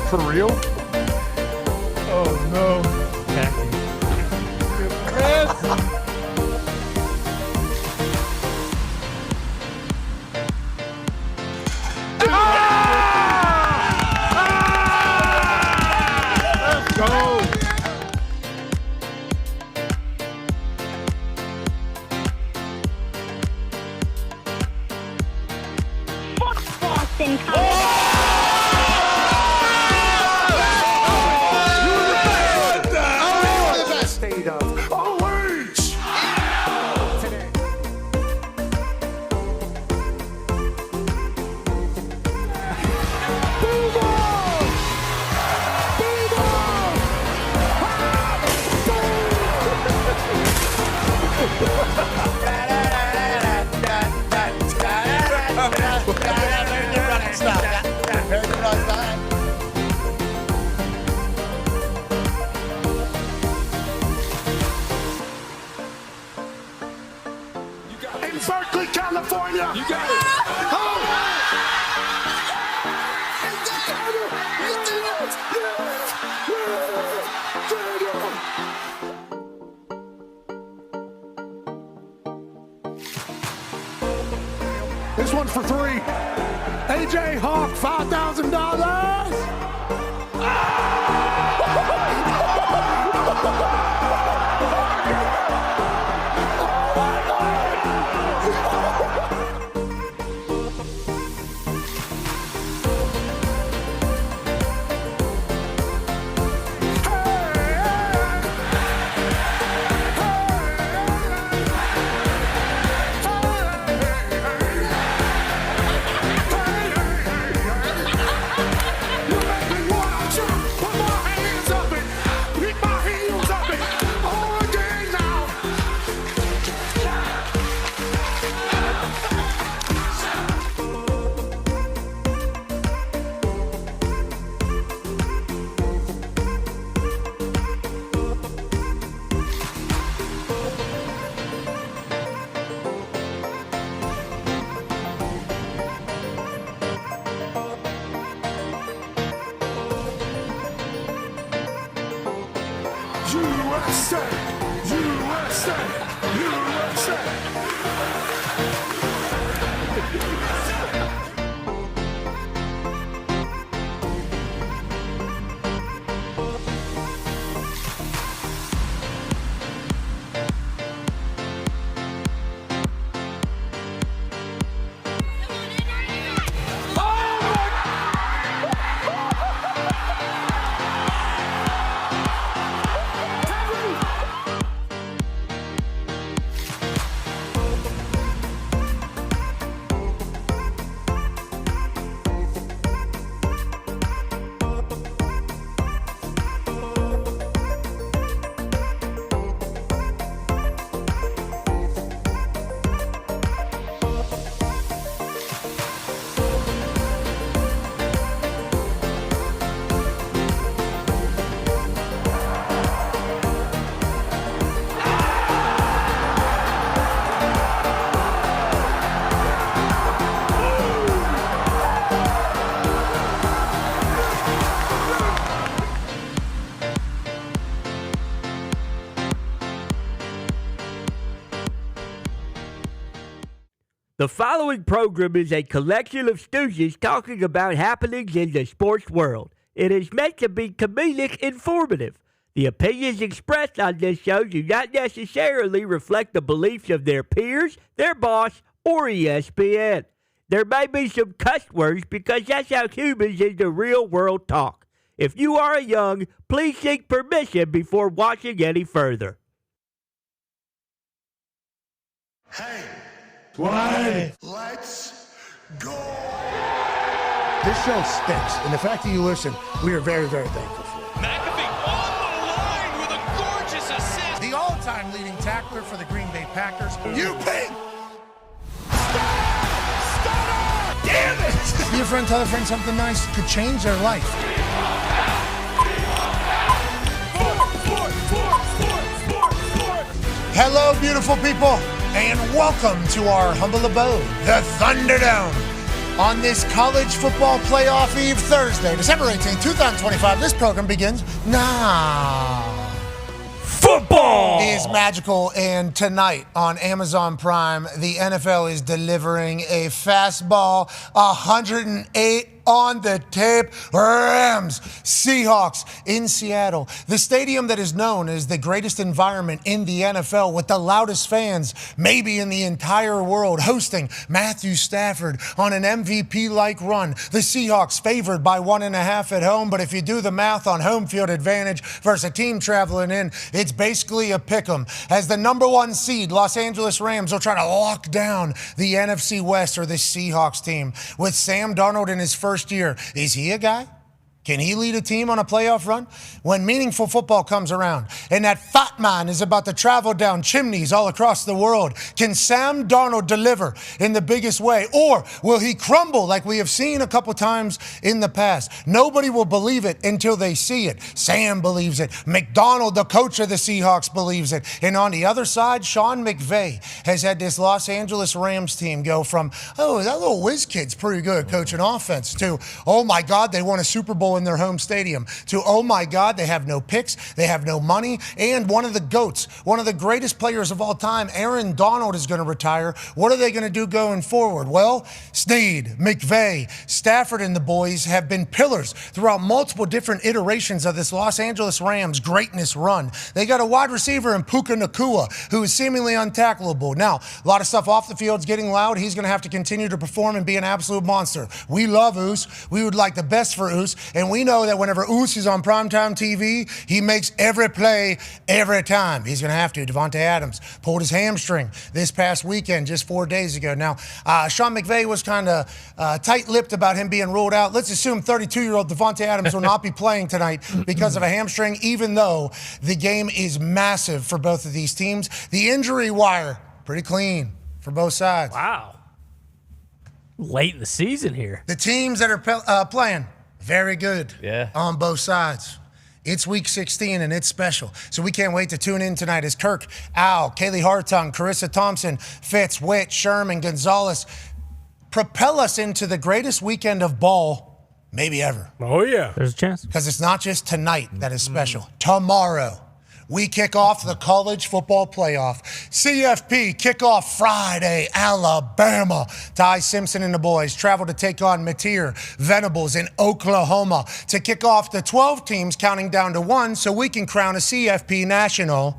For real? Oh, no. Let's go. Boston State of OH. Today. In Berkeley, California. You got it. This one's for three. AJ Hawk, $5,000. USA, USA, USA. The following program is a collection of stooges talking about happenings in the sports world. It is meant to be comedic informative. The opinions expressed on this show do not necessarily reflect the beliefs of their peers, their boss, or ESPN. There may be some cuss words because that's how humans in the real world talk. If you are young, please seek permission before watching any further. Hey, 20. let's go. This show stinks, and the fact that you listen, we are very, very thankful for. McAfee on the line with a gorgeous assist. The all-time leading tackler for the Green Bay Packers. You ping. Damn it! Be a friend, tell a friend something nice could change their life. Hello, beautiful people, and welcome to our humble abode, the Thunderdome. On this college football playoff eve Thursday, December 18, 2025, this program begins now. Football Is magical, and tonight on Amazon Prime, the NFL is delivering a fastball, 108 on the tape. Rams, Seahawks in Seattle. The stadium that is known as the greatest environment in the NFL with the loudest fans maybe in the entire world, hosting Matthew Stafford on an MVP-like run. The Seahawks favored by 1.5 at home, but if you do the math on home field advantage versus a team traveling in, it's basically a pick'em. As the number 1 seed, Los Angeles Rams are trying to lock down the NFC West or the Seahawks team. With Sam Darnold in his first year, is he a guy? Can he lead a team on a playoff run? When meaningful football comes around and that fat man is about to travel down chimneys all across the world, can Sam Darnold deliver in the biggest way? Or will he crumble like we have seen a couple times in the past? Nobody will believe it until they see it. Sam believes it. McDonald, the coach of the Seahawks, believes it. And on the other side, Sean McVay has had this Los Angeles Rams team go from, oh, that little whiz kid's pretty good coaching offense, to, oh my God, they won a Super Bowl in their home stadium, to, oh my God, they have no picks, they have no money, and one of the GOATs, one of the greatest players of all time, Aaron Donald, is going to retire. What are they going to do going forward? Well, Snead, McVay, Stafford, and the boys have been pillars throughout multiple different iterations of this Los Angeles Rams greatness run. They got a wide receiver in Puka Nacua who is seemingly untackleable. Now, a lot of stuff off the field's getting loud. He's going to have to continue to perform and be an absolute monster. We love Oos. We would like the best for Oos, and we know that whenever Oos is on primetime TV, he makes every play every time. He's going to have to. Devontae Adams pulled his hamstring this past weekend, just 4 days ago. Now, Sean McVay was kind of tight-lipped about him being ruled out. Let's assume 32-year-old Devontae Adams will not be playing tonight because of a hamstring, even though the game is massive for both of these teams. The injury wire, pretty clean for both sides. Wow. Late in the season here. The teams that are playing, very good on both sides. It's week 16, and it's special. So we can't wait to tune in tonight as Kirk, Al, Kaylee Hartung, Carissa Thompson, Fitz, Witt, Sherman, Gonzalez propel us into the greatest weekend of ball maybe ever. Oh, yeah. There's a chance. Because it's not just tonight that is special. Tomorrow, we kick off the college football playoff. CFP kickoff Friday, Alabama. Ty Simpson and the boys travel to take on Mateer Venables in Oklahoma to kick off the 12 teams counting down to 1 so we can crown a CFP national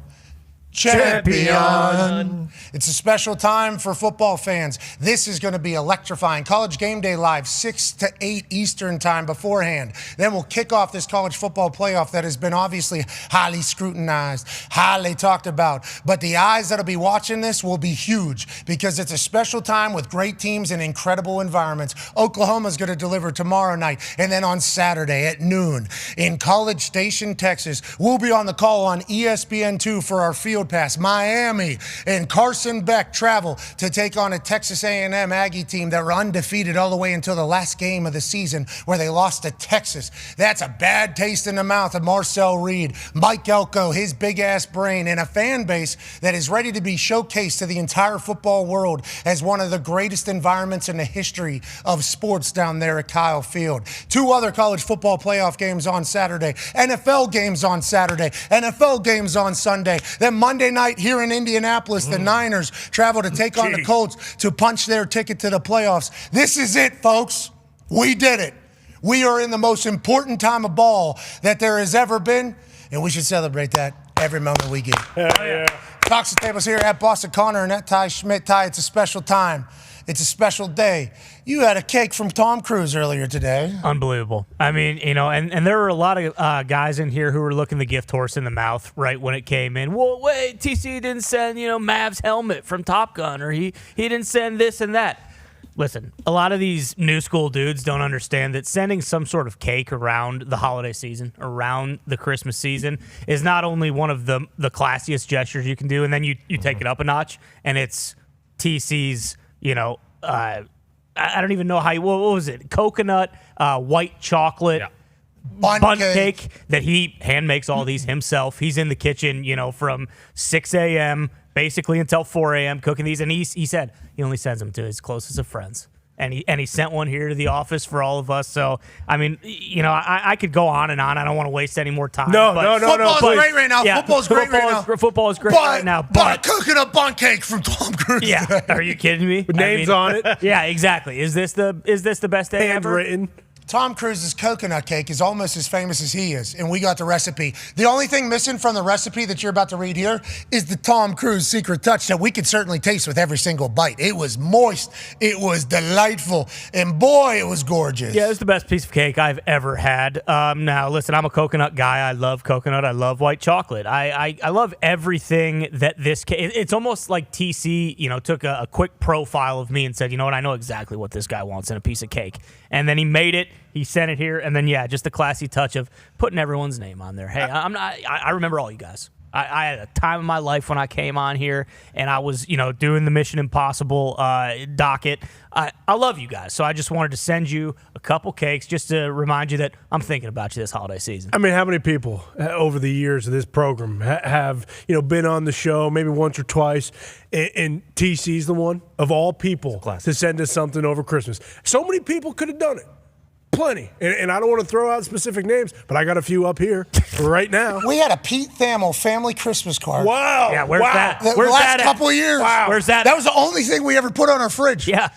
champion. It's a special time for football fans. This is going to be electrifying. College Game Day live 6 to 8 Eastern time beforehand. Then we'll kick off this college football playoff that has been obviously highly scrutinized, highly talked about. But the eyes that'll be watching this will be huge because it's a special time with great teams and incredible environments. Oklahoma's going to deliver tomorrow night. And then on Saturday at noon in College Station, Texas, we'll be on the call on ESPN2 for our field pass. Miami and Carson Beck travel to take on a Texas A&M Aggie team that were undefeated all the way until the last game of the season where they lost to Texas. That's a bad taste in the mouth of Marcel Reed, Mike Elko, his big-ass brain, and a fan base that is ready to be showcased to the entire football world as one of the greatest environments in the history of sports down there at Kyle Field. 2 other college football playoff games on Saturday, NFL games on Saturday, NFL games on Sunday. Then Monday night here in Indianapolis, the Niners travel to take on the Colts to punch their ticket to the playoffs. This is it, folks. We did it. We are in the most important time of ball that there has ever been, and we should celebrate that every moment we get. Yeah. Talks the tables here at Boston Connor and at Ty Schmidt. Ty, it's a special time. It's a special day. You had a cake from Tom Cruise earlier today. Unbelievable. I mean, you know, and there were a lot of guys in here who were looking the gift horse in the mouth right when it came in. Well, wait, TC didn't send, Mav's helmet from Top Gun, or he didn't send this and that. Listen, a lot of these new school dudes don't understand that sending some sort of cake around the holiday season, around the Christmas season, is not only one of the classiest gestures you can do, and then you take it up a notch, and it's TC's, I don't even know how what was it? Coconut, white chocolate, bundt cake that he hand makes all these himself. He's in the kitchen, from 6 a.m. basically until 4 a.m. cooking these. And he said he only sends them to his closest of friends. and he sent one here to the office for all of us. So, I mean, I could go on and on. I don't want to waste any more time. No. Football's great right now. Yeah, Football's great right now. Football is great right now. But cooking a bun cake from Tom Cruise. Yeah, are you kidding me? With names on it. Yeah, exactly. Is this the best day ever? Handwritten. Tom Cruise's coconut cake is almost as famous as he is, and we got the recipe. The only thing missing from the recipe that you're about to read here is the Tom Cruise secret touch that we could certainly taste with every single bite. It was moist, it was delightful, and boy, it was gorgeous. Yeah, it was the best piece of cake I've ever had. Now, listen, I'm a coconut guy. I love coconut. I love white chocolate. I love everything that this cake. It's almost like TC, took a quick profile of me and said, you know what, I know exactly what this guy wants in a piece of cake. And then he made it. He sent it here, and then just the classy touch of putting everyone's name on there. Hey, I remember all you guys. I had a time of my life when I came on here, and I was doing the Mission Impossible docket. I love you guys, so I just wanted to send you a couple cakes just to remind you that I'm thinking about you this holiday season. I mean, how many people over the years of this program have been on the show maybe once or twice, and TC's the one of all people to send us something over Christmas. So many people could have done it. Plenty. And I don't want to throw out specific names, but I got a few up here right now. We had a Pete Thamel family Christmas card. Wow. Yeah, where's that? The Where's last that couple of years. Wow. Where's that? That was the only thing we ever put on our fridge. Yeah.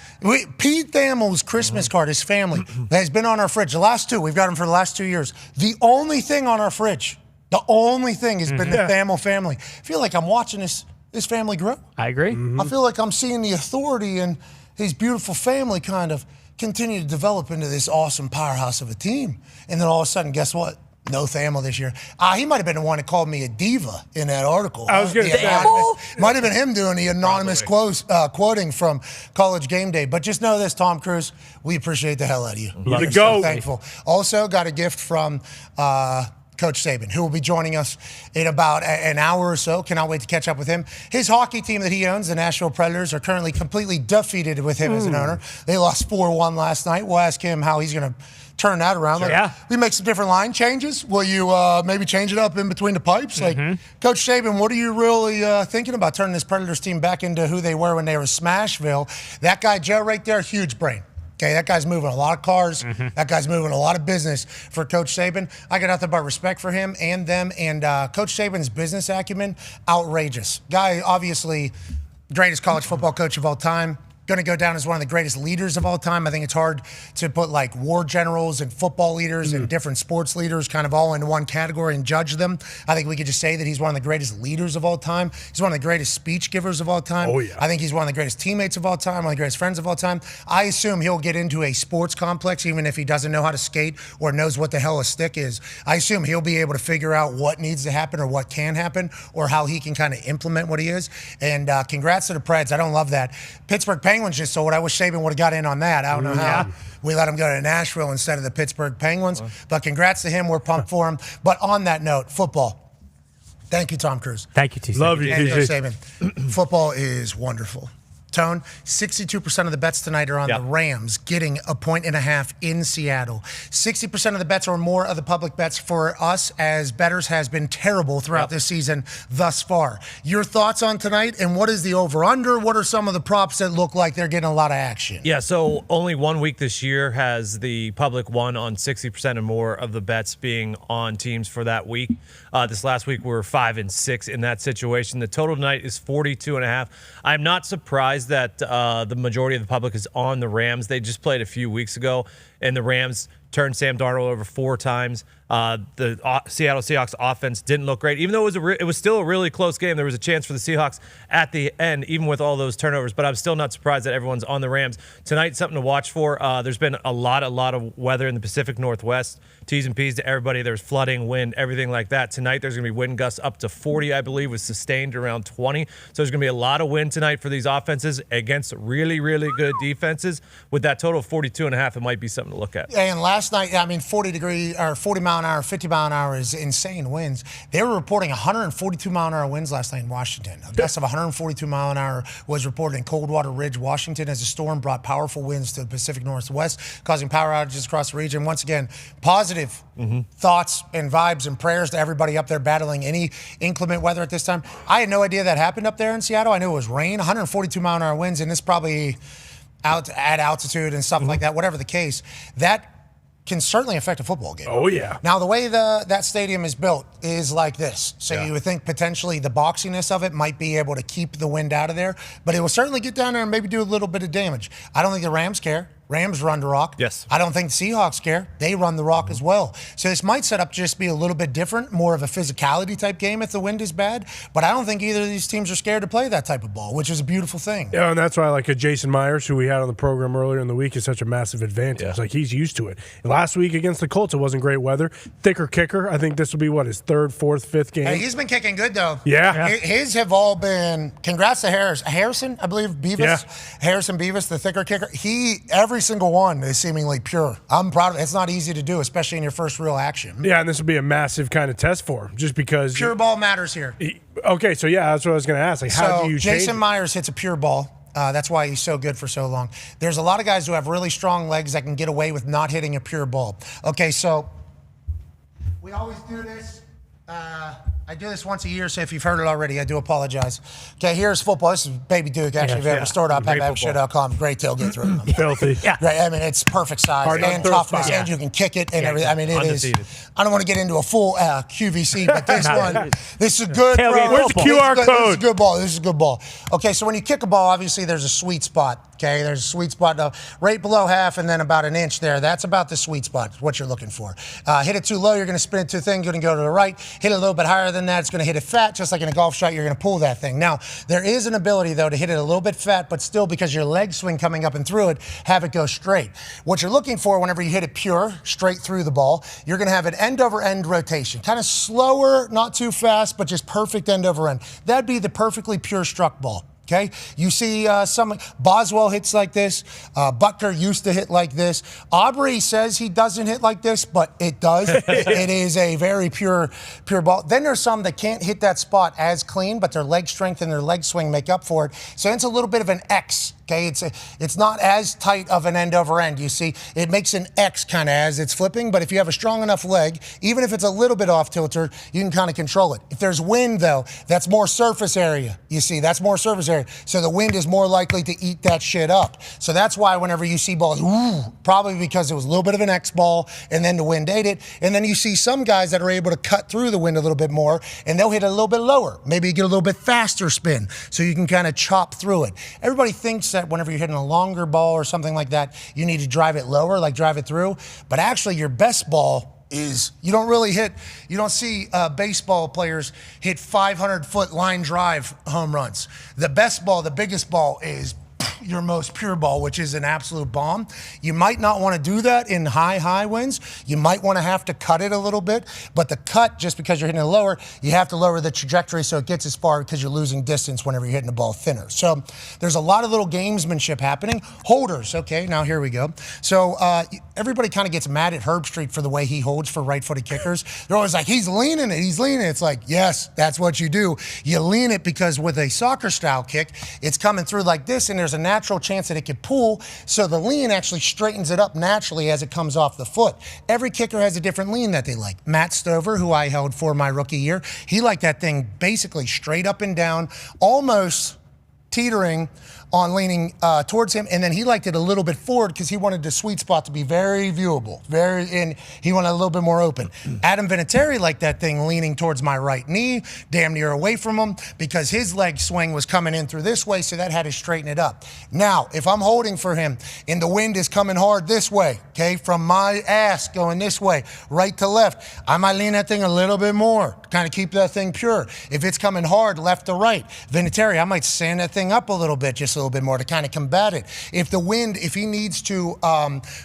Pete Thamel's Christmas card, his family, has been on our fridge. The last two, we've got them for the last 2 years. The only thing on our fridge, the only thing has been the Thamel family. I feel like I'm watching this family grow. I agree. I feel like I'm seeing the authority and his beautiful family kind of continue to develop into this awesome powerhouse of a team. And then all of a sudden, guess what? No Thamel this year. He might have been the one that called me a diva in that article. I was going to say. Might have been him doing the anonymous quoting from College Game Day. But just know this, Tom Cruise, we appreciate the hell out of you. You're the so goat. thankful. Also got a gift from Coach Saban, who will be joining us in about an hour or so. Cannot wait to catch up with him. His hockey team that he owns, the Nashville Predators, are currently completely defeated with him as an owner. They lost 4-1 last night. We'll ask him how he's going to turn that around. Sure. We make some different line changes. Will you maybe change it up in between the pipes? Coach Saban, what are you really thinking about turning this Predators team back into who they were when they were Smashville? That guy, Joe, right there, huge brain. Okay, that guy's moving a lot of cars. That guy's moving a lot of business for Coach Saban. I got nothing but respect for him and them. And Coach Saban's business acumen, outrageous. Guy, obviously, greatest college football coach of all time. Going to go down as one of the greatest leaders of all time. I think it's hard to put like war generals and football leaders and different sports leaders kind of all into one category and judge them. I think we could just say that he's one of the greatest leaders of all time. He's one of the greatest speech givers of all time. Oh, yeah. I think he's one of the greatest teammates of all time, one of the greatest friends of all time. I assume he'll get into a sports complex even if he doesn't know how to skate or knows what the hell a stick is. I assume he'll be able to figure out what needs to happen or what can happen or how he can kind of implement what he is. And congrats to the Preds. I don't love that. Pittsburgh Penguins just sold. I wish Saban would have got in on that. I don't know how we let him go to Nashville instead of the Pittsburgh Penguins. But congrats to him. We're pumped for him. But on that note, football. Thank you, Tom Cruise. Thank you, TC. Love you, And Coach TC. Saban. Football is wonderful. Tone, 62% of the bets tonight are on the Rams getting 1.5 in Seattle. 60% of the bets or more of the public bets for us as bettors has been terrible throughout this season thus far. Your thoughts on tonight, and what is the over-under? What are some of the props that look like they're getting a lot of action? Yeah, so only 1 week this year has the public won on 60% or more of the bets being on teams for that week. This last week we were 5 and 6 in that situation. The total tonight is 42.5. I'm not surprised that the majority of the public is on the Rams. They just played a few weeks ago, and the Rams turned Sam Darnold over 4 times. The Seattle Seahawks offense didn't look great, even though it was still a really close game. There was a chance for the Seahawks at the end, even with all those turnovers. But I'm still not surprised that everyone's on the Rams tonight. Something to watch for. There's been a lot of weather in the Pacific Northwest. T's and P's to everybody. There's flooding, wind, everything like that. Tonight there's going to be wind gusts up to 40, I believe, with sustained around 20. So there's going to be a lot of wind tonight for these offenses against really, really good defenses. With that total of 42.5, it might be something to look at. And last night, 40 mile an hour, 50 mile an hour is insane winds. They were reporting 142 mile an hour winds last night in Washington. A gust of 142 mile an hour was reported in Coldwater Ridge, Washington, as a storm brought powerful winds to the Pacific Northwest, causing power outages across the region. Once again, positive thoughts and vibes and prayers to everybody up there battling any inclement weather at this time. I had no idea that happened up there in Seattle. I knew it was rain, 142 mile an hour winds, and this probably out at altitude and stuff like that, whatever the case, that can certainly affect a football game. Oh, yeah. Now, the way that stadium is built is like this. So you would think potentially the boxiness of it might be able to keep the wind out of there, but it will certainly get down there and maybe do a little bit of damage. I don't think the Rams care. Rams run the rock. Yes. I don't think the Seahawks care. They run the rock as well. So this might set up just be a little bit different, more of a physicality type game if the wind is bad. But I don't think either of these teams are scared to play that type of ball, which is a beautiful thing. Yeah, and that's why like a Jason Myers, who we had on the program earlier in the week, is such a massive advantage. Yeah. Like he's used to it. Last week against the Colts, it wasn't great weather. Thicker kicker. I think this will be his third, fourth, fifth game. Hey, he's been kicking good though. Yeah. His have all been. Congrats to Harrison, I believe Beavis. Yeah. Harrison Beavis, the thicker kicker. Every single one is seemingly pure. I'm proud of it. It's not easy to do, especially in your first real action. Yeah, and this will be a massive kind of test for him, just because Pure ball matters here. Okay, so yeah, that's what I was going to ask. Like, how do you change Jason it? Myers hits a pure ball. That's why he's so good for so long. There's a lot of guys who have really strong legs that can get away with not hitting a pure ball. Okay, so we always do this. I do this once a year, so if you've heard it already, I do apologize. Okay, here's football. This is Baby Duke, actually. Yeah, Store.PapAppShow.com. Great tailgate through. Filthy. Yeah. Right, I mean, it's perfect size Hard and throw toughness, spot. and you can kick it and everything. I mean, it is. Undefeated. I don't want to get into a full QVC, but this one, this is good. Tailgate bro. Where's the QR This is code? a good ball. This is a good ball. Okay, so when you kick a ball, obviously there's a sweet spot. Okay, there's a sweet spot right below half and then about an inch there. That's about the sweet spot, what you're looking for. Hit it too low, you're going to spin it to the thing, you're going to go to the right. Hit it a little bit higher than that, it's going to hit it fat, just like in a golf shot, you're going to pull that thing. Now, there is an ability, though, to hit it a little bit fat, but still, because your leg swing coming up and through it, have it go straight. What you're looking for whenever you hit it pure, straight through the ball, you're going to have an end-over-end rotation. Kind of slower, not too fast, but just perfect end-over-end. That'd be the perfectly pure struck ball. Okay, you see some Boswell hits like this. Butker used to hit like this. Aubrey says he doesn't hit like this, but it does. It is a very pure ball. Then there's some that can't hit that spot as clean, but their leg strength and their leg swing make up for it. So it's a little bit of an X. Okay, it's not as tight of an end over end. You see, it makes an X kind of as it's flipping, but if you have a strong enough leg, even if it's a little bit off tilter, you can kind of control it. If there's wind, though, that's more surface area. You see, that's more surface area. So the wind is more likely to eat that shit up. So that's why whenever you see balls, probably because it was a little bit of an X ball and then the wind ate it. And then you see some guys that are able to cut through the wind a little bit more and they'll hit it a little bit lower. Maybe you get a little bit faster spin so you can kind of chop through it. Everybody thinks that whenever you're hitting a longer ball or something like that, you need to drive it lower, like drive it through. But actually your best ball is, you don't see baseball players hit 500-foot line drive home runs. The best ball, the biggest ball is your most pure ball, which is an absolute bomb. You might not want to do that in high winds. You might want to have to cut it a little bit, but the cut, just because you're hitting it lower, you have to lower the trajectory so it gets as far because you're losing distance whenever you're hitting the ball thinner. So there's a lot of little gamesmanship happening. Holders, okay, now here we go. So everybody kind of gets mad at Herbstreit for the way he holds for right-footed kickers. They're always like, he's leaning it. It's like, yes, that's what you do. You lean it because with a soccer-style kick, it's coming through like this, and there's a natural chance that it could pull, so the lean actually straightens it up naturally as it comes off the foot. Every kicker has a different lean that they like. Matt Stover, who I held for my rookie year, he liked that thing basically straight up and down, almost teetering on leaning towards him, and then he liked it a little bit forward because he wanted the sweet spot to be very viewable, and he wanted a little bit more open. Adam Vinatieri liked that thing leaning towards my right knee, damn near away from him, because his leg swing was coming in through this way, so that had to straighten it up. Now, if I'm holding for him and the wind is coming hard this way, okay, from my ass going this way, right to left, I might lean that thing a little bit more, kind of keep that thing pure. If it's coming hard left to right, Vinatieri, I might sand that thing up a little bit, just a little bit more to kind of combat it. If the wind, if he needs to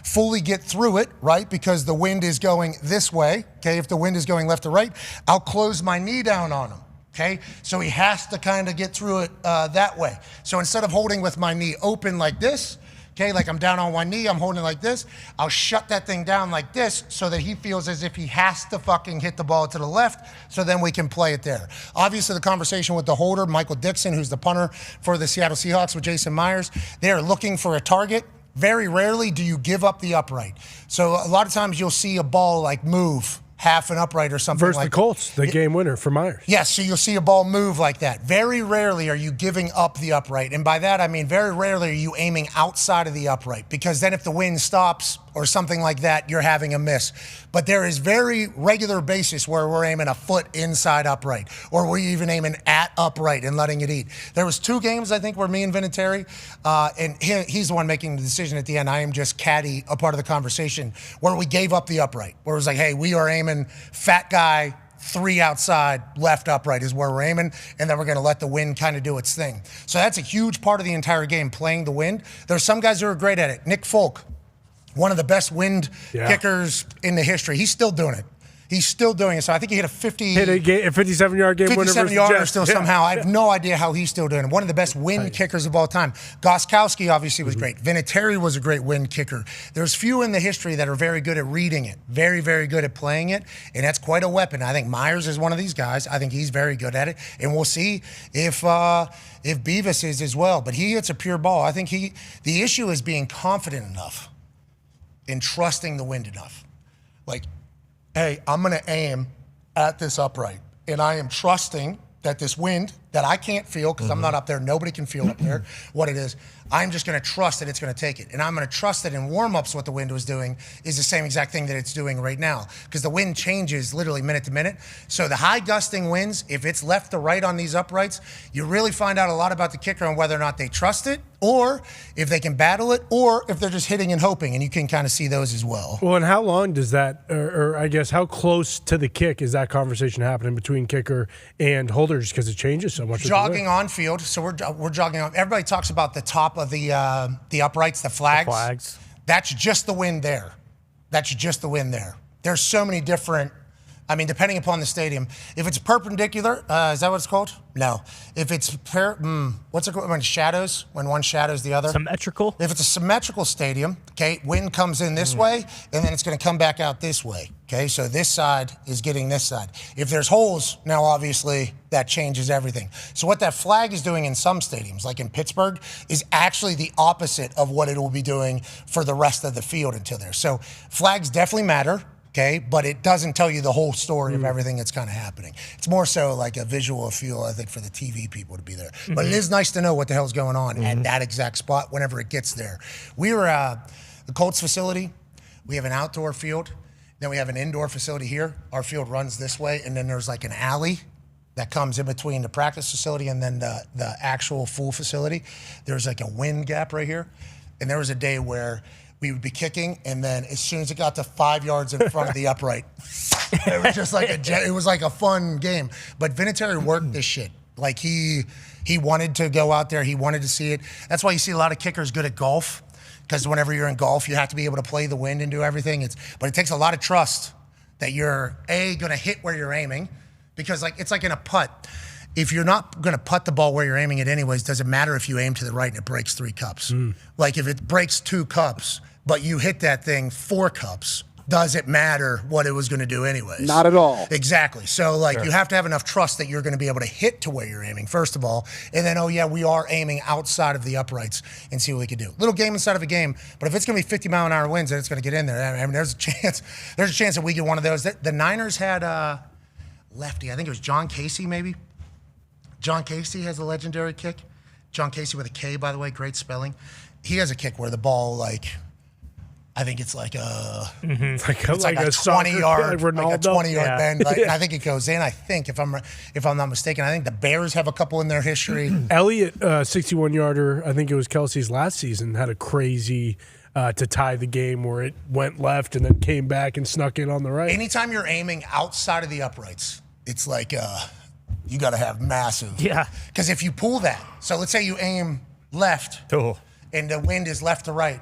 fully get through it, right, because the wind is going this way, okay, if the wind is going left to right, I'll close my knee down on him. Okay, so he has to kind of get through it that way. So instead of holding with my knee open like this, okay, like I'm down on one knee, I'm holding like this, I'll shut that thing down like this so that he feels as if he has to fucking hit the ball to the left, so then we can play it there. Obviously, the conversation with the holder, Michael Dixon, who's the punter for the Seattle Seahawks with Jason Myers, they are looking for a target. Very rarely do you give up the upright. So a lot of times you'll see a ball like move half an upright or something Versus like the Colts, the game winner for Myers. Yes, so you'll see a ball move like that. Very rarely are you giving up the upright. And by that, I mean very rarely are you aiming outside of the upright, because then if the wind stops or something like that, you're having a miss. But there is very regular basis where we're aiming a foot inside upright, or we're even aiming at upright and letting it eat. There was 2 games, I think, where me and Vinatieri, and he's the one making the decision at the end. I am just caddy, a part of the conversation, where we gave up the upright, where it was like, hey, we are aiming fat guy, 3 outside, left upright is where we're aiming, and then we're going to let the wind kind of do its thing. So that's a huge part of the entire game, playing the wind. There's some guys who are great at it. Nick Folk, one of the best wind kickers in the history. He's still doing it. He's still doing it. So I think he hit a 57-yard game winner versus 57-yarder still Jets. somehow. I have no idea how he's still doing it. One of the best wind kickers of all time. Goskowski obviously was great. Vinatieri was a great wind kicker. There's few in the history that are very good at reading it, very, very good at playing it, and that's quite a weapon. I think Myers is one of these guys. I think he's very good at it, and we'll see if Beavis is as well. But he hits a pure ball. I think the issue is being confident enough and trusting the wind enough. Like, hey, I'm going to aim at this upright, and I am trusting that this wind that I can't feel, because I'm not up there, nobody can feel up there what it is. I'm just going to trust that it's going to take it. And I'm going to trust that in warm-ups what the wind was doing is the same exact thing that it's doing right now, because the wind changes literally minute to minute. So the high gusting winds, if it's left to right on these uprights, you really find out a lot about the kicker and whether or not they trust it, or if they can battle it, or if they're just hitting and hoping, and you can kind of see those as well. Well, and how long does that, or I guess how close to the kick is that conversation happening between kicker and holder, just because it changes so much? Jogging on field, so we're jogging on. Everybody talks about the top of the uprights, the flags. That's just the wind there. That's just the wind there. There's so many different, I mean, depending upon the stadium. If it's perpendicular, is that what it's called? No. If it's, what's it called when shadows, when one shadows the other? Symmetrical? If it's a symmetrical stadium, okay, wind comes in this way, and then it's going to come back out this way, okay? So this side is getting this side. If there's holes, now obviously that changes everything. So what that flag is doing in some stadiums, like in Pittsburgh, is actually the opposite of what it will be doing for the rest of the field until there. So flags definitely matter. Okay, but it doesn't tell you the whole story of everything that's kind of happening. It's more so like a visual feel, I think, for the TV people to be there. But it is nice to know what the hell's going on at that exact spot whenever it gets there. We were the Colts facility. We have an outdoor field. Then we have an indoor facility here. Our field runs this way, and then there's like an alley that comes in between the practice facility and then the actual full facility. There's like a wind gap right here. And there was a day where we would be kicking, and then as soon as it got to 5 yards in front of the upright, it was just like it was like a fun game. But Vinatieri worked this shit. Like he wanted to go out there. He wanted to see it. That's why you see a lot of kickers good at golf, because whenever you're in golf, you have to be able to play the wind and do everything. But it takes a lot of trust that you're going to hit where you're aiming, because like it's like in a putt. If you're not going to putt the ball where you're aiming it anyways, does it matter if you aim to the right and it breaks 3 cups? Like if it breaks 2 cups, but you hit that thing 4 cups, does it matter what it was going to do anyways? Not at all. Exactly. So like you have to have enough trust that you're going to be able to hit to where you're aiming, first of all. And then, oh yeah, we are aiming outside of the uprights and see what we can do. Little game inside of a game, but if it's going to be 50-mile-an-hour winds, then it's going to get in there. I mean, there's a chance that we get one of those. The Niners had lefty, I think it was John Casey maybe. John Casey has a legendary kick. John Casey with a K, by the way, great spelling. He has a kick where the ball, like, I think it's like a, it's like a 20-yard, bend. Like, I think it goes in. I think if I'm not mistaken, I think the Bears have a couple in their history. Elliott, 61-yarder, I think it was Kelsey's last season, had a crazy to tie the game where it went left and then came back and snuck in on the right. Anytime you're aiming outside of the uprights, it's like you got to have massive. Yeah. Because if you pull that, so let's say you aim left. And the wind is left to right.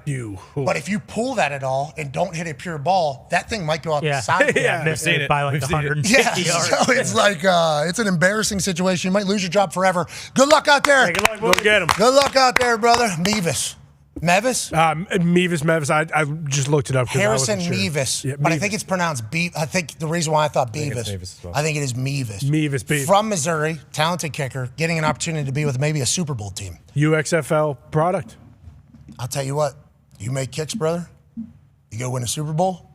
But if you pull that at all and don't hit a pure ball, that thing might go out the side. Missed it by like 150 yards. So it's like it's an embarrassing situation. You might lose your job forever. Good luck out there. Good luck, Go get him. Good luck out there, brother. Mevis. Mevis. I just looked it up. Harrison sure. Mevis. Yeah, but Mevis. I think it's pronounced Beavis. I think the reason why I thought Beavis, I think it is Mevis. Mevis. From Missouri, talented kicker, getting an opportunity to be with maybe a Super Bowl team. UXFL product. I'll tell you what, you make kicks, brother, you go win a Super Bowl,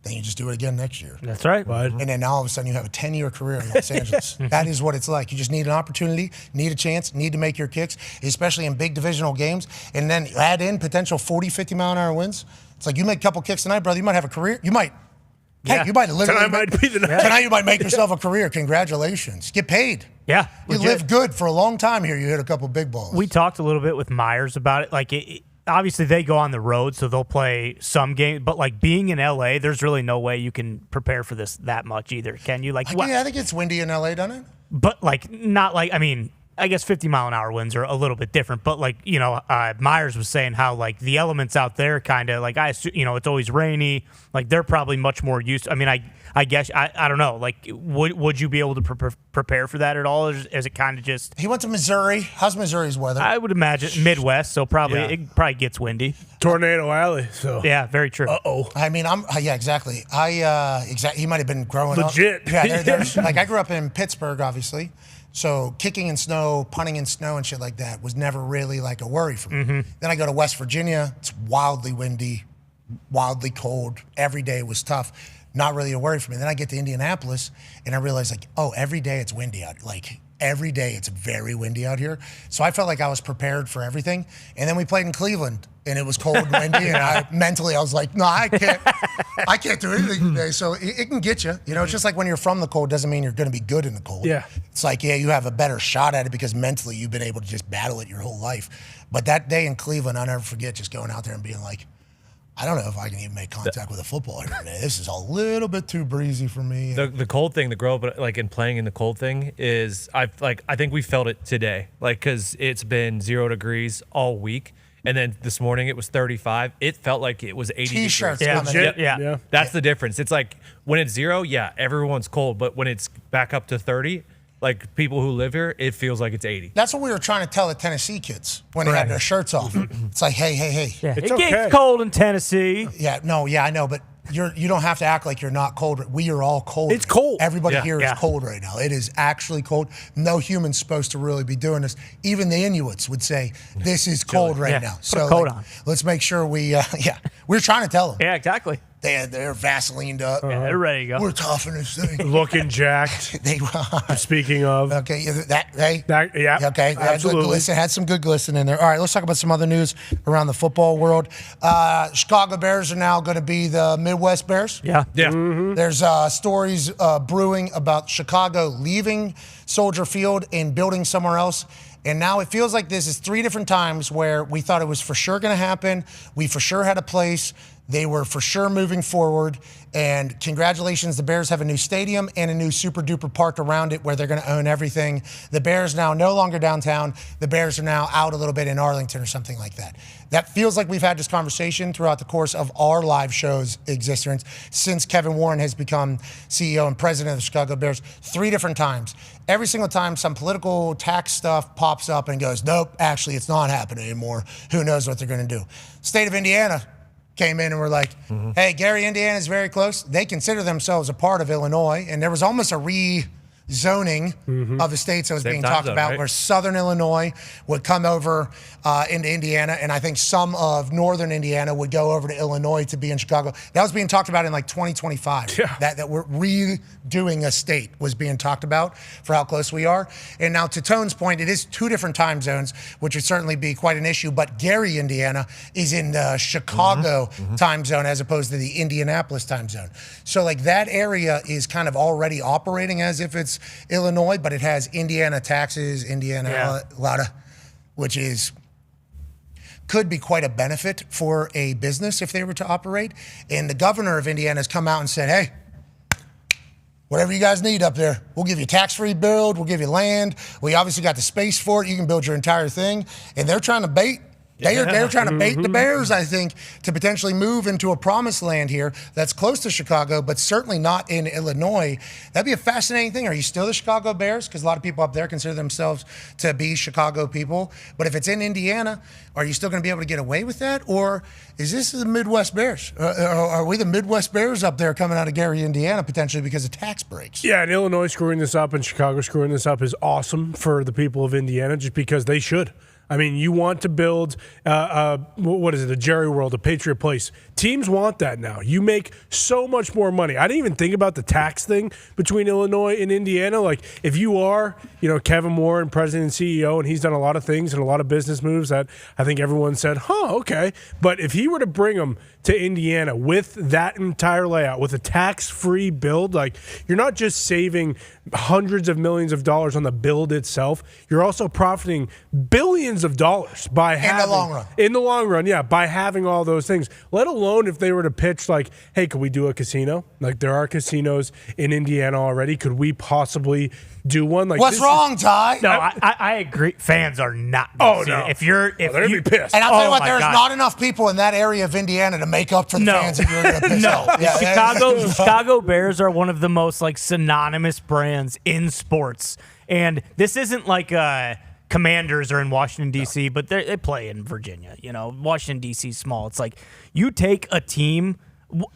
then you just do it again next year. That's right. And then now all of a sudden you have a 10-year career in Los Angeles. That is what it's like. You just need an opportunity, need a chance, need to make your kicks, especially in big divisional games, and then add in potential 40, 50-mile-an-hour wins. It's like you make a couple kicks tonight, brother, you might have a career. You might. Yeah. Hey, you might literally. Tonight might be the night. Tonight you might make yourself a career. Congratulations. Get paid. Yeah. You legit. live good for a long time here. You hit a couple big balls. We talked a little bit with Myers about it. Like, obviously they go on the road, so they'll play some games. But like being in LA, there's really no way you can prepare for this that much either. Can you? Like, I think it's windy in LA, doesn't it? But like, not like. I mean, I guess 50-mile-an-hour winds are a little bit different. But like, Myers was saying how like the elements out there kind of like it's always rainy. Like they're probably much more used. I mean, I guess I don't know. Like, would you be able to prepare for that at all? Or is it kind of just? He went to Missouri. How's Missouri's weather? I would imagine Midwest, so probably it probably gets windy. Tornado Alley. So Yeah, very true. I mean, exactly. He might have been growing Legit. up. Yeah, there's like I grew up in Pittsburgh, obviously. So kicking in snow, punting in snow, and shit like that was never really like a worry for me. Then I go to West Virginia. It's wildly windy, wildly cold. Every day was tough. Not really a worry for me. Then I get to Indianapolis, and I realize like, oh, every day it's windy out. Like every day it's very windy out here. So I felt like I was prepared for everything. And then we played in Cleveland, and it was cold and windy, and I was like, no, I can't do anything today. So it can get you. It's just like when you're from the cold doesn't mean you're going to be good in the cold. Yeah. It's like, you have a better shot at it because mentally you've been able to just battle it your whole life. But that day in Cleveland, I'll never forget just going out there and being like, I don't know if I can even make contact with a football here today. This is a little bit too breezy for me. The cold thing, the grow up like in playing in the cold thing is I think we felt it today, like because it's been 0 degrees all week, and then this morning it was 35. It felt like it was 80 T-shirts degrees. coming in. Yeah. That's the difference. It's like when it's 0, everyone's cold, but when it's back up to 30. Like people who live here, it feels like it's 80. That's what we were trying to tell the Tennessee kids when they had their shirts off. It's like, hey. Yeah, It's it okay. gets cold in Tennessee. Yeah, I know, but you don't have to act like you're not cold. We are all cold. It's cold. Everybody here is cold right now. It is actually cold. No human's supposed to really be doing this. Even the Inuits would say this is cold right now. Put a coat on. Let's make sure we're trying to tell them. Yeah, exactly. They're Vaselined up. Yeah, they're ready to go. We're tough in this thing. looking jacked. They are. Speaking of. Okay, Okay, absolutely. Had some good glisten in there. All right, let's talk about some other news around the football world. Chicago Bears are now going to be the Midwest Bears. Yeah. There's stories brewing about Chicago leaving Soldier Field and building somewhere else. And now it feels like this is 3 different times where we thought it was for sure going to happen. We for sure had a place. They were for sure moving forward. And congratulations, the Bears have a new stadium and a new super duper park around it where they're going to own everything. The Bears now no longer downtown. The Bears are now out a little bit in Arlington or something like that. That feels like we've had this conversation throughout the course of our live show's existence since Kevin Warren has become CEO and president of the Chicago Bears 3 different times. Every single time some political tax stuff pops up and goes, nope, actually it's not happening anymore. Who knows what they're going to do. State of Indiana came in and were like, hey, Gary, Indiana is very close. They consider themselves a part of Illinois. And there was almost a rezoning of the states that was being talked about, right? Where Southern Illinois would come over into Indiana, and I think some of Northern Indiana would go over to Illinois to be in Chicago. That was being talked about in like 2025. Yeah. That we're redoing a state was being talked about for how close we are. And now to Tone's point, it is 2 different time zones, which would certainly be quite an issue. But Gary, Indiana is in the Chicago time zone as opposed to the Indianapolis time zone. So like that area is kind of already operating as if it's Illinois, but it has Indiana taxes, a lot of, which could be quite a benefit for a business if they were to operate. And the governor of Indiana has come out and said, hey, whatever you guys need up there, we'll give you tax-free build, we'll give you land. We obviously got the space for it. You can build your entire thing. And they're trying to bait. They're trying to bait the Bears, I think, to potentially move into a promised land here that's close to Chicago, but certainly not in Illinois. That'd be a fascinating thing. Are you still the Chicago Bears? Because a lot of people up there consider themselves to be Chicago people. But if it's in Indiana, are you still going to be able to get away with that? Or is this the Midwest Bears? Are we the Midwest Bears up there coming out of Gary, Indiana, potentially because of tax breaks? Yeah, and Illinois screwing this up and Chicago screwing this up is awesome for the people of Indiana just because they should. I mean, you want to build, what is it, a Jerry World, a Patriot Place. Teams want that now. You make so much more money. I didn't even think about the tax thing between Illinois and Indiana. Like, if you are, Kevin Warren, president and CEO, and he's done a lot of things and a lot of business moves that I think everyone said, okay. But if he were to bring them to Indiana with that entire layout, with a tax-free build, like, you're not just saving hundreds of millions of dollars on the build itself, you're also profiting billions of dollars by having, in the long run, yeah, by having all those things. Let alone if they were to pitch like, hey, could we do a casino? Like, there are casinos in Indiana already. Could we possibly do one? Like, what's wrong, Ty? No, I agree. Fans are not gonna see it. If they'd be pissed. And I'll tell you what, there's not enough people in that area of Indiana to make up for the fans that you're going to piss off. The Chicago Bears are one of the most synonymous brands in sports, and this isn't like Commanders are in Washington, D.C., but they play in Virginia. Washington, D.C. is small. It's like you take a team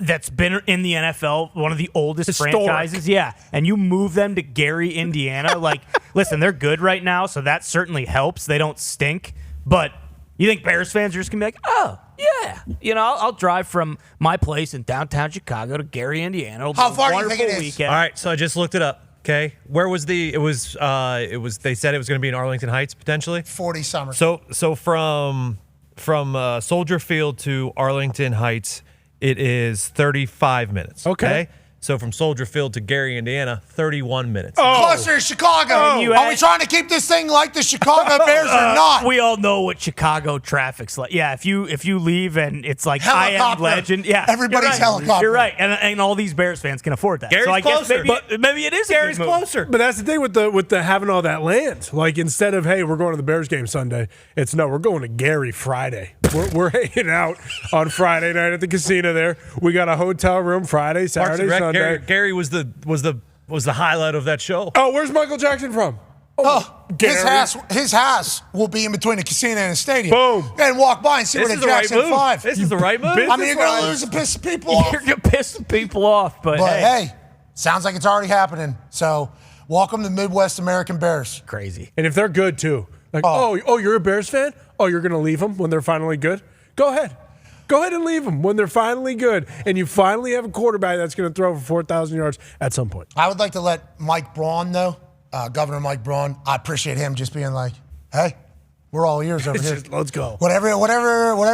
that's been in the NFL, one of the oldest franchises, and you move them to Gary, Indiana. Like, listen, they're good right now, so that certainly helps. They don't stink, but you think Bears fans are just going to be like, oh, yeah. I'll drive from my place in downtown Chicago to Gary, Indiana. How far do you think it is? Weekend. All right, so I just looked it up. Okay, where was they said it was going to be in Arlington Heights potentially. 40 summer. So from Soldier Field to Arlington Heights, it is 35 minutes. Okay. So from Soldier Field to Gary, Indiana, 31 minutes. Closer to Chicago. Are we trying to keep this thing like the Chicago Bears or not? We all know what Chicago traffic's like. Yeah, if you leave and it's like helicopter. I Am Legend. Yeah, everybody's helicopter. You're right, and all these Bears fans can afford that. Gary's so I closer. guess maybe it is. Gary's closer. But that's the thing with the having all that land. Like, instead of, hey, we're going to the Bears game Sunday, it's no, we're going to Gary Friday. We're hanging out on Friday night at the casino there. We got a hotel room Friday, Saturday, Sunday. Gary was the highlight of that show. Oh, where's Michael Jackson from? His house will be in between a casino and a stadium. Boom. And walk by and see where the Jackson 5. This is the right move. I mean, you're going to lose and piss people off. You're going to piss people off, but hey, sounds like it's already happening. So, welcome to Midwest American Bears. Crazy. And if they're good, too. Like, you're a Bears fan? Oh, you're going to leave them when they're finally good? Go ahead. Go ahead and leave them when they're finally good, and you finally have a quarterback that's going to throw for 4,000 yards at some point. I would like to let Mike Braun know, Governor Mike Braun. I appreciate him just being like, "Hey, we're all ears over here. Let's go." Whatever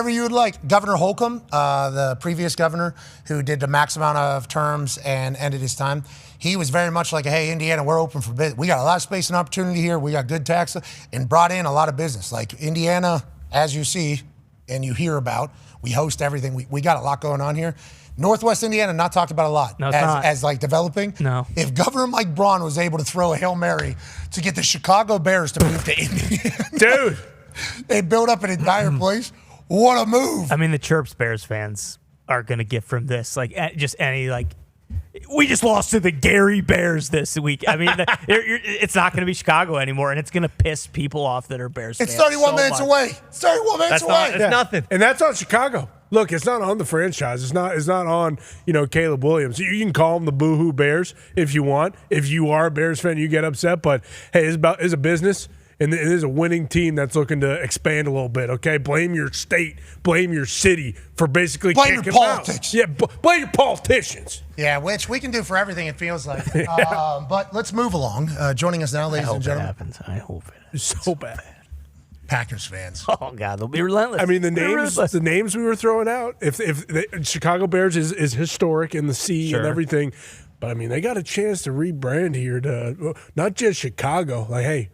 you would like. Governor Holcomb, the previous governor who did the max amount of terms and ended his time, he was very much like, "Hey, Indiana, we're open for business. We got a lot of space and opportunity here. We got good tax," and brought in a lot of business. Like Indiana, as you see and you hear about. We host everything. We got a lot going on here. Northwest Indiana, not talked about a lot as like developing. No. If Governor Mike Braun was able to throw a Hail Mary to get the Chicago Bears to move to Indiana. Dude. They built up an entire place. What a move. I mean, the chirps Bears fans are going to get from this. Like, just any, like, we just lost to the Gary Bears this week. I mean, it's not going to be Chicago anymore, and it's going to piss people off that are Bears fans. It's 31 minutes away. It's 31 minutes away. It's nothing. And that's on Chicago. Look, it's not on the franchise. It's not on, Caleb Williams. You can call them the Boo-Hoo Bears if you want. If you are a Bears fan, you get upset. But, hey, it's a business. And it is a winning team that's looking to expand a little bit, okay? Blame your state, blame your city for basically blame your politics. Yeah, blame your politicians. Yeah, which we can do for everything, it feels like. But let's move along. Joining us now, ladies and gentlemen. I hope it happens. So bad. Packers fans. Oh, God, they'll be relentless. I mean, the names we were throwing out, if the Chicago Bears is historic in the sea and everything, but, I mean, they got a chance to rebrand here to not just Chicago. Like, hey,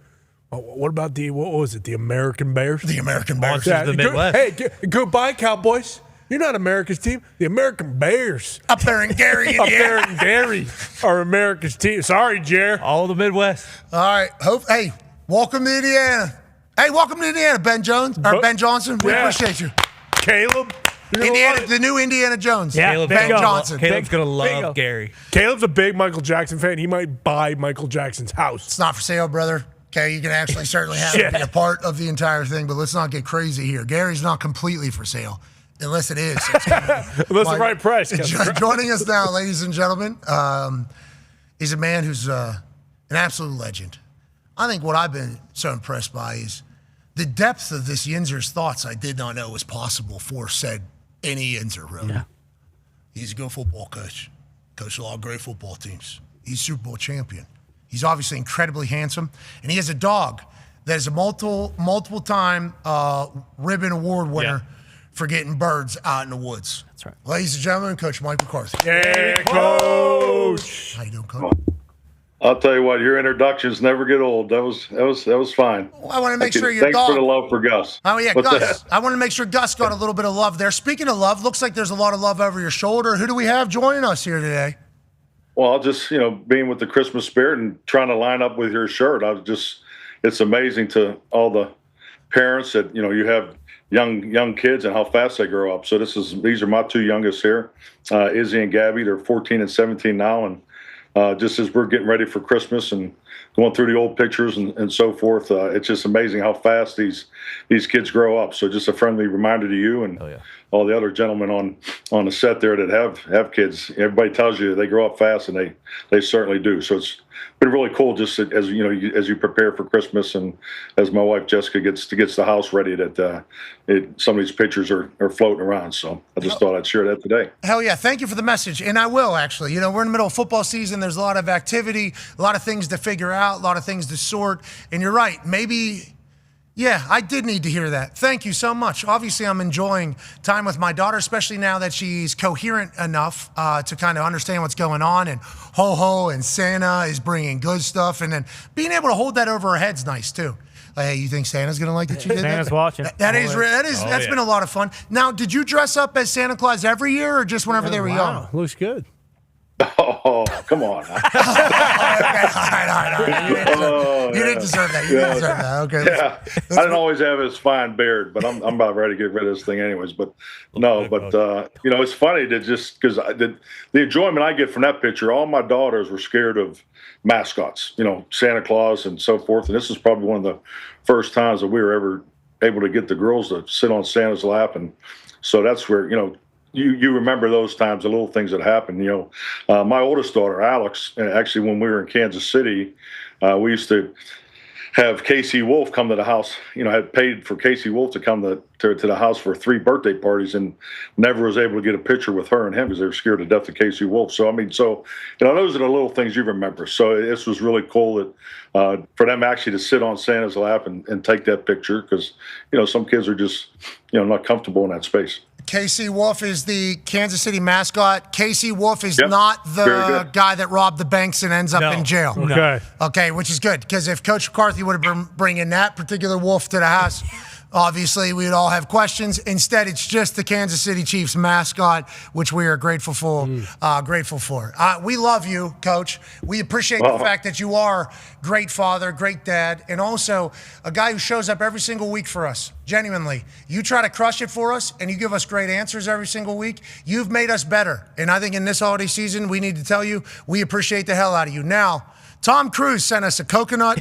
what about what was it? The American Bears? The American Bears. Yeah, the Midwest. Hey, goodbye, Cowboys. You're not America's team. The American Bears. Up there in Gary, Indiana. Up there in Gary are America's team. Sorry, Jer. All the Midwest. All right. Hey, welcome to Indiana. Hey, welcome to Indiana, Ben Johnson. We appreciate you. Caleb. Indiana, the new Indiana Jones. Yeah, Ben Johnson. Caleb's going to love Gary. Caleb's a big Michael Jackson fan. He might buy Michael Jackson's house. It's not for sale, brother. Okay, you can actually certainly have it be a part of the entire thing, but let's not get crazy here. Gary's not completely for sale, unless it is. Unless the right price. Joining us now, ladies and gentlemen, is a man who's an absolute legend. I think what I've been so impressed by is The depth of this Yinzer's thoughts I did not know was possible for said any Yinzer, really. Yeah. He's a good football coach. Coached a lot of great football teams. He's Super Bowl champion. He's obviously incredibly handsome. And he has a dog that is a multiple-time ribbon award winner for getting birds out in the woods. That's right. Ladies and gentlemen, Coach Mike McCarthy. Yeah, Coach. How you doing, Coach? I'll tell you what, your introductions never get old. That was fine. Well, I want to make sure your thanks dog. for the love for Gus. Oh yeah, What's Gus. that? I want to make sure Gus got a little bit of love there. Speaking of love, looks like there's a lot of love over your shoulder. Who do we have joining us here today? Well, just being with the Christmas spirit and trying to line up with your shirt. It's amazing to all the parents that you have young kids and how fast they grow up. So these are my two youngest here, Izzy and Gabby. They're 14 and 17 now, and just as we're getting ready for Christmas and going through the old pictures and so forth, it's just amazing how fast these kids grow up. So just a friendly reminder to you and all the other gentlemen on the set there that have kids. Everybody tells you they grow up fast, and they certainly do. So it's been really cool just as you prepare for Christmas, and as my wife Jessica gets the house ready, that some of these pictures are floating around. So I just thought I'd share that today. Hell yeah. Thank you for the message. And I will, actually. We're in the middle of football season. There's a lot of activity, a lot of things to figure out, a lot of things to sort. And you're right. Maybe, yeah, I did need to hear that. Thank you so much. Obviously, I'm enjoying time with my daughter, especially now that she's coherent enough to kind of understand what's going on. And ho-ho and Santa is bringing good stuff. And then being able to hold that over her head's nice, too. Like, hey, you think Santa's going to like that you did Santa's that? watching. That's been a lot of fun. Now, did you dress up as Santa Claus every year or just whenever they were young? Looks good. Oh, come on. All right. You didn't deserve that. You didn't deserve that. Okay. Yeah. I didn't always have this fine beard, but I'm about ready to get rid of this thing anyways. But no, it's funny to just because the enjoyment I get from that picture, all my daughters were scared of mascots, Santa Claus and so forth. And this is probably one of the first times that we were ever able to get the girls to sit on Santa's lap. And so that's where, you remember those times, the little things that happened. My oldest daughter, Alex, actually, when we were in Kansas City, we used to have Casey Wolf come to the house. Had paid for Casey Wolf to come to the house for 3 birthday parties, and never was able to get a picture with her and him because they were scared to death of Casey Wolf. So those are the little things you remember. So this was really cool that for them actually to sit on Santa's lap and take that picture because some kids are just not comfortable in that space. Casey Wolf is the Kansas City mascot. Casey Wolf is not the guy that robbed the banks and ends up in jail. Okay, which is good because if Coach McCarthy would have been bringing that particular wolf to the house, obviously we'd all have questions. Instead, it's just the Kansas City Chiefs mascot, which we are grateful for. We love you, Coach. We appreciate the fact that you are great father, great dad, and also a guy who shows up every single week for us. Genuinely, you try to crush it for us, and you give us great answers every single week. You've made us better, and I think in this holiday season, we need to tell you we appreciate the hell out of you. Now, Tom Cruise sent us a coconut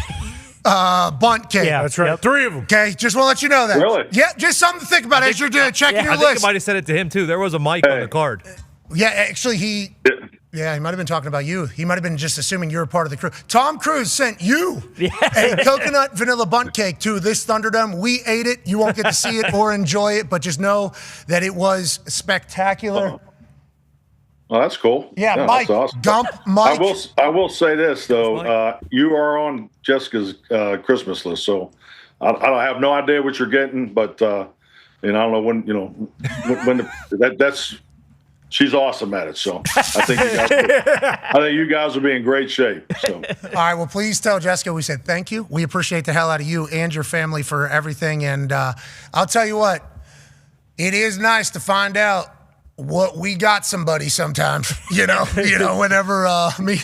bunt cake. Yeah, that's right. 3 of them. Okay, just want to let you know that. Really? Yeah, just something to think about as you're checking your I think list. you might have said it to him, too. There was a mic on the card. Yeah, actually, he might have been talking about you. He might have been just assuming you're a part of the crew. Tom Cruise sent you a coconut vanilla bunt cake to this Thunderdome. We ate it. You won't get to see it or enjoy it, but just know that it was spectacular. Well, that's cool. Yeah, Mike, that's awesome. Gump, Mike. I will say this though, you are on Jessica's Christmas list, so I have no idea what you're getting, but I don't know when that's. She's awesome at it, so I think you guys will be in great shape. So. All right, well, please tell Jessica we said thank you. We appreciate the hell out of you and your family for everything, and I'll tell you what, it is nice to find out what we got somebody sometimes, whenever me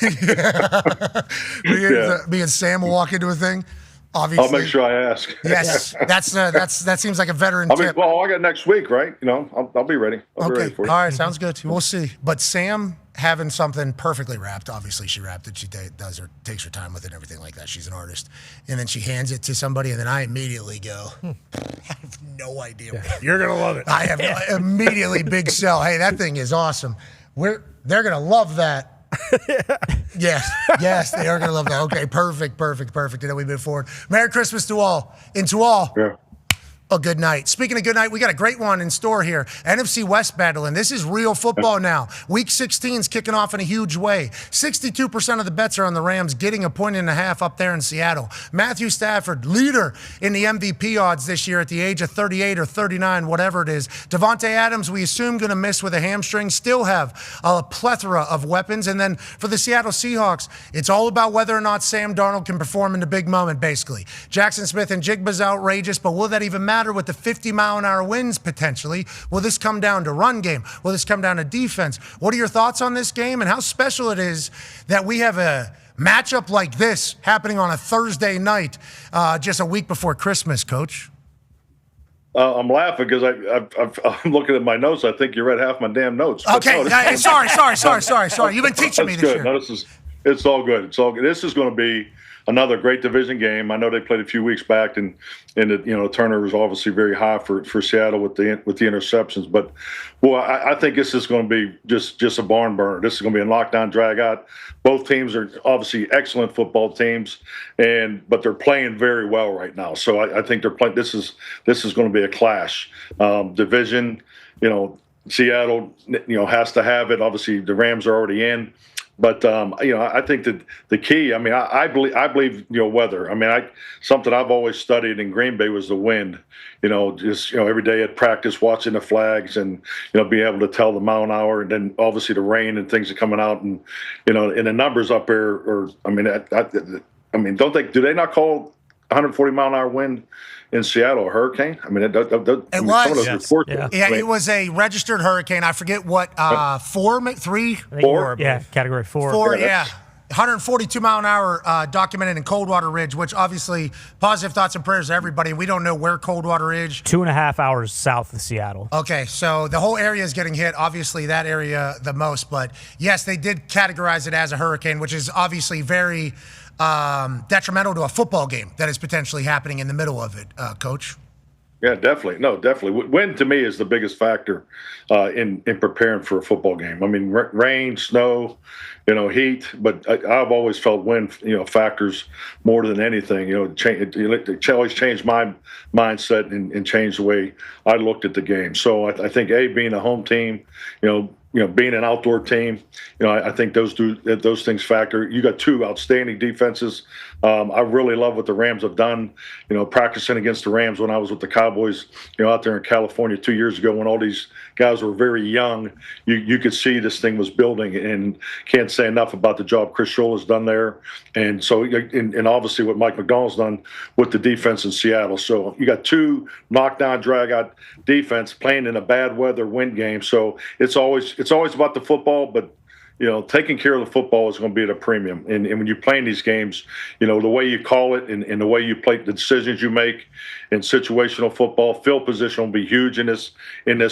and Sam will walk into a thing. Obviously, I'll make sure I ask. Yes, that seems like a veteran tip. I got next week, right? I'll be ready. I'll be ready for you. All right, sounds good. We'll see. But Sam having something perfectly wrapped. Obviously, she wrapped it. She takes her time with it and everything like that. She's an artist. And then she hands it to somebody, and then I immediately go, I have no idea. You're going to love it. I have immediately big sell. Hey, that thing is awesome. They're going to love that. Yes, they are going to love that. Okay, perfect. And then we move forward. Merry Christmas to all. And to all. Yeah. A good night. Speaking of good night, we got a great one in store here. NFC West battle, and this is real football now. Week 16 is kicking off in a huge way. 62% of the bets are on the Rams, getting a 1.5 up there in Seattle. Matthew Stafford, leader in the MVP odds this year at the age of 38 or 39, whatever it is. Devontae Adams, we assume going to miss with a hamstring, still have a plethora of weapons. And then for the Seattle Seahawks, it's all about whether or not Sam Darnold can perform in the big moment, basically. Jackson Smith and Jigba's outrageous, but will that even matter with the 50-mile-an-hour winds potentially? Will this come down to run game? Will this come down to defense? What are your thoughts on this game and how special it is that we have a matchup like this happening on a Thursday night just a week before Christmas, Coach? I'm laughing because I'm looking at my notes. I think you read half my damn notes. Okay, no, sorry. You've been teaching me this year. No, it's all good. It's all good. This is going to be another great division game. I know they played a few weeks back, and the turnover is obviously very high for Seattle with the interceptions. But boy, I think this is going to be just a barn burner. This is going to be a knockdown, drag out. Both teams are obviously excellent football teams, but they're playing very well right now. So I think they're playing. This is going to be a clash. Division, Seattle, has to have it. Obviously, the Rams are already in. But I think that the key. I mean, I believe weather. Something I've always studied in Green Bay was the wind. Every day at practice, watching the flags, and being able to tell the mile an hour, and then obviously the rain and things are coming out, and and the numbers up there. Do they not call 140 mile an hour wind in Seattle a hurricane? It was a registered hurricane. I forget what, 3? 4? Yeah, category 4. 4, yeah. 142 mile an hour documented in Coldwater Ridge, which obviously positive thoughts and prayers to everybody. We don't know where Coldwater Ridge. 2.5 hours south of Seattle. Okay, so the whole area is getting hit. Obviously, that area the most. But yes, they did categorize it as a hurricane, which is obviously very detrimental to a football game that is potentially happening in the middle of it, Coach. Yeah, definitely. No, definitely. Wind to me is the biggest factor in preparing for a football game. I mean, rain, snow, heat, but I've always felt wind, factors more than anything. It always changed my mindset and changed the way I looked at the game. So I think being a home team, being an outdoor team, I think those things factor. You got two outstanding defenses. I really love what the Rams have done. Practicing against the Rams when I was with the Cowboys, out there in California 2 years ago, when all these guys were very young, you could see this thing was building. And can't say enough about the job Chris Scholl has done there, and so and obviously what Mike McDonald's done with the defense in Seattle. So you got two knockdown, drag out defense playing in a bad weather wind game. So it's always about the football, but taking care of the football is going to be at a premium. And when you're playing these games, the way you call it and the way you play, the decisions you make in situational football, field position will be huge in this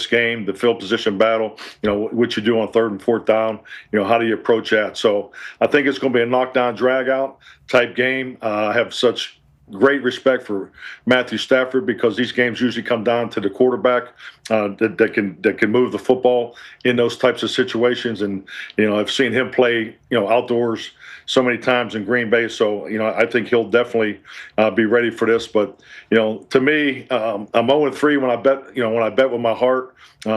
game. The field position battle, what you do on 3rd and 4th down, how do you approach that? So I think it's going to be a knockdown, drag out type game. I have such great respect for Matthew Stafford because these games usually come down to the quarterback that can move the football in those types of situations. And I've seen him play outdoors so many times in Green Bay. So I think he'll definitely be ready for this. But to me, I'm 0-3 when I bet. When I bet with my heart.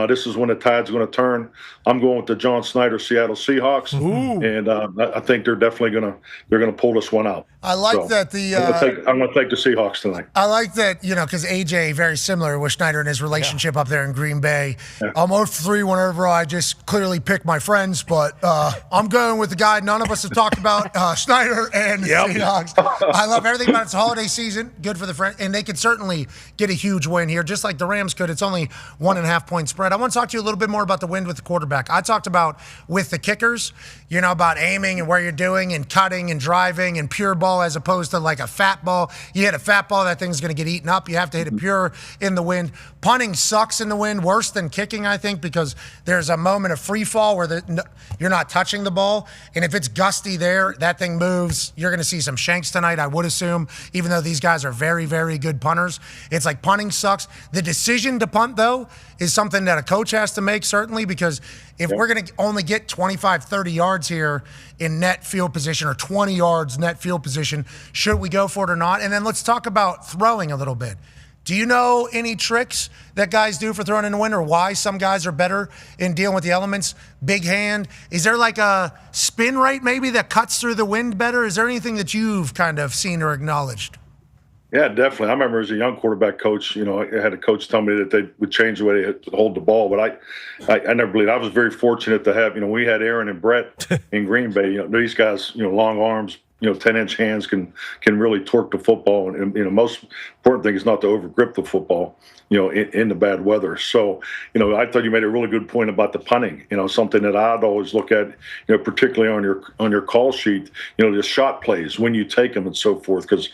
This is when the tide's going to turn. I'm going with the John Snyder Seattle Seahawks, and I think they're definitely going to pull this one out. I like that I'm going to take the Seahawks tonight. I like that because AJ very similar with Snyder and his relationship up there in Green Bay. Yeah. I'm 0-3 whenever I just clearly pick my friends, but I'm going with the guy none of us have talked about, Snyder and the Seahawks. I love everything about it. It's holiday season, good for the friends, and they could certainly get a huge win here, just like the Rams could. It's only 1.5 point spread. I want to talk to you a little bit more about the wind with the quarterback. I talked about with the kickers, about aiming and where you're doing and cutting and driving and pure ball as opposed to like a fat ball. You hit a fat ball, that thing's going to get eaten up. You have to hit it pure in the wind. Punting sucks in the wind, worse than kicking, I think, because there's a moment of free fall where you're not touching the ball. And if it's gusty there, that thing moves. You're going to see some shanks tonight, I would assume, even though these guys are very, very good punters. It's like punting sucks. The decision to punt, though, is something that a coach has to make, certainly, because if we're going to only get 25, 30 yards here in net field position or 20 yards net field position, should we go for it or not? And then let's talk about throwing a little bit. Do you know any tricks that guys do for throwing in the wind, or why some guys are better in dealing with the elements? Big hand. Is there like a spin rate maybe that cuts through the wind better? Is there anything that you've kind of seen or acknowledged? Yeah, definitely. I remember as a young quarterback coach, I had a coach tell me that they would change the way they hold the ball, but I never believed. I was very fortunate to have, we had Aaron and Brett in Green Bay. These guys, long arms, 10-inch hands can really torque the football. And most important thing is not to overgrip the football, in the bad weather. So, I thought you made a really good point about the punting, something that I'd always look at, particularly on your call sheet, the shot plays, when you take them and so forth, because,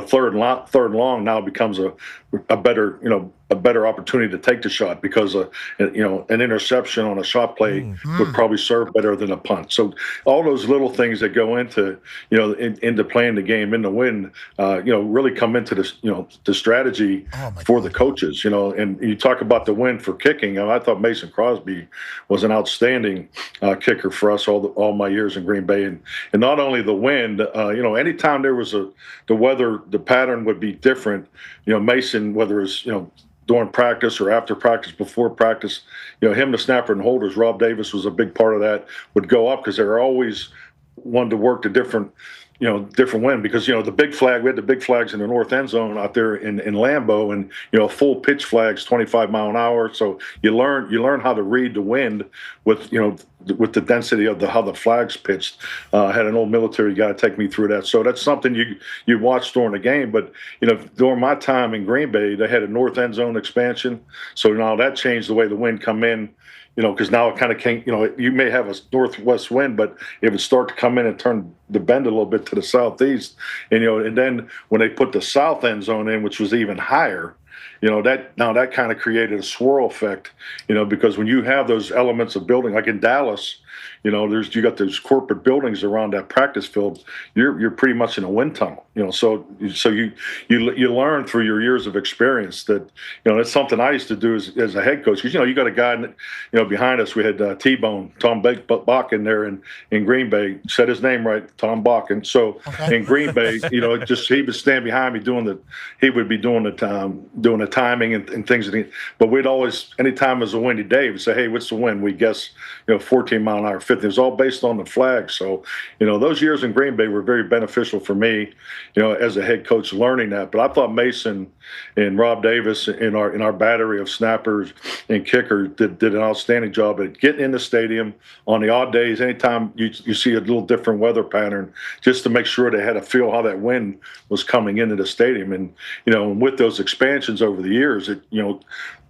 third and long now becomes a better opportunity to take the shot, because an interception on a shot play would probably serve better than a punt. So all those little things that go into into playing the game in the wind, really come into this the strategy for the coaches. And you talk about the wind for kicking. I thought Mason Crosby was an outstanding kicker for us all my years in Green Bay, and not only the wind. Anytime there was the weather, the pattern would be different. Mason, whether it's during practice or after practice, before practice, him, the snapper and holders, Rob Davis was a big part of that, would go up because they were always wanted to work the different wind, because, the big flag, we had the big flags in the north end zone out there in Lambeau, and, full pitch flags, 25 mile an hour. So you learn how to read the wind with the density of how the flags pitched. I had an old military guy take me through that. So that's something you watch during the game. But, during my time in Green Bay, they had a north end zone expansion. So now that changed the way the wind come in, because now it kind of came, you may have a northwest wind, but it would start to come in and turn the bend a little bit to the southeast. And then when they put the south end zone in, which was even higher, that kind of created a swirl effect, because when you have those elements of building, like in Dallas, you got those corporate buildings around that practice field. You're pretty much in a wind tunnel, So you learn through your years of experience that, that's something I used to do as a head coach. Because you got a guy, behind us. We had T-Bone, Tom Bach in there in Green Bay. Said his name right, Tom Bach. And so in Green Bay, he would stand behind me doing the timing and things. But we'd always, anytime it was a windy day, we'd say, hey, what's the wind? We guess 14 mile an hour, 50. It was all based on the flag. So, those years in Green Bay were very beneficial for me, as a head coach, learning that. But I thought Mason and Rob Davis in our battery of snappers and kickers did an outstanding job at getting in the stadium on the odd days. Anytime you see a little different weather pattern, just to make sure they had a feel how that wind was coming into the stadium. And, with those expansions over the years,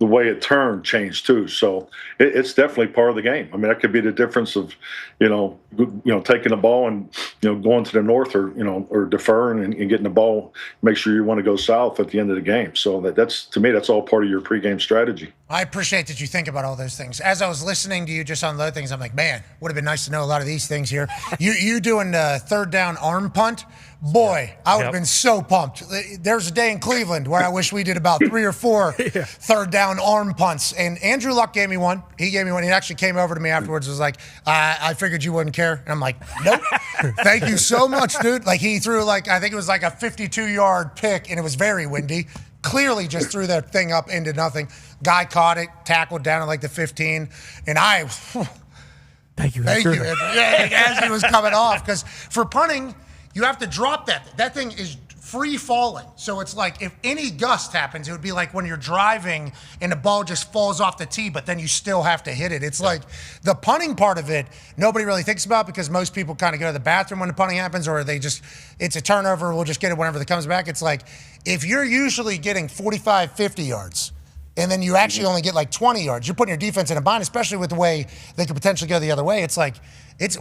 the way it turned changed too. So it's definitely part of the game. I mean, that could be the difference of, taking the ball and, going to the north or deferring and getting the ball, make sure you want to go south at the end of the game. So that's, to me, that's all part of your pregame strategy. I appreciate that you think about all those things. As I was listening to you just on the other things, I'm like, man, would have been nice to know a lot of these things here. You doing the third down arm punt? Boy, I would have been so pumped. There's a day in Cleveland where I wish we did about 3 or 4 third down arm punts. And Andrew Luck gave me one. He gave me one. He actually came over to me afterwards and was like, I figured you wouldn't care. And I'm like, nope. Thank you so much, dude. Like, he threw I think it was like a 52-yard pick, and it was very windy. Clearly just threw that thing up into nothing. Guy caught it, tackled down at like the 15. And Thank you. Yeah, as he was coming off. Because for punting, you have to drop that. That thing is free falling. So it's like if any gust happens, it would be like when you're driving and the ball just falls off the tee, but then you still have to hit it. It's like the punting part of it, nobody really thinks about, because most people kind of go to the bathroom when the punting happens, or it's a turnover, we'll just get it whenever it comes back. It's like if you're usually getting 45, 50 yards, and then you actually only get like 20 yards, you're putting your defense in a bind, especially with the way they could potentially go the other way. It's like,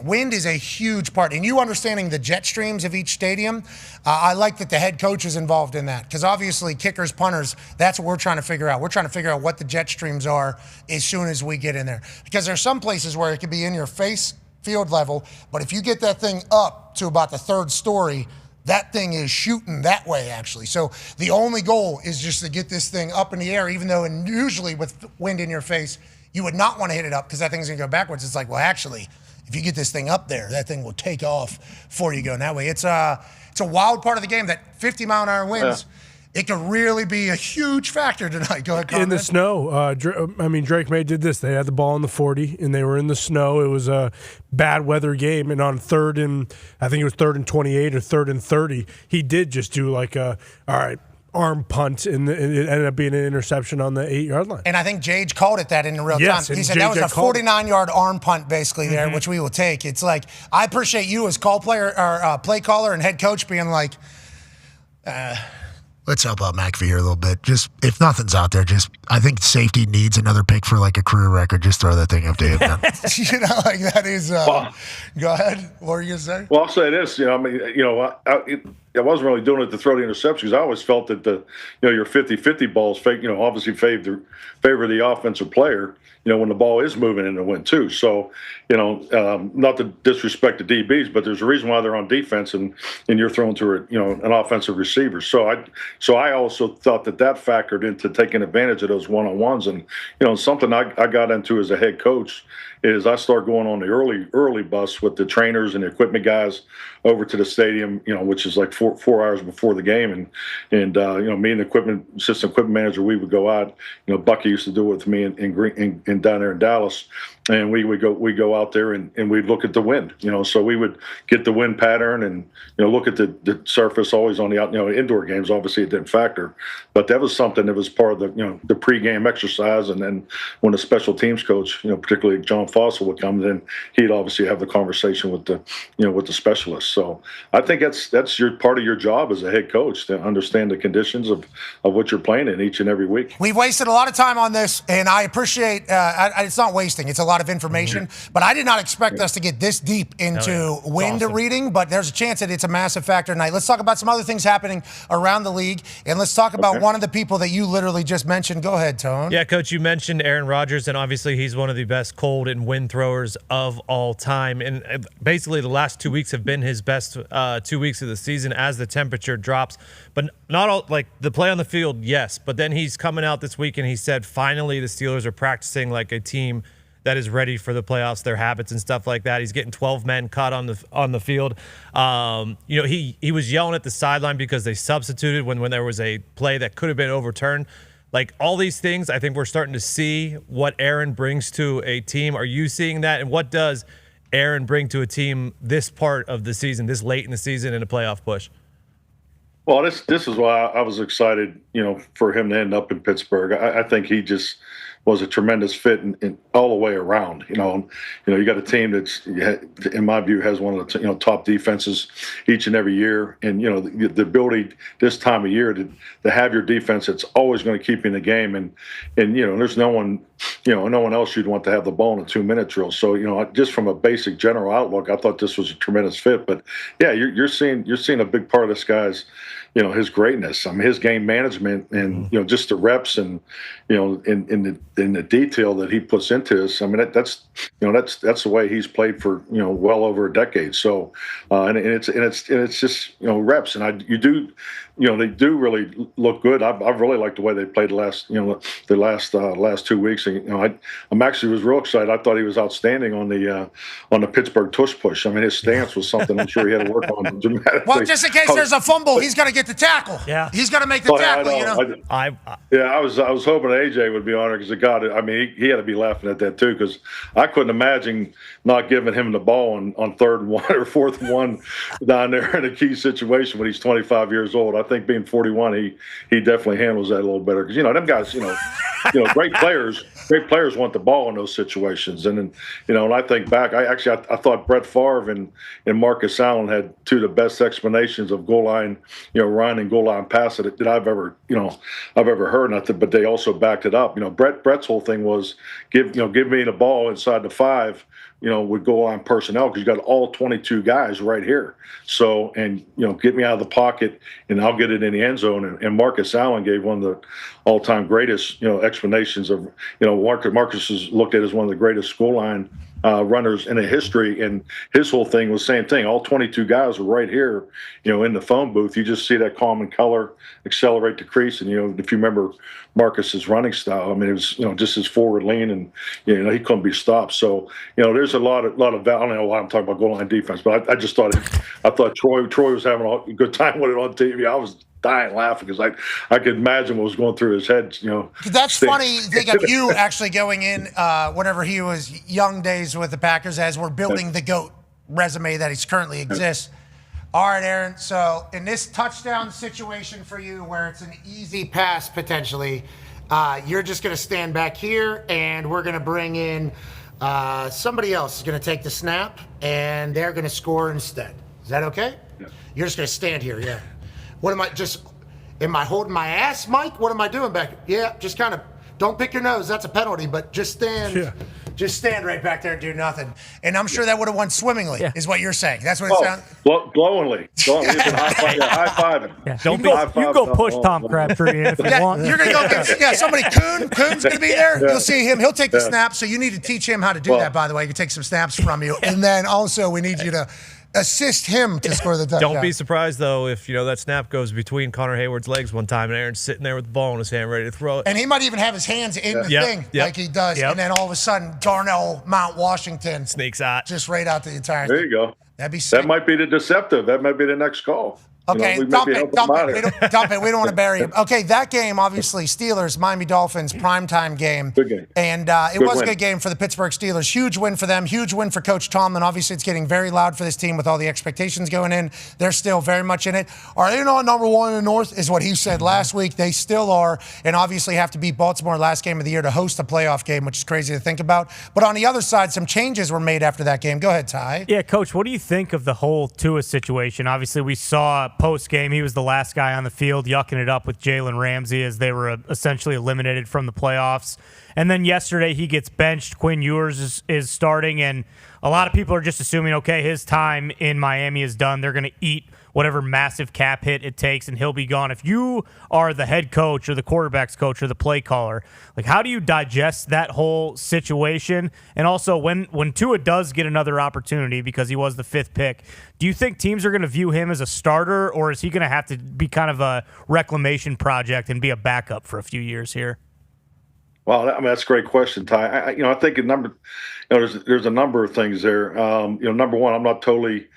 wind is a huge part. And you understanding the jet streams of each stadium, I like that the head coach is involved in that. Because obviously kickers, punters, that's what we're trying to figure out. We're trying to figure out what the jet streams are as soon as we get in there. Because there's some places where it could be in your face field level. But if you get that thing up to about the third story, that thing is shooting that way, actually. So the only goal is just to get this thing up in the air, even though usually with wind in your face, you would not want to hit it up because that thing's going to go backwards. It's like, well, actually, if you get this thing up there, that thing will take off before you go. And that way, it's a wild part of the game, that 50-mile-an-hour winds. Yeah. It could really be a huge factor tonight. Go ahead, Conrad. In the snow, Drake May did this. They had the ball in the 40, and they were in the snow. It was a bad weather game, and on third and 28 or third and 30, he did just do like arm punt, and it ended up being an interception on the 8-yard line. And I think Jage called it that in real time. He said that was a 49-yard arm punt basically there, which we will take. It's like, I appreciate you as call player or play caller and head coach being like, let's help out McAfee here a little bit. Just, if nothing's out there, I think safety needs another pick for like a career record. Just throw that thing up to him. That is, go ahead. What were you going to say? Well, I'll say this, I wasn't really doing it to throw the interception because I always felt that your 50-50 balls obviously favor the offensive player, when the ball is moving in the wind too. So, not to disrespect the DBs, but there's a reason why they're on defense and you're throwing to an offensive receiver. So I also thought that factored into taking advantage of those one-on-ones. And, something I got into as a head coach is I start going on the early bus with the trainers and the equipment guys over to the stadium, which is like four hours before the game. And me and the assistant equipment manager, we would go out. Bucky used to do it with me in down there in Dallas. And we would go out there and we'd look at the wind, so we would get the wind pattern and, look at the surface always on the indoor games. Obviously it didn't factor, but that was something that was part of the pregame exercise. And then when the special teams coach, particularly John Fossil would come, then he'd obviously have the conversation with the specialists. So I think that's your part of your job as a head coach, to understand the conditions of what you're playing in each and every week. We've wasted a lot of time on this, and I appreciate it's not wasting. It's a lot of information, but I did not expect us to get this deep into wind reading, but there's a chance that it's a massive factor tonight. Let's talk about some other things happening around the league, and let's talk about one of the people that you literally just mentioned. Go ahead, Tone. Yeah, Coach, you mentioned Aaron Rodgers, and obviously he's one of the best cold and wind throwers of all time, and basically the last 2 weeks have been his best 2 weeks of the season as the temperature drops. But not all, like the play on the field, yes, but then he's coming out this week and he said finally the Steelers are practicing like a team that is ready for the playoffs, their habits and stuff like that. He's getting 12 men caught on the field. He was yelling at the sideline because they substituted when there was a play that could have been overturned. Like all these things, I think we're starting to see what Aaron brings to a team. Are you seeing that? And what does Aaron bring to a team this part of the season, this late in the season in a playoff push? Well, this is why I was excited, for him to end up in Pittsburgh. I think he just was a tremendous fit in all the way around. You got a team that's, in my view, has one of the top defenses each and every year, and the ability this time of year to have your defense that's always going to keep you in the game, and there's no one else you'd want to have the ball in a 2-minute drill. So just from a basic general outlook, I thought this was a tremendous fit. But yeah, you're seeing a big part of this guy's his greatness. I mean, his game management and just the reps and in the detail that he puts into this. I mean, that's the way he's played for well over a decade. So and it's just reps, and they do really look good. I've really liked the way they played the last 2 weeks. And I'm actually was real excited. I thought he was outstanding on the Pittsburgh tush push. I mean, his stance was something I'm sure he had to work on dramatically. Well, just in case there's a fumble, he's going to get the tackle. Yeah, he's going to make the tackle. I was hoping AJ would be on it because I mean, he had to be laughing at that too, because I couldn't imagine not giving him the ball on 3rd and 1 or 4th and 1 down there in a key situation when he's 25 years old. I think being 41, he definitely handles that a little better because them guys, great players want the ball in those situations. And then, when I think back, I thought Brett Favre and Marcus Allen had two of the best explanations of goal line, run and goal line pass that I've ever heard. But they also backed it up. Brett's whole thing was give me the ball inside the 5. With goal line personnel because you got all 22 guys right here. So, and, get me out of the pocket and I'll get it in the end zone. And Marcus Allen gave one of the all-time greatest, explanations of, Marcus is looked at as one of the greatest goal line runners in the history. And his whole thing was the same thing. All 22 guys were right here, in the phone booth. You just see that calm and color, accelerate the crease. And, if you remember Marcus's running style, I mean, it was, just his forward lean, and, he couldn't be stopped. So, there's a lot of, I don't know why I'm talking about goal line defense, but I just thought, Troy was having a good time with it on TV. I was dying laughing because I could imagine what was going through his head. That's funny. Think of you actually going in whenever he was young days with the Packers as we're building the GOAT resume that he's currently exists. All right, Aaron. So in this touchdown situation for you where it's an easy pass potentially, you're just going to stand back here and we're going to bring in somebody else is going to take the snap and they're going to score instead. Is that okay? Yeah. You're just going to stand here, yeah. Am I holding my ass, Mike? What am I doing back? Yeah, just kind of, don't pick your nose. That's a penalty, but just stand. Yeah. Just stand right back there and do nothing. And I'm sure that would have went swimmingly, is what you're saying. That's what it sounds. Glowingly. High five. Yeah. You can go push Tom Crabtree if you want. You're going to go get somebody. Coon's going to be there. Yeah. You'll see him. He'll take the snap. So you need to teach him how to do that, by the way. He can take some snaps from you. And then also we need you to assist him to score the touchdown. Don't be surprised, though, if that snap goes between Connor Hayward's legs one time and Aaron's sitting there with the ball in his hand ready to throw it. And he might even have his hands in the thing like he does. And then all of a sudden, Darnell Mount Washington sneaks out. Just right out the entire thing. There you go. That'd be sick. That might be the deceptive. That might be the next call. Okay, dump it. We don't want to bury him. Okay, that game, obviously, Steelers, Miami Dolphins, primetime game. Good game. And it was a good game for the Pittsburgh Steelers. Huge win for them. Huge win for Coach Tomlin. Obviously, it's getting very loud for this team with all the expectations going in. They're still very much in it. Are they not number one in the North, is what he said last week. They still are, and obviously have to beat Baltimore last game of the year to host a playoff game, which is crazy to think about. But on the other side, some changes were made after that game. Go ahead, Ty. Yeah, Coach, what do you think of the whole Tua situation? Obviously, we saw post-game, he was the last guy on the field yucking it up with Jalen Ramsey as they were essentially eliminated from the playoffs. And then yesterday he gets benched. Quinn Ewers is starting, and a lot of people are just assuming, okay, his time in Miami is done. They're going to eat whatever massive cap hit it takes, and he'll be gone. If you are the head coach or the quarterback's coach or the play caller, how do you digest that whole situation? And also, when Tua does get another opportunity because he was the 5th pick, do you think teams are going to view him as a starter, or is he going to have to be kind of a reclamation project and be a backup for a few years here? Well, that's a great question, Ty. I think there's a number of things there. Number one, I'm not totally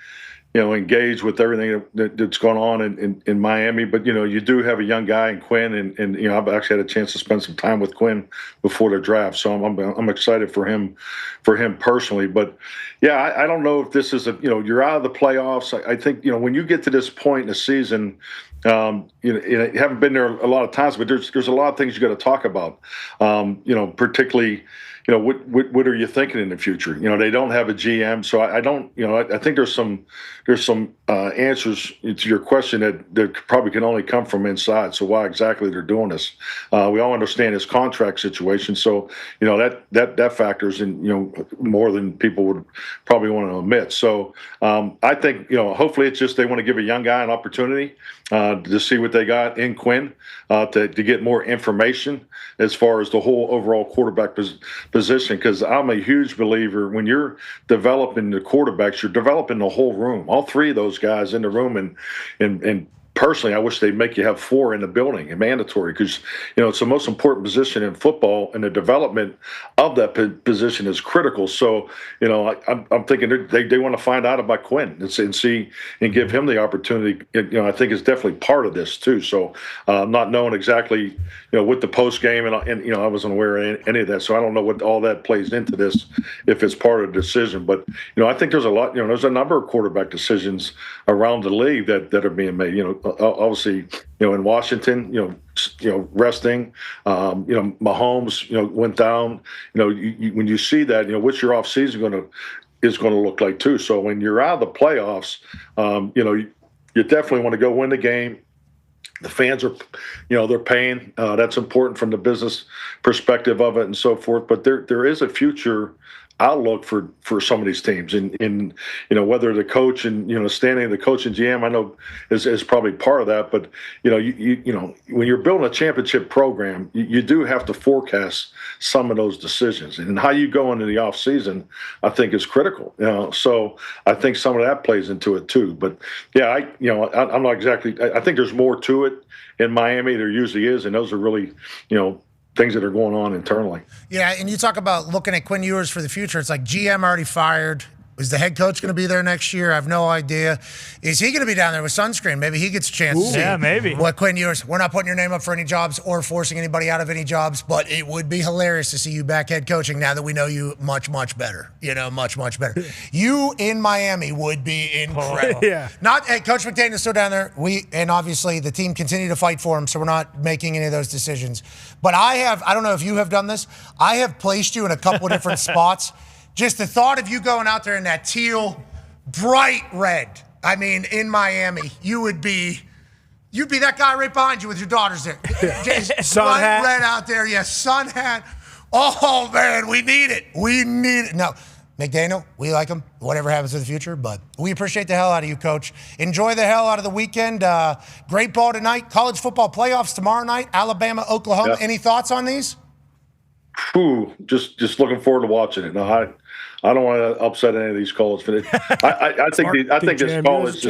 engaged with everything that's going on in Miami. But, you do have a young guy in Quinn, and I've actually had a chance to spend some time with Quinn before the draft. So I'm excited for him personally. But, yeah, I don't know if this is you're out of the playoffs. I think, when you get to this point in the season, you haven't been there a lot of times, but there's a lot of things you got to talk about, particularly, what are you thinking in the future? They don't have a GM, so I don't. I think there's some answers to your question that probably can only come from inside. So why exactly they're doing this? We all understand his contract situation, so that factors in more than people would probably want to admit. So I think hopefully it's just they want to give a young guy an opportunity to see what they got in Quinn, to get more information as far as the whole overall quarterback position. Because I'm a huge believer when you're developing the quarterbacks, you're developing the whole room, all 3 of those guys in the room, and personally, I wish they'd make you have 4 in the building and mandatory, because it's the most important position in football, and the development of that position is critical. So I'm thinking they want to find out about Quinn and see and give him the opportunity. I think it's definitely part of this too. So not knowing exactly with the post game and I wasn't aware of any of that, so I don't know what all that plays into this if it's part of the decision. But I think there's a lot. There's a number of quarterback decisions around the league that are being made. Obviously, in Washington, resting, Mahomes, went down. When you see that, what's your offseason is going to look like too. So when you're out of the playoffs, you definitely want to go win the game. The fans are, they're paying. That's important from the business perspective of it and so forth. But there is a future outlook for some of these teams, in whether the coach and standing of the coach and GM, I know is probably part of that, but you when you're building a championship program, you do have to forecast some of those decisions, and how you go into the off season, I think, is critical. So I think some of that plays into it too. But yeah, I'm not exactly. I think there's more to it in Miami. There usually is, and those are really things that are going on internally. Yeah, and you talk about looking at Quinn Ewers for the future. It's like GM already fired. Is the head coach going to be there next year? I have no idea. Is he going to be down there with sunscreen? Maybe he gets a chance to see maybe. What Quinn Ewers. We're not putting your name up for any jobs or forcing anybody out of any jobs, but it would be hilarious to see you back head coaching now that we know you much, much better. Much, much better. You in Miami would be incredible. Yeah. Coach McDaniel is still down there. And obviously the team continue to fight for him, so we're not making any of those decisions. But I don't know if you have done this. I have placed you in a couple of different spots. Just the thought of you going out there in that teal, bright red, in Miami, you'd be that guy right behind you with your daughters there. Just sun bright hat. red out there, sun hat. Oh, man, we need it. No, McDaniel, we like him, whatever happens in the future, but we appreciate the hell out of you, Coach. Enjoy the hell out of the weekend. Great ball tonight. College football playoffs tomorrow night, Alabama, Oklahoma. Yeah. Any thoughts on these? Just looking forward to watching it. No, I don't want to upset any of these calls. I think this college,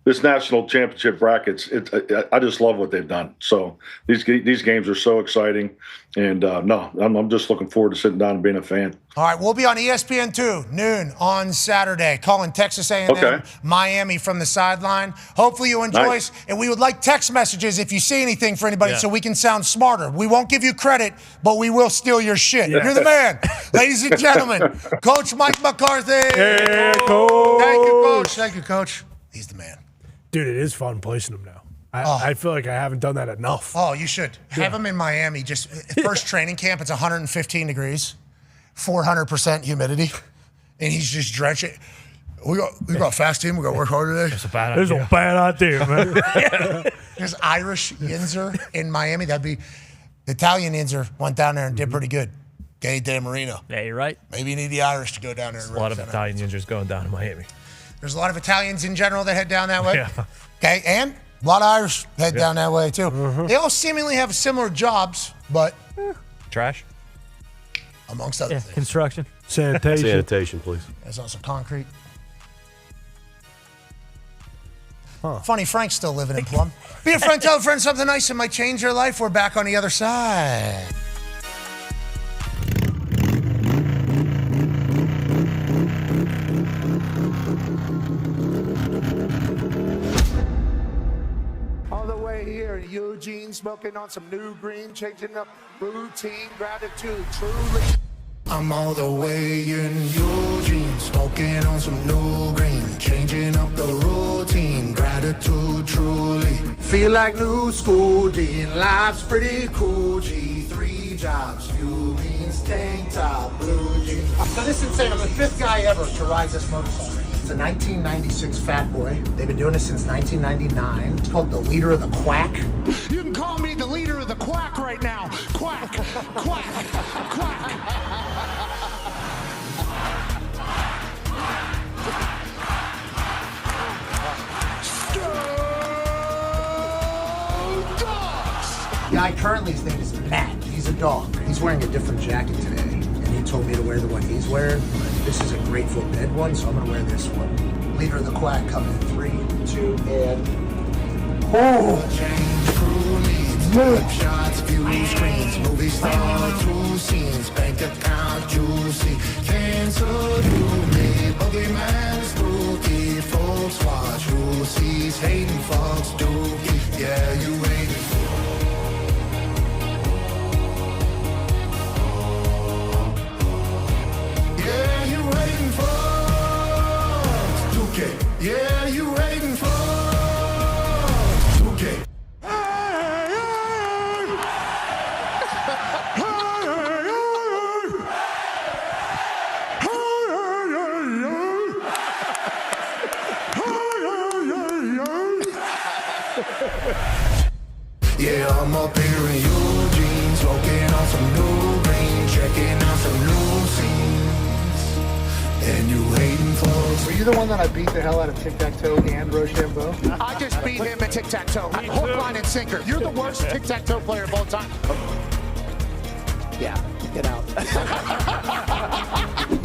this national championship brackets. I just love what they've done. So these games are so exciting, and I'm just looking forward to sitting down and being a fan. All right, we'll be on ESPN2 noon on Saturday, calling Texas A&M, Miami from the sideline. Hopefully you enjoy us, and we would like text messages if you see anything for anybody so we can sound smarter. We won't give you credit, but we will steal your shit. Yeah. You're the man. Ladies and gentlemen, Coach Mike McCarthy. Hey, Coach. Thank you, Coach. Thank you, Coach. He's the man. Dude, it is fun placing them now. I feel like I haven't done that enough. Oh, you should. Have him in Miami. Just first training camp, it's 115 degrees. 400% humidity, and he's just drenching. We got a fast team. We got to work hard today. That's a bad idea, man. There's Irish Yinzer in Miami. That'd be the Italian Yinzer went down there and did pretty good. Gay Dan Marino. Yeah, you're right. Maybe you need the Irish to go down there. There's a lot of Italian Yinzers going down to Miami. There's a lot of Italians in general that head down that way. Yeah. Okay, and a lot of Irish head down that way too. Mm-hmm. They all seemingly have similar jobs, but trash. Amongst other things. Construction. Sanitation, please. There's also concrete. Funny, Frank's still living in Plum. Be a friend, tell a friend something nice that might change your life. We're back on the other side. All the way here in Eugene, smoking on some new green, changing up routine, gratitude, truly. I'm all the way in Eugene, smoking on some new green, changing up the routine, gratitude, truly. Feel like new school, Dean, life's pretty cool, G, 3 jobs, few beans, tank top, blue jeans. So this is insane, I'm the 5th guy ever to ride this motorcycle. It's a 1996 Fat Boy. They've been doing this since 1999. It's called the Leader of the Quack. You can call me the Leader of the Quack right now. Quack, quack, quack. The guy currently, his name is Matt. He's a dog. He's wearing a different jacket today, and he told me to wear the one he's wearing. This is a Grateful Dead one, so I'm gonna wear this one. Leader of the Quack coming in 3, 2, and move. Shots, view screens, movie star, 2 scenes, bank account juicy, cancel you me, boogeyman spooky, folks watch who sees, hating folks dookie, yeah, you waiting for. Yeah, you waiting for 2K. Yeah, you waiting for 2K. you the one that I beat the hell out of tic-tac-toe and Rochambeau? I just beat him at tic-tac-toe. Hook, line, and sinker. You're the worst tic-tac-toe player of all time. Yeah, get out.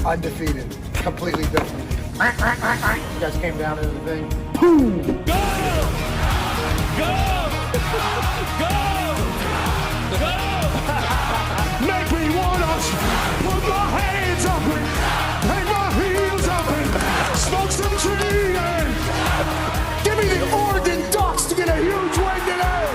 Undefeated. Completely different. You guys came down into the thing. Boom! Go! Go! Go! Go! Make me want us. Put my hands up and hang my heels up and smoke some tree and give me the Oregon Ducks to get a huge win today.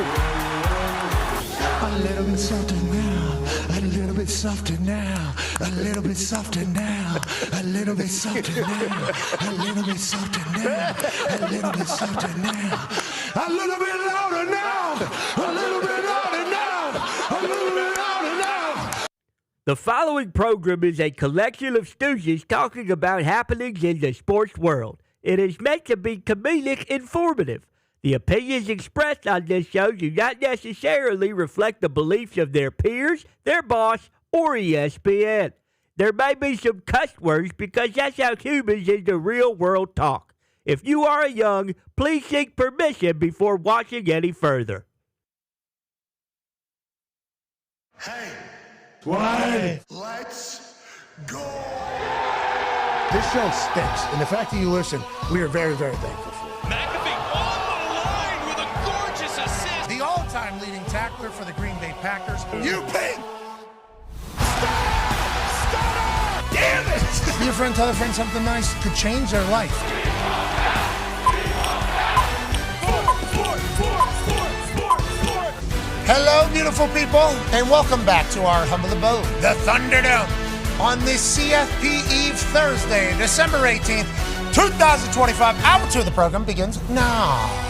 A little bit softer now. A little bit softer now. A little bit softer now. A little bit softer now. A little bit softer now. A little bit softer now. A little bit louder now. A little bit louder now. A little bit louder now. The following program is a collection of stooges talking about happenings in the sports world. It is meant to be comedic informative. The opinions expressed on this show do not necessarily reflect the beliefs of their peers, their boss, or ESPN. There may be some cuss words because that's how humans in the real world talk. If you are young, please seek permission before watching any further. Hey, Why? let's go. This show stinks, and the fact that you listen, we are very, very thankful for. McAfee on the line with a gorgeous assist. The all-time leading tackler for the Green Bay Packers. You pink. Damn it! Be a friend, tell a friend something nice could change their life. Hello, beautiful people, and welcome back to our humble abode, the Thunderdome, on this CFP Eve Thursday, December 18th, 2025. Hour 2 of the program begins now.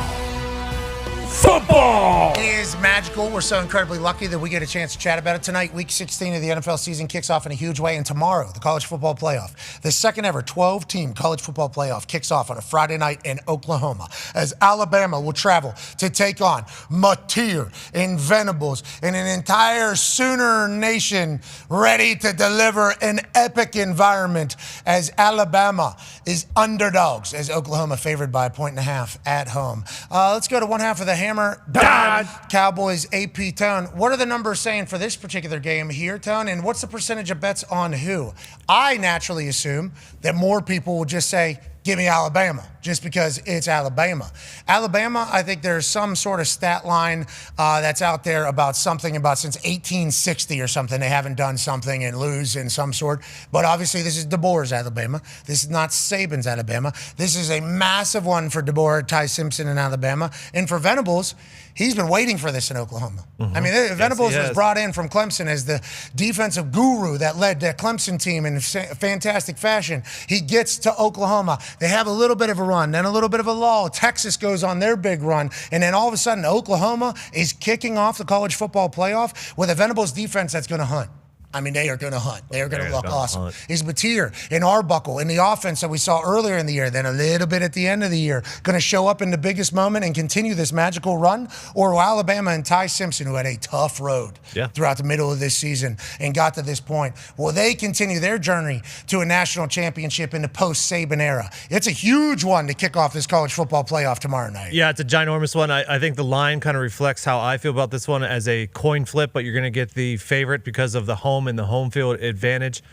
Football! It is magical. We're so incredibly lucky that we get a chance to chat about it tonight. Week 16 of the NFL season kicks off in a huge way, and tomorrow, the college football playoff, the second ever 12-team college football playoff, kicks off on a Friday night in Oklahoma, as Alabama will travel to take on Mateer and Venables and an entire Sooner Nation ready to deliver an epic environment as Alabama is underdogs, as Oklahoma favored by 1.5 at home. Let's go to one half of the Hammer, Dahn. Cowboys, AP, Tone. What are the numbers saying for this particular game here, Tone? And what's the percentage of bets on who? I naturally assume that more people will just say, give me Alabama, just because it's Alabama. Alabama, I think there's some sort of stat line that's out there about something about since 1860 or something, they haven't done something and lose in some sort. But obviously, this is DeBoer's Alabama. This is not Saban's Alabama. This is a massive one for DeBoer, Ty Simpson in Alabama. And for Venables, he's been waiting for this in Oklahoma. Mm-hmm. I mean, Venables was brought in from Clemson as the defensive guru that led that Clemson team in fantastic fashion. He gets to Oklahoma. They have a little bit of a run, then a little bit of a lull. Texas goes on their big run, and then all of a sudden, Oklahoma is kicking off the college football playoff with a Venables defense that's going to hunt. I mean, they are going to hunt. They are going to look awesome. Is Mateer and Arbuckle in the offense that we saw earlier in the year, then a little bit at the end of the year, going to show up in the biggest moment and continue this magical run? Or will Alabama and Ty Simpson, who had a tough road throughout the middle of this season and got to this point, will they continue their journey to a national championship in the post-Saban era? It's a huge one to kick off this college football playoff tomorrow night. Yeah, it's a ginormous one. I think the line kind of reflects how I feel about this one as a coin flip, but you're going to get the favorite because of the home and the home field advantage.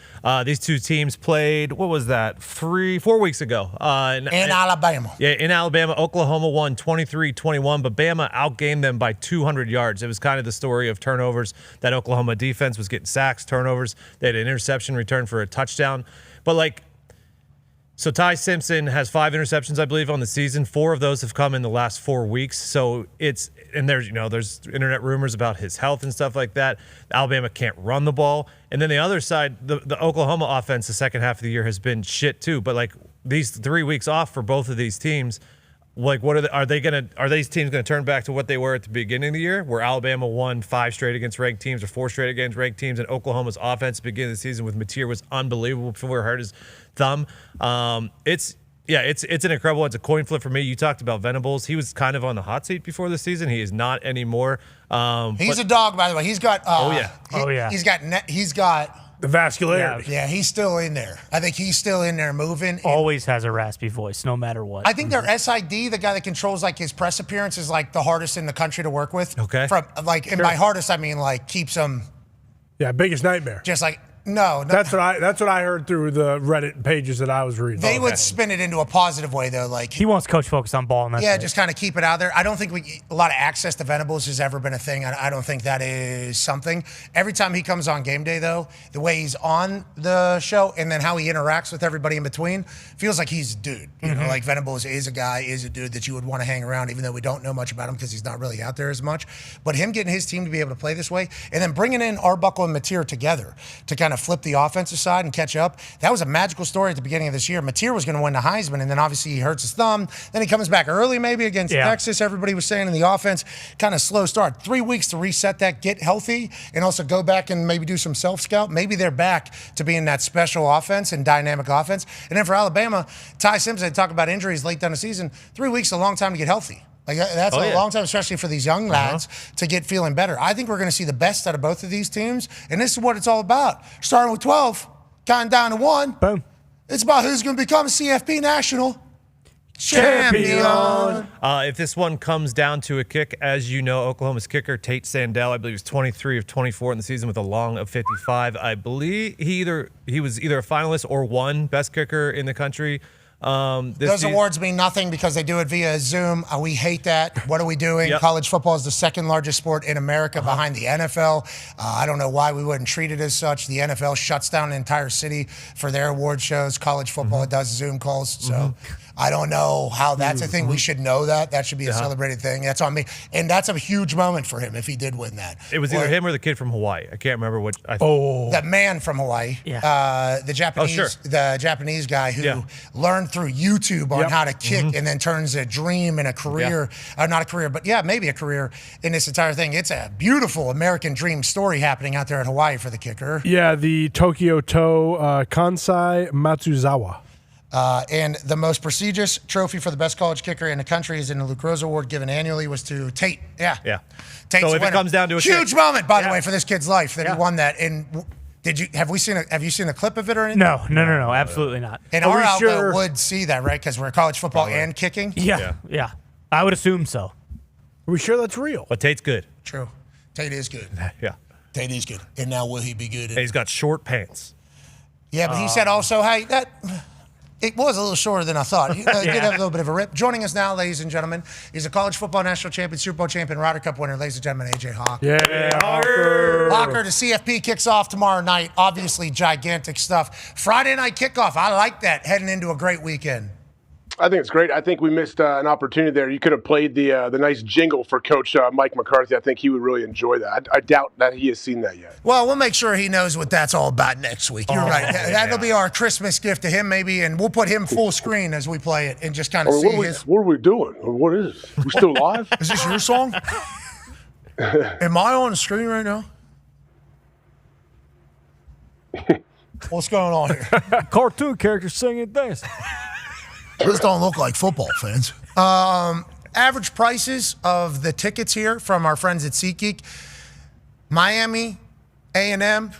These two teams played, what was that, 4 weeks ago? In Alabama. Yeah, in Alabama. Oklahoma won 23-21, but Bama outgained them by 200 yards. It was kind of the story of turnovers. That Oklahoma defense was getting sacks, turnovers. They had an interception return for a touchdown. But so Ty Simpson has 5 interceptions, I believe, on the season. 4 of those have come in the last 4 weeks. So there's internet rumors about his health and stuff like that. Alabama can't run the ball. And then the other side, the Oklahoma offense, the second half of the year has been shit too. But these 3 weeks off for both of these teams, are these teams gonna turn back to what they were at the beginning of the year, where Alabama won 5 straight against ranked teams or 4 straight against ranked teams, and Oklahoma's offense at the beginning of the season with Mateer was unbelievable before he hurt his thumb. It's an incredible. It's a coin flip for me. You talked about Venables. He was kind of on the hot seat before the season. He is not anymore. He's a dog, by the way. He's got. He's got The vascularity. Yeah, he's still in there. I think he's still in there moving. Always has a raspy voice, no matter what. I think their SID, the guy that controls like his press appearance, is like the hardest in the country to work with. Okay. And by hardest, I mean like keeps him. Yeah, biggest nightmare. Just like no. That's what I heard through the Reddit pages that I was reading. They would spin it into a positive way though, like he wants coach focused on ball. And that's it. just kind of keep it out there. I don't think a lot of access to Venables has ever been a thing. I don't think that is something. Every time he comes on game day though, the way he's on the show and then how he interacts with everybody in between feels like he's a dude. You know, like Venables is a dude that you would want to hang around, even though we don't know much about him because he's not really out there as much. But him getting his team to be able to play this way and then bringing in Arbuckle and Mateer together to kind of flip the offensive side and catch up. That was a magical story at the beginning of this year. Mateer was going to win the Heisman, and then obviously he hurts his thumb. Then he comes back early maybe against Texas. Everybody was saying in the offense, kind of slow start. 3 weeks to reset that, get healthy, and also go back and maybe do some self-scout. Maybe they're back to being that special offense and dynamic offense. And then for Alabama, Ty Simpson, they talk about injuries late down the season. 3 weeks is a long time to get healthy. Like that's a long time, especially for these young lads, to get feeling better. I think we're going to see the best out of both of these teams, and this is what it's all about. Starting with 12, counting down to 1. Boom. It's about who's going to become a CFP national champion. If this one comes down to a kick, as you know, Oklahoma's kicker, Tate Sandell, I believe was 23 of 24 in the season with a long of 55. I believe he was either a finalist or won best kicker in the country. Those awards mean nothing because they do it via Zoom. We hate that. What are we doing? College football is the second largest sport in America behind the NFL. I don't know why we wouldn't treat it as such. The NFL shuts down an entire city for their award shows. College football does Zoom calls. So I don't know how that's a thing. We should know that. That should be a celebrated thing. That's on me. And that's a huge moment for him if he did win that. It was either him or the kid from Hawaii. I can't remember which. The man from Hawaii. Yeah. The Japanese guy who learned through YouTube on how to kick and then turns a dream and a career, not a career, but maybe a career in this entire thing. It's a beautiful American dream story happening out there in Hawaii for the kicker. Yeah, the Tokyo Toe Kansai Matsuzawa. And the most prestigious trophy for the best college kicker in the country is in the Luke Rose Award given annually was to Tate. Yeah. Tate's so if it comes down to a huge moment, by the way, for this kid's life that he won that. And have you seen a clip of it or anything? No, absolutely not. And our outlet would see that, right? Because we're college football and kicking. Yeah. I would assume so. Are we sure that's real? But Tate's good. True. Tate is good. Yeah. Tate is good. And now will he be good? And he's got short pants. Yeah, but he said also, hey, it was a little shorter than I thought. He did have a little bit of a rip. Joining us now, ladies and gentlemen, is a college football national champion, Super Bowl champion, Ryder Cup winner, ladies and gentlemen, AJ Hawk. Yeah, Hawker. Hawker, the CFP kicks off tomorrow night. Obviously, gigantic stuff. Friday night kickoff. I like that, heading into a great weekend. I think it's great. I think we missed an opportunity there. You could have played the nice jingle for Coach Mike McCarthy. I think he would really enjoy that. I doubt that he has seen that yet. Well, we'll make sure he knows what that's all about next week. You're right. That'll be our Christmas gift to him, maybe, and we'll put him full screen as we play it and just kind of see his. What are we doing? What is this? We still live? Is this your song? Am I on the screen right now? What's going on here? Cartoon characters singing this. This don't look like football, fans. Average prices of the tickets here from our friends at SeatGeek. Miami, A&M,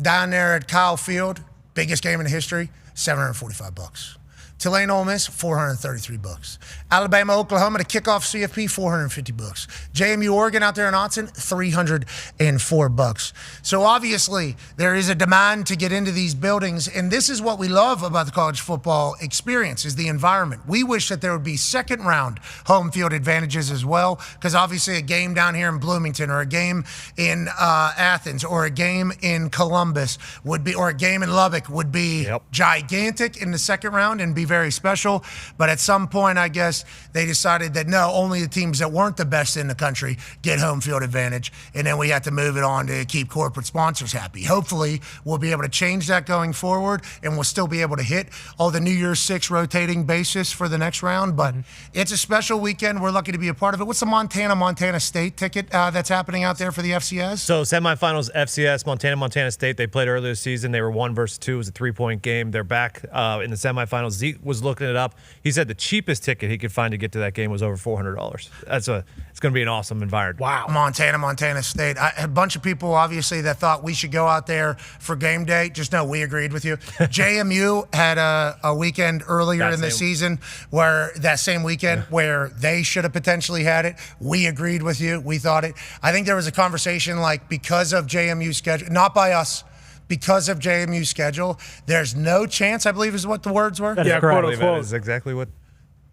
down there at Kyle Field, biggest game in history, $745. Tulane, Ole Miss, $433. Alabama, Oklahoma to kick off CFP, $450. JMU, Oregon out there in Autzen, $304. So obviously there is a demand to get into these buildings, and this is what we love about the college football experience is the environment. We wish that there would be second round home field advantages as well, because obviously a game down here in Bloomington or a game in Athens or a game in Columbus would be, or a game in Lubbock would be gigantic in the second round and be very special. But at some point, I guess they decided that no, only the teams that weren't the best in the country get home field advantage, and then we had to move it on to keep corporate sponsors happy. Hopefully we'll be able to change that going forward, and we'll still be able to hit all the New Year's 6 rotating bases for the next round. But it's a special weekend. We're lucky to be a part of it. What's the Montana State ticket that's happening out there for the FCS? So semifinals FCS, Montana State. They played earlier this season. They were 1 versus 2. It was a 3-point game. They're back in the semifinals. was looking it up. He said the cheapest ticket he could find to get to that game was over $400. It's going to be an awesome environment. Wow. Montana State. A bunch of people, obviously, that thought we should go out there for game day. Just know we agreed with you. JMU had a weekend earlier in the season where they should have potentially had it. We agreed with you. We thought it. I think there was a conversation like because of JMU's schedule, not by us, because of JMU's schedule, there's no chance, I believe is what the words were. Yeah, quote unquote. That is exactly what.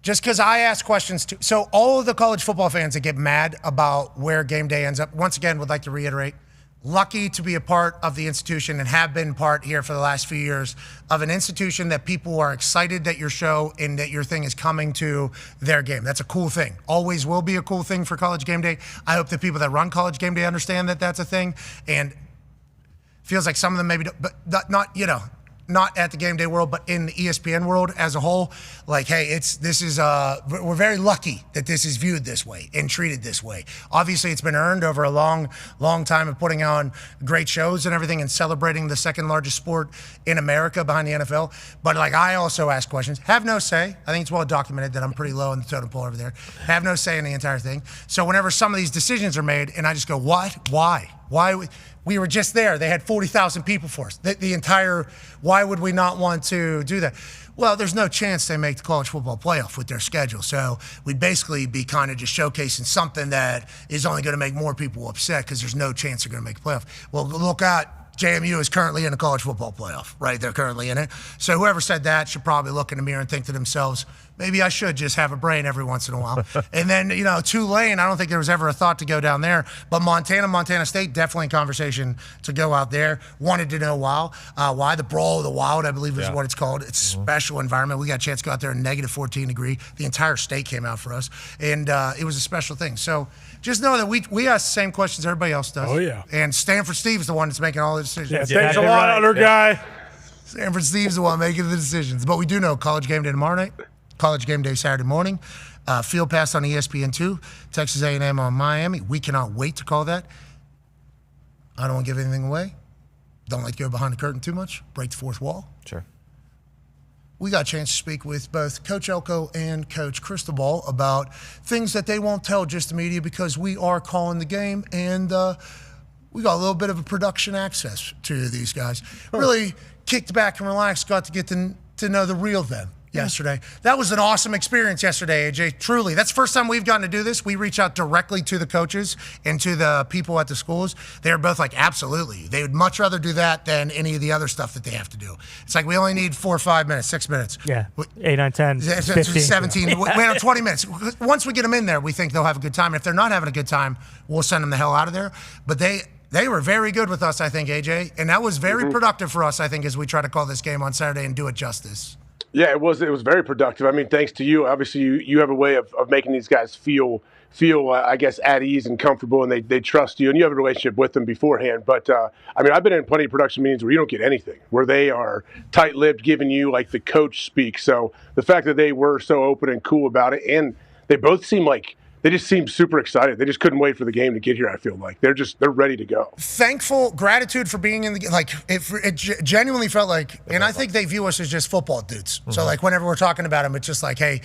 Just because I asked questions too. So all of the college football fans that get mad about where game day ends up, once again, would like to reiterate, lucky to be a part of the institution and have been part here for the last few years of an institution that people are excited that your show and that your thing is coming to their game. That's a cool thing. Always will be a cool thing for college game day. I hope the people that run college game day understand that that's a thing. And feels like some of them maybe don't, but not at the game day world, but in the ESPN world as a whole, like, hey, we're very lucky that this is viewed this way and treated this way. Obviously, it's been earned over a long, long time of putting on great shows and everything and celebrating the second largest sport in America behind the NFL. But like, I also ask questions, have no say. I think it's well documented that I'm pretty low in the totem pole over there. Have no say in the entire thing. So whenever some of these decisions are made, and I just go, what? Why? We were just there. They had 40,000 people for us. Why would we not want to do that? Well, there's no chance they make the college football playoff with their schedule. So we'd basically be kind of just showcasing something that is only going to make more people upset because there's no chance they're going to make the playoff. Well, look at JMU is currently in the college football playoff, right? They're currently in it. So whoever said that should probably look in the mirror and think to themselves, maybe I should just have a brain every once in a while. And then, Tulane, I don't think there was ever a thought to go down there. But Montana State, definitely in conversation to go out there. Wanted to know why. The Brawl of the Wild, I believe is what it's called. It's a special environment. We got a chance to go out there in negative 14 degree. The entire state came out for us. And it was a special thing. So just know that we ask the same questions everybody else does. Oh, yeah. And Stanford Steve's the one that's making all the decisions. Yeah, thanks a lot, other guy. Stanford Steve's the one making the decisions. But we do know college game day tomorrow night. College game day Saturday morning. Field Pass on ESPN2. Texas A&M on Miami. We cannot wait to call that. I don't want to give anything away. Don't like to go behind the curtain too much. Break the fourth wall. Sure. We got a chance to speak with both Coach Elko and Coach Cristobal about things that they won't tell just the media because we are calling the game and we got a little bit of a production access to these guys. Really kicked back and relaxed, got to get to know the real them. Yesterday. That was an awesome experience yesterday, AJ. Truly. That's the first time we've gotten to do this. We reach out directly to the coaches and to the people at the schools. They're both like, absolutely. They would much rather do that than any of the other stuff that they have to do. It's like we only need 4 or 5 minutes, 6 minutes. Yeah. 8, 9, 10, 15. 17. We have 20 minutes. Once we get them in there, we think they'll have a good time. If they're not having a good time, we'll send them the hell out of there. But they were very good with us, I think, AJ. And that was very productive for us, I think, as we try to call this game on Saturday and do it justice. Yeah, it was very productive. I mean, thanks to you. Obviously, you have a way of making these guys feel I guess, at ease and comfortable, and they trust you, and you have a relationship with them beforehand. But, I mean, I've been in plenty of production meetings where you don't get anything, where they are tight-lipped, giving you, like, the coach speak. So the fact that they were so open and cool about it, and they both seem like they just seemed super excited. They just couldn't wait for the game to get here, I feel like. They're ready to go. Thankful, gratitude for being in the – like, it genuinely felt like – and I think they view us as just football dudes. Mm-hmm. So, like, whenever we're talking about them, it's just like, hey,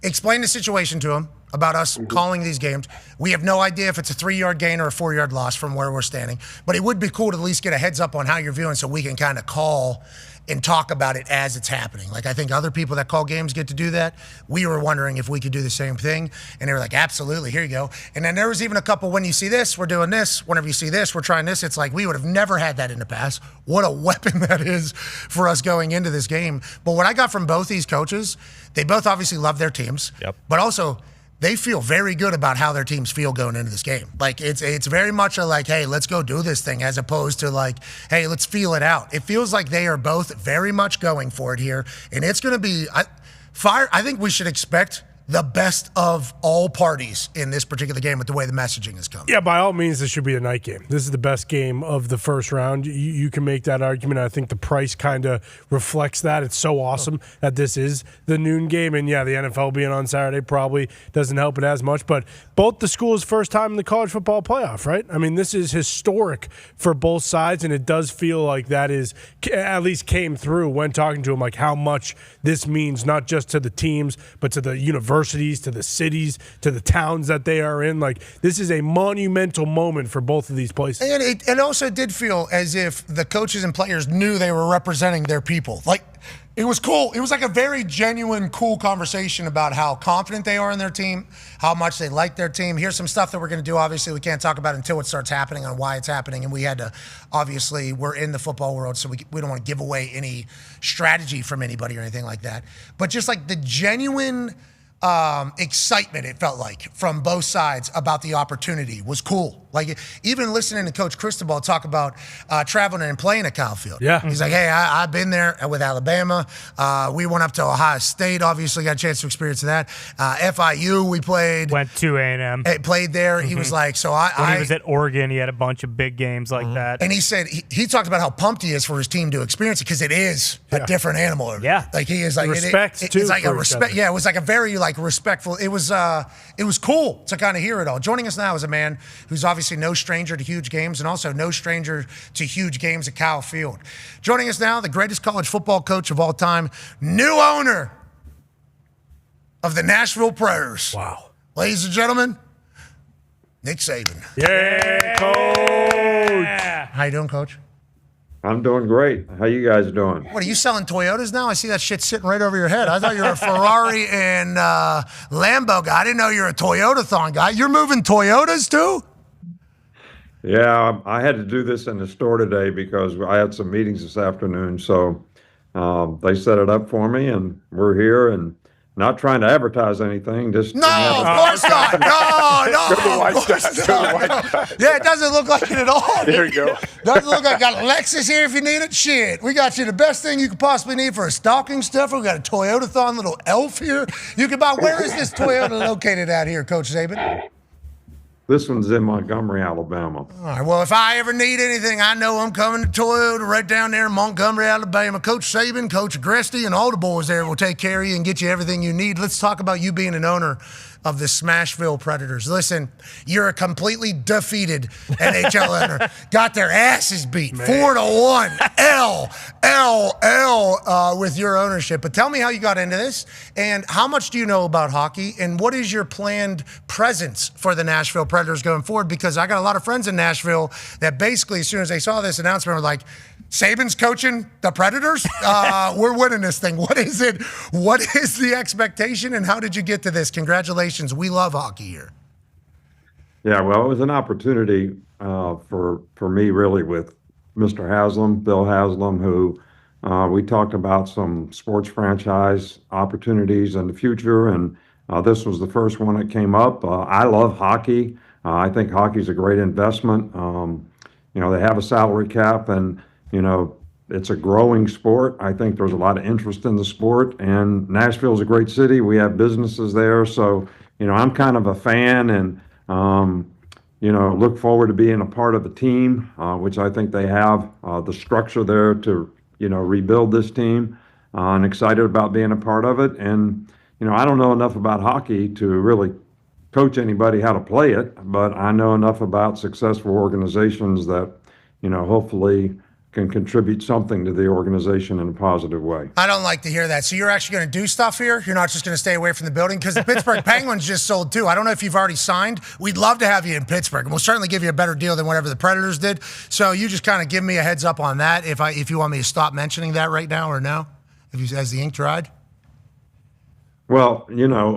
explain the situation to them about us calling these games. We have no idea if it's a 3-yard gain or a 4-yard loss from where we're standing. But it would be cool to at least get a heads up on how you're viewing so we can kind of call – and talk about it as it's happening. Like, I think other people that call games get to do that. We were wondering if we could do the same thing. And they were like, absolutely, here you go. And then there was even a couple, when you see this, we're doing this. Whenever you see this, we're trying this. It's like, we would have never had that in the past. What a weapon that is for us going into this game. But what I got from both these coaches, they both obviously love their teams. Yep. But also, they feel very good about how their teams feel going into this game. Like, it's very much a like, hey, let's go do this thing, as opposed to like, hey, let's feel it out. It feels like they are both very much going for it here, and it's going to be fire. I think we should expect the best of all parties in this particular game with the way the messaging is coming. Yeah, by all means, this should be a night game. This is the best game of the first round. You can make that argument. I think the price kind of reflects that. It's so awesome that this is the noon game. And, yeah, the NFL being on Saturday probably doesn't help it as much. But both the schools' first time in the college football playoff, right? I mean, this is historic for both sides, and it does feel like that is at least came through when talking to them, like how much this means not just to the teams, but to the universities, to the cities, to the towns that they are in. Like, this is a monumental moment for both of these places. And it also did feel as if the coaches and players knew they were representing their people. Like, it was cool. It was like a very genuine, cool conversation about how confident they are in their team, how much they like their team. Here's some stuff that we're going to do. Obviously, we can't talk about it until it starts happening on why it's happening. And we had to, obviously, we're in the football world, so we don't want to give away any strategy from anybody or anything like that. But just like the genuine excitement, it felt like, from both sides about the opportunity was cool. Like, even listening to Coach Cristobal talk about traveling and playing at Kyle Field. Yeah. He's like, hey, I've been there with Alabama. We went up to Ohio State, obviously got a chance to experience that. FIU, we played. Went to A&M. Played there. He was like, so when he was at Oregon, he had a bunch of big games like that. And he said, he talked about how pumped he is for his team to experience it because it is a different animal. Yeah. Like, he is like. Respect, too, it's like a for each respect. other. Yeah, it was like a very, like, respectful. It was cool to kind of hear it all. Joining us now is a man who's obviously no stranger to huge games and also no stranger to huge games at Kyle Field. Joining us now, the greatest college football coach of all time, new owner of the Nashville Predators. Wow. Ladies and gentlemen, Nick Saban. Yeah, Coach. How you doing, Coach? I'm doing great. How you guys doing? What, are you selling Toyotas now? I see that shit sitting right over your head. I thought you were a Ferrari and Lambo guy. I didn't know you're a Toyota-thon guy. You're moving Toyotas, too? Yeah, I had to do this in the store today because I had some meetings this afternoon. So they set it up for me, and we're here and not trying to advertise anything. Just No, of course not. No, of course not. Yeah, it doesn't look like it at all. There you go. Doesn't look like. Got a Lexus here if you need it. Shit, we got you the best thing you could possibly need for a stocking stuffer. We got a Toyota-thon little elf here. You can buy. Where is this Toyota located at here, Coach Saban? This one's in Montgomery, Alabama. All right, well, if I ever need anything, I know I'm coming to Toyota right down there in Montgomery, Alabama. Coach Saban, Coach Gresty, and all the boys there will take care of you and get you everything you need. Let's talk about you being an owner of the Smashville Predators. Listen, you're a completely defeated NHL owner. Got their asses beat, 4-1, L with your ownership. But tell me how you got into this, and how much do you know about hockey, and what is your planned presence for the Nashville Predators going forward? Because I got a lot of friends in Nashville that basically, as soon as they saw this announcement, were like, Saban's coaching the Predators? We're winning this thing. What is it? What is the expectation, and how did you get to this? Congratulations. We love hockey here. Yeah, well, it was an opportunity for me, really, with Mr. Haslam, Bill Haslam, who we talked about some sports franchise opportunities in the future, and this was the first one that came up. I love hockey. I think hockey's a great investment. They have a salary cap, and it's a growing sport. I think there's a lot of interest in the sport, and Nashville's a great city. We have businesses there. So, I'm kind of a fan, and, look forward to being a part of the team, which I think they have the structure there to, rebuild this team, and excited about being a part of it. And, I don't know enough about hockey to really coach anybody how to play it, but I know enough about successful organizations that, hopefully can contribute something to the organization in a positive way. I don't like to hear that. So you're actually going to do stuff here? You're not just going to stay away from the building? Because the Pittsburgh Penguins just sold too. I don't know if you've already signed. We'd love to have you in Pittsburgh. And we'll certainly give you a better deal than whatever the Predators did. So you just kind of give me a heads up on that if you want me to stop mentioning that right now or no? Has the ink dried? Well,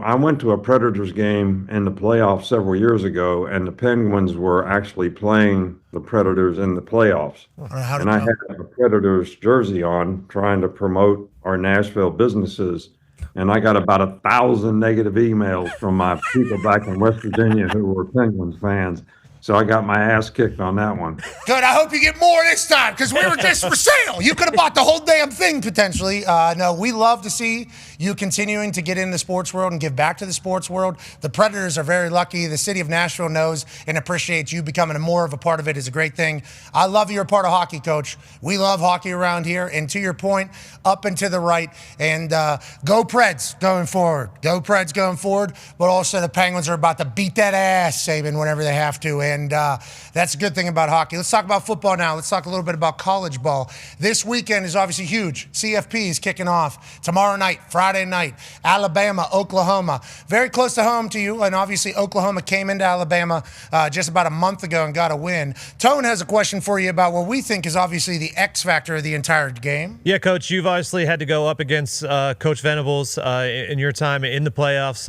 I went to a Predators game in the playoffs several years ago, and the Penguins were actually playing the Predators in the playoffs. And I had a Predators jersey on trying to promote our Nashville businesses, and I got about 1,000 negative emails from my people back in West Virginia who were Penguins fans. So I got my ass kicked on that one. Good. I hope you get more this time because we were just for sale. You could have bought the whole damn thing potentially. No, we love to see you continuing to get in the sports world and give back to the sports world. The Predators are very lucky. The city of Nashville knows and appreciates you becoming more of a part of it is a great thing. I love you're a part of hockey, Coach. We love hockey around here. And to your point, up and to the right. And go Preds going forward. Go Preds going forward. But also the Penguins are about to beat that ass, Saban, whenever they have to. And that's a good thing about hockey. Let's talk about football now. Let's talk a little bit about college ball. This weekend is obviously huge. CFP is kicking off tomorrow night, Friday night. Alabama, Oklahoma. Very close to home to you. And obviously Oklahoma came into Alabama just about a month ago and got a win. Tone has a question for you about what we think is obviously the X factor of the entire game. Yeah, Coach, you've obviously had to go up against Coach Venables in your time in the playoffs.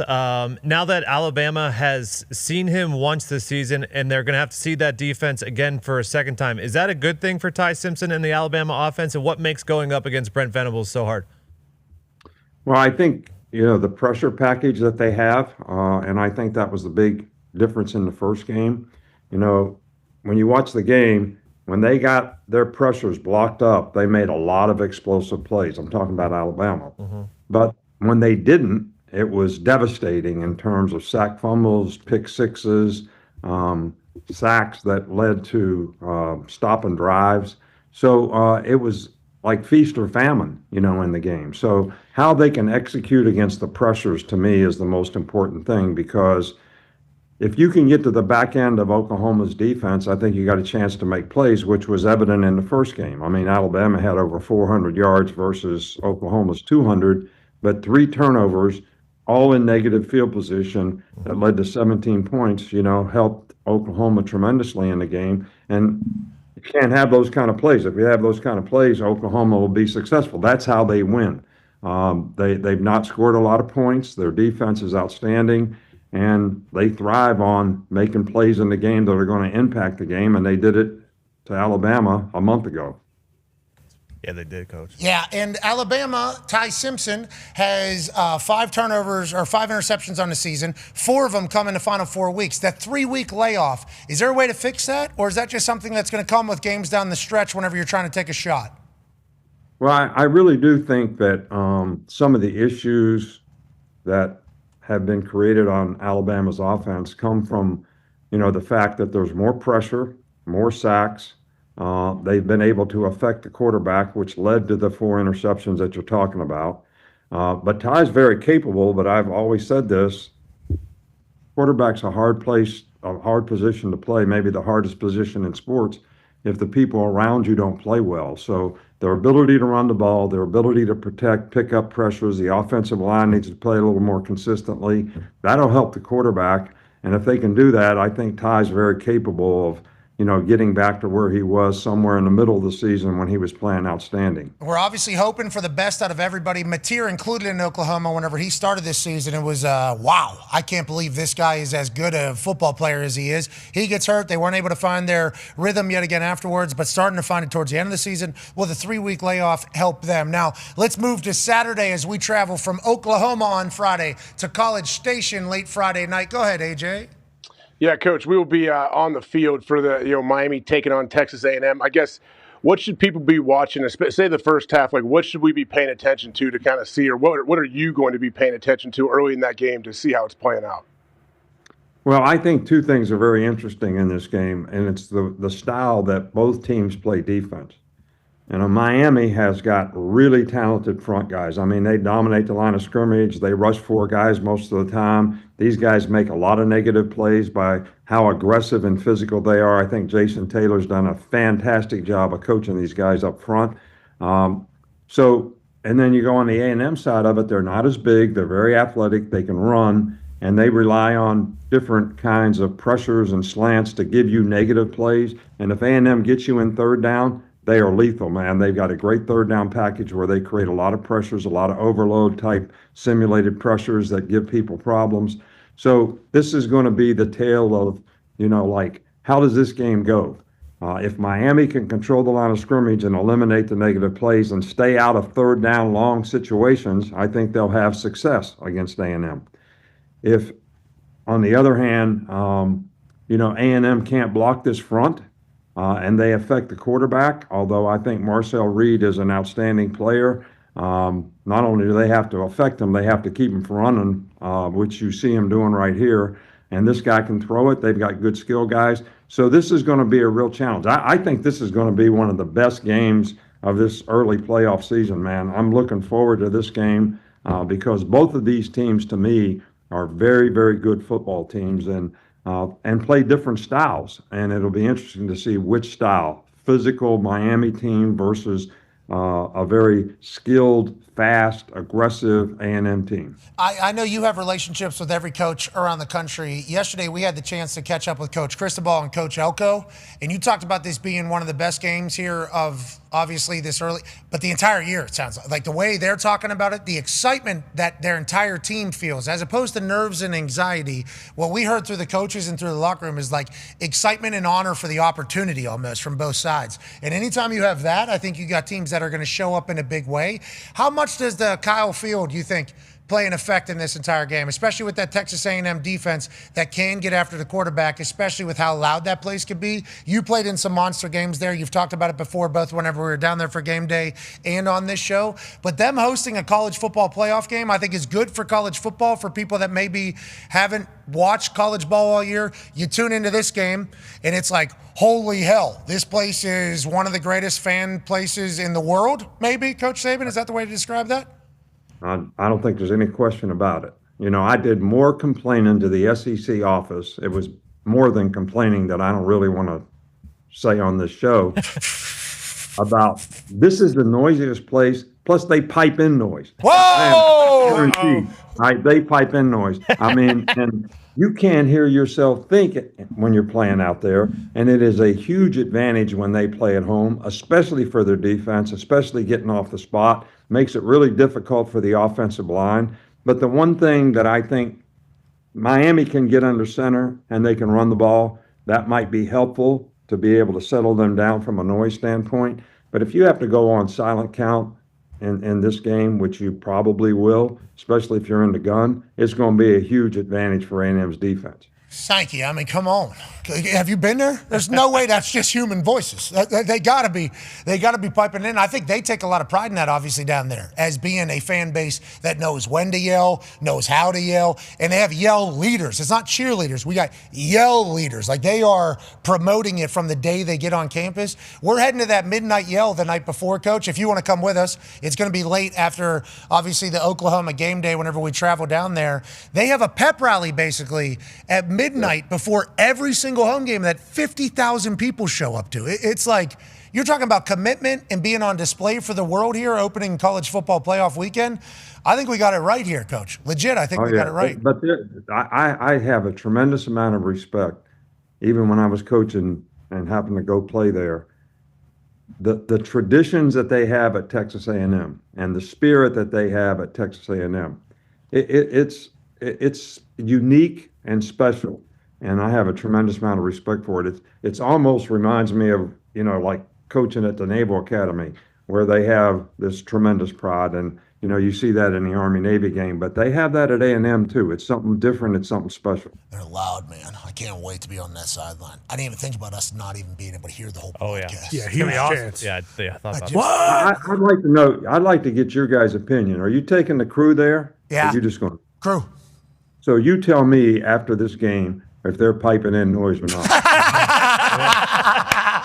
Now that Alabama has seen him once this season and they're going to have to see that defense again for a second time, is that a good thing for Ty Simpson and the Alabama offense? And what makes going up against Brent Venables so hard? Well, I think, the pressure package that they have, and I think that was the big difference in the first game. When you watch the game, when they got their pressures blocked up, they made a lot of explosive plays. I'm talking about Alabama. Mm-hmm. But when they didn't, it was devastating in terms of sack fumbles, pick sixes, sacks that led to stop and drives. So it was like feast or famine, in the game. So how they can execute against the pressures, to me, is the most important thing, because if you can get to the back end of Oklahoma's defense, I think you got a chance to make plays, which was evident in the first game. I mean, Alabama had over 400 yards versus Oklahoma's 200, but 3 turnovers, all in negative field position, that led to 17 points, helped Oklahoma tremendously in the game. And you can't have those kind of plays. If you have those kind of plays, Oklahoma will be successful. That's how they win. They've not scored a lot of points. Their defense is outstanding. And they thrive on making plays in the game that are going to impact the game, and they did it to Alabama a month ago. Yeah, they did, Coach. Yeah, and Alabama, Ty Simpson, has 5 turnovers or 5 interceptions on the season. 4 of them come in the final 4 weeks. That 3-week layoff, is there a way to fix that, or is that just something that's going to come with games down the stretch whenever you're trying to take a shot? Well, I really do think that some of the issues that have been created on Alabama's offense come from, the fact that there's more pressure, more sacks. They've been able to affect the quarterback, which led to the 4 interceptions that you're talking about. But Ty's very capable, but I've always said this, quarterback's a hard position to play, maybe the hardest position in sports, if the people around you don't play well. So their ability to run the ball, their ability to protect, pick up pressures, the offensive line needs to play a little more consistently. That'll help the quarterback. And if they can do that, I think Ty's very capable of, getting back to where he was somewhere in the middle of the season when he was playing outstanding. We're obviously hoping for the best out of everybody. Mateer included in Oklahoma whenever he started this season. It was, wow, I can't believe this guy is as good a football player as he is. He gets hurt. They weren't able to find their rhythm yet again afterwards, but starting to find it towards the end of the season. Will the 3-week layoff help them? Now, let's move to Saturday as we travel from Oklahoma on Friday to College Station late Friday night. Go ahead, AJ. Yeah, Coach, we will be on the field for the Miami taking on Texas A&M. I guess what should people be watching? Say the first half, like what should we be paying attention to kind of see, or what are you going to be paying attention to early in that game to see how it's playing out? Well, I think 2 things are very interesting in this game, and it's the style that both teams play defense. Miami has got really talented front guys. I mean, they dominate the line of scrimmage. They rush 4 guys most of the time. These guys make a lot of negative plays by how aggressive and physical they are. I think Jason Taylor's done a fantastic job of coaching these guys up front. And then you go on the A&M side of it, they're not as big. They're very athletic. They can run, and they rely on different kinds of pressures and slants to give you negative plays. And if A&M gets you in 3rd down, they are lethal, man. They've got a great 3rd down package where they create a lot of pressures, a lot of overload type simulated pressures that give people problems. So this is going to be the tale of, how does this game go? If Miami can control the line of scrimmage and eliminate the negative plays and stay out of 3rd down long situations, I think they'll have success against A&M. If, on the other hand, A&M can't block this front, and they affect the quarterback, although I think Marcel Reed is an outstanding player. Not only do they have to affect them, they have to keep them from running, which you see them doing right here. And this guy can throw it. They've got good skill guys. So this is going to be a real challenge. I think this is going to be one of the best games of this early playoff season, man. I'm looking forward to this game because both of these teams, to me, are very, very good football teams and play different styles. And it'll be interesting to see which style, physical Miami team versus a very skilled, fast, aggressive A&M team. I know you have relationships with every coach around the country. Yesterday, we had the chance to catch up with Coach Cristobal and Coach Elko, and you talked about this being one of the best games here of obviously this early, but the entire year, it sounds like the way they're talking about it, the excitement that their entire team feels, as opposed to nerves and anxiety. What we heard through the coaches and through the locker room is like excitement and honor for the opportunity almost from both sides. And anytime you have that, I think you got teams that are going to show up in a big way. How much does the Kyle Field, you think, play an effect in this entire game, especially with that Texas A&M defense that can get after the quarterback, especially with how loud that place could be? You played in some monster games there. You've talked about it before, both whenever we were down there for game day and on this show. But them hosting a college football playoff game, I think is good for college football for people that maybe haven't watched college ball all year. You tune into this game, and it's like, holy hell, this place is one of the greatest fan places in the world, maybe, Coach Saban? Is that the way to describe that? I don't think there's any question about it. You know, I did more complaining to the SEC office. It was more than complaining that I don't really want to say on this show about this is the noisiest place. Plus, they pipe in noise. Whoa! Right? They pipe in noise. I mean, and you can't hear yourself think when you're playing out there. And it is a huge advantage when they play at home, especially for their defense, especially getting off the spot. Makes it really difficult for the offensive line. But the one thing that I think Miami can get under center and they can run the ball, that might be helpful to be able to settle them down from a noise standpoint. But if you have to go on silent count in this game, which you probably will, especially if you're in the gun, it's going to be a huge advantage for A&M's defense. Sankey, I mean, come on. Have you been there? There's no way that's just human voices. They gotta be piping in. I think they take a lot of pride in that, obviously, down there, as being a fan base that knows when to yell, knows how to yell, and they have yell leaders. It's not cheerleaders. We got yell leaders. Like, they are promoting it from the day they get on campus. We're heading to that midnight yell the night before, Coach. If you want to come with us, it's going to be late after, obviously, the Oklahoma game day whenever we travel down there. They have a pep rally, basically, at midnight before every single home game that 50,000 people show up to. It's like, you're talking about commitment and being on display for the world here, opening college football playoff weekend. I think we got it right here, Coach. Legit, I think we got it right. But I have a tremendous amount of respect, even when I was coaching and happened to go play there. The traditions that they have at Texas A&M and the spirit that they have at Texas A&M, it's unique and special, and I have a tremendous amount of respect for it. It's almost reminds me of, you know, like coaching at the Naval Academy, where they have this tremendous pride, and you know, you see that in the Army-Navy game, but they have that at A&M too. It's something different. It's something special. They're loud, man. I can't wait to be on that sideline. I didn't even think about us not even being able to hear the whole podcast. Yeah, huge chance. Yeah, I thought about that. I'd like to know. I'd like to get your guys' opinion. Are you taking the crew there? Yeah. Or you just going crew? So you tell me after this game if they're piping in noise or not.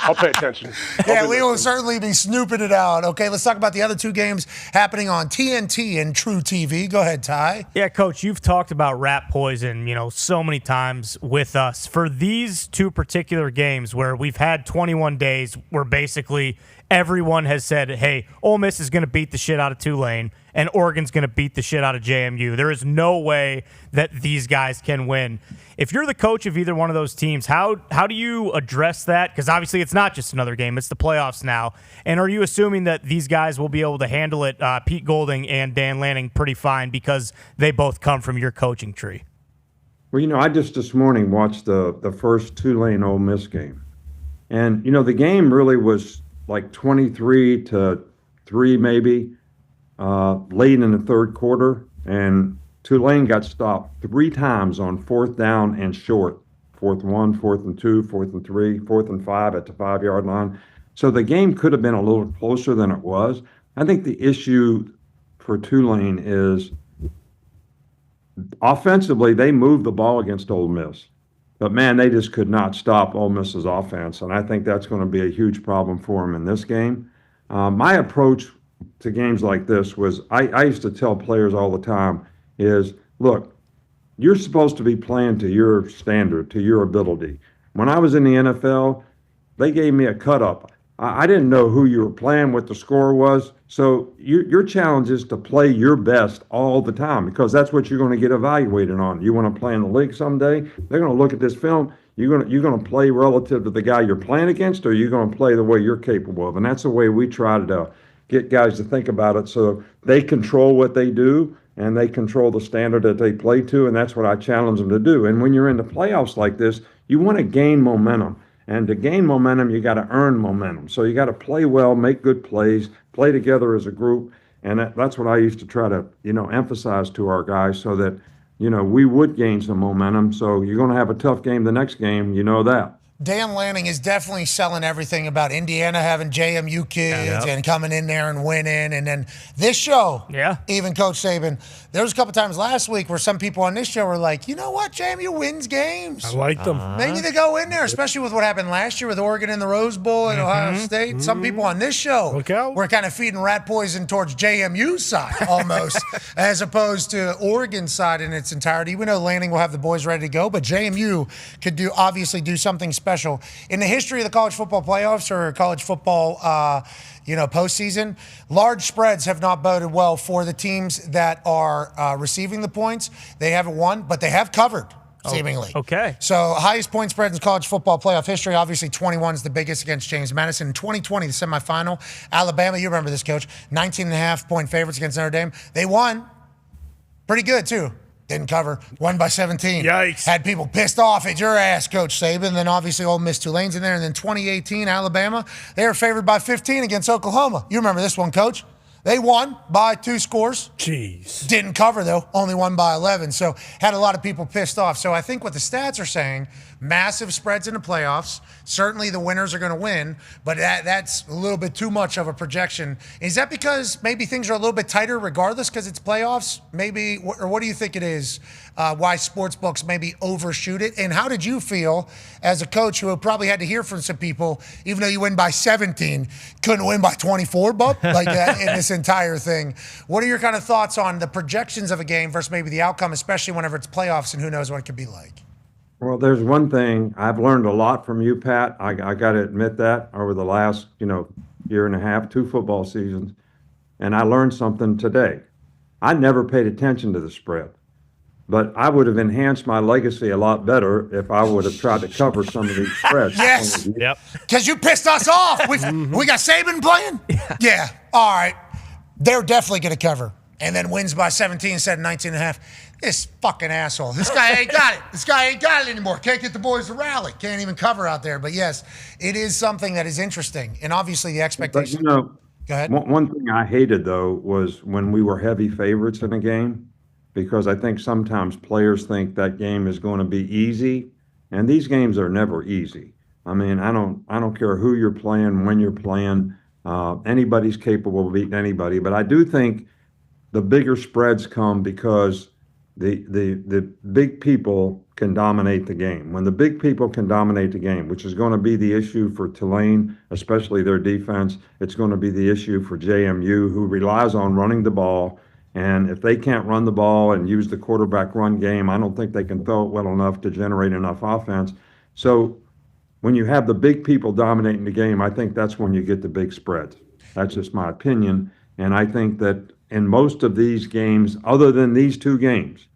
I'll pay attention. Yeah, we will certainly be snooping it out. Okay, let's talk about the other two games happening on TNT and True TV. Go ahead, Ty. Yeah, Coach, you've talked about rat poison, you know, so many times with us. For these two particular games where we've had 21 days where basically everyone has said, hey, Ole Miss is going to beat the shit out of Tulane and Oregon's going to beat the shit out of JMU. There is no way that these guys can win. If you're the coach of either one of those teams, how do you address that? Because obviously it's not just another game. It's the playoffs now. And are you assuming that these guys will be able to handle it, Pete Golding and Dan Lanning, pretty fine because they both come from your coaching tree? Well, you know, I just this morning watched the first Tulane-Ole Miss game. And, you know, the game really was like 23-3 maybe, late in the third quarter. And Tulane got stopped 3 times on 4th down and short. 4th 1, 4th and 2, 4th and 3, 4th and 5 at the 5-yard line. So the game could have been a little closer than it was. I think the issue for Tulane is offensively, they moved the ball against Ole Miss. But, man, they just could not stop Ole Miss's offense, and I think that's going to be a huge problem for them in this game. My approach to games like this was I used to tell players all the time is, look, you're supposed to be playing to your standard, to your ability. When I was in the NFL, they gave me a cut-up. I didn't know who you were playing, what the score was. So your challenge is to play your best all the time because that's what you're going to get evaluated on. You want to play in the league someday, they're going to look at this film. You're going to play relative to the guy you're playing against, or you're going to play the way you're capable of. And that's the way we try to get guys to think about it so they control what they do and they control the standard that they play to, and that's what I challenge them to do. And when you're in the playoffs like this, you want to gain momentum. And to gain momentum, you got to earn momentum. So you got to play well, make good plays, play together as a group. And that's what I used to try to, emphasize to our guys so that, we would gain some momentum. So you're going to have a tough game the next game. You know that. Dan Lanning is definitely selling everything about Indiana having JMU kids and coming in there and winning. And then this show, even Coach Saban, there was a couple times last week where some people on this show were like, you know what, JMU wins games. I like them. Maybe they go in there, especially with what happened last year with Oregon in the Rose Bowl and Ohio State. Some people on this show were kind of feeding rat poison towards JMU's side almost, as opposed to Oregon's side in its entirety. We know Lanning will have the boys ready to go, but JMU could obviously do something special. In the history of the college football playoffs or college football, postseason, large spreads have not boded well for the teams that are receiving the points. They haven't won, but they have covered, seemingly. Okay. So highest point spreads in college football playoff history, obviously 21 is the biggest against James Madison. In 2020, the semifinal, Alabama, you remember this, Coach, 19.5-point favorites against Notre Dame. They won. Pretty good, too. Didn't cover. Won by 17. Yikes. Had people pissed off at your ass, Coach Saban. Then obviously Ole Miss Tulane's in there. And then 2018, Alabama, they were favored by 15 against Oklahoma. You remember this one, Coach. They won by 2 scores. Jeez. Didn't cover, though. Only won by 11. So had a lot of people pissed off. So I think what the stats are saying, massive spreads in the playoffs. Certainly the winners are going to win, but that's a little bit too much of a projection. Is that because maybe things are a little bit tighter regardless because it's playoffs? Maybe, or what do you think it is, why sports books maybe overshoot it? And how did you feel as a coach who probably had to hear from some people, even though you win by 17, couldn't win by 24, bub? Like that in this entire thing. What are your kind of thoughts on the projections of a game versus maybe the outcome, especially whenever it's playoffs and who knows what it could be like? Well, there's one thing I've learned a lot from you, Pat. I got to admit that over the last, year and a half, 2 football seasons, and I learned something today. I never paid attention to the spread, but I would have enhanced my legacy a lot better if I would have tried to cover some of these spreads. Yes. Yep. Because you pissed us off. We got Saban playing? Yeah. All right. They're definitely going to cover. And then wins by 17 instead of 19.5. This fucking asshole. This guy ain't got it. This guy ain't got it anymore. Can't get the boys to rally. Can't even cover out there. But yes, it is something that is interesting. And obviously the expectation. But, go ahead. One thing I hated, though, was when we were heavy favorites in a game, because I think sometimes players think that game is going to be easy, and these games are never easy. I mean, I don't care who you're playing, when you're playing. Anybody's capable of beating anybody. But I do think the bigger spreads come because the big people can dominate the game. When the big people can dominate the game, which is going to be the issue for Tulane, especially their defense, it's going to be the issue for JMU, who relies on running the ball. And if they can't run the ball and use the quarterback run game, I don't think they can throw it well enough to generate enough offense. So when you have the big people dominating the game, I think that's when you get the big spreads. That's just my opinion. And I think that in most of these games, other than these 2 games,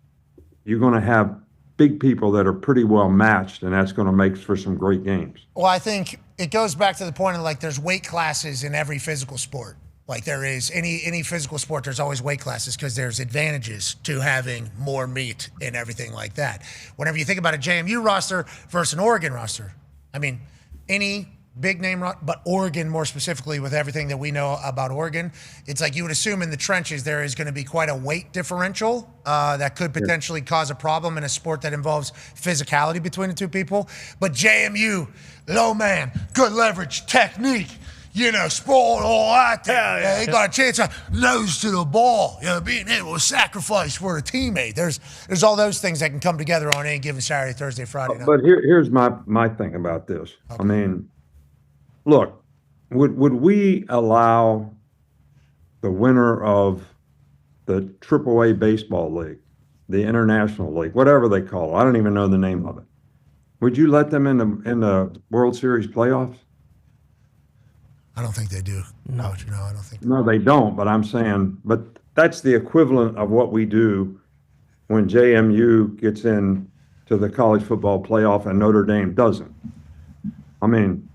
you're going to have big people that are pretty well matched, and that's going to make for some great games. Well, I think it goes back to the point of like there's weight classes in every physical sport. Like there is any physical sport, there's always weight classes because there's advantages to having more meat and everything like that. Whenever you think about a JMU roster versus an Oregon roster, I mean, any big name, but Oregon more specifically with everything that we know about Oregon, it's like you would assume in the trenches there is going to be quite a weight differential that could potentially cause a problem in a sport that involves physicality between the 2 people. But JMU, low man, good leverage, technique. spoiled all that. They got a chance to nose to the ball. Being able to sacrifice for a teammate. There's all those things that can come together on any given Saturday, Thursday, Friday night. But here's my thing about this. Okay. I mean, look, would we allow the winner of the AAA baseball league, the International League, whatever they call it, I don't even know the name of it. Would you let them in the World Series playoffs? I don't think they do. No, I don't think. No, they don't. But I'm saying, but that's the equivalent of what we do when JMU gets in to the college football playoff and Notre Dame doesn't. I mean,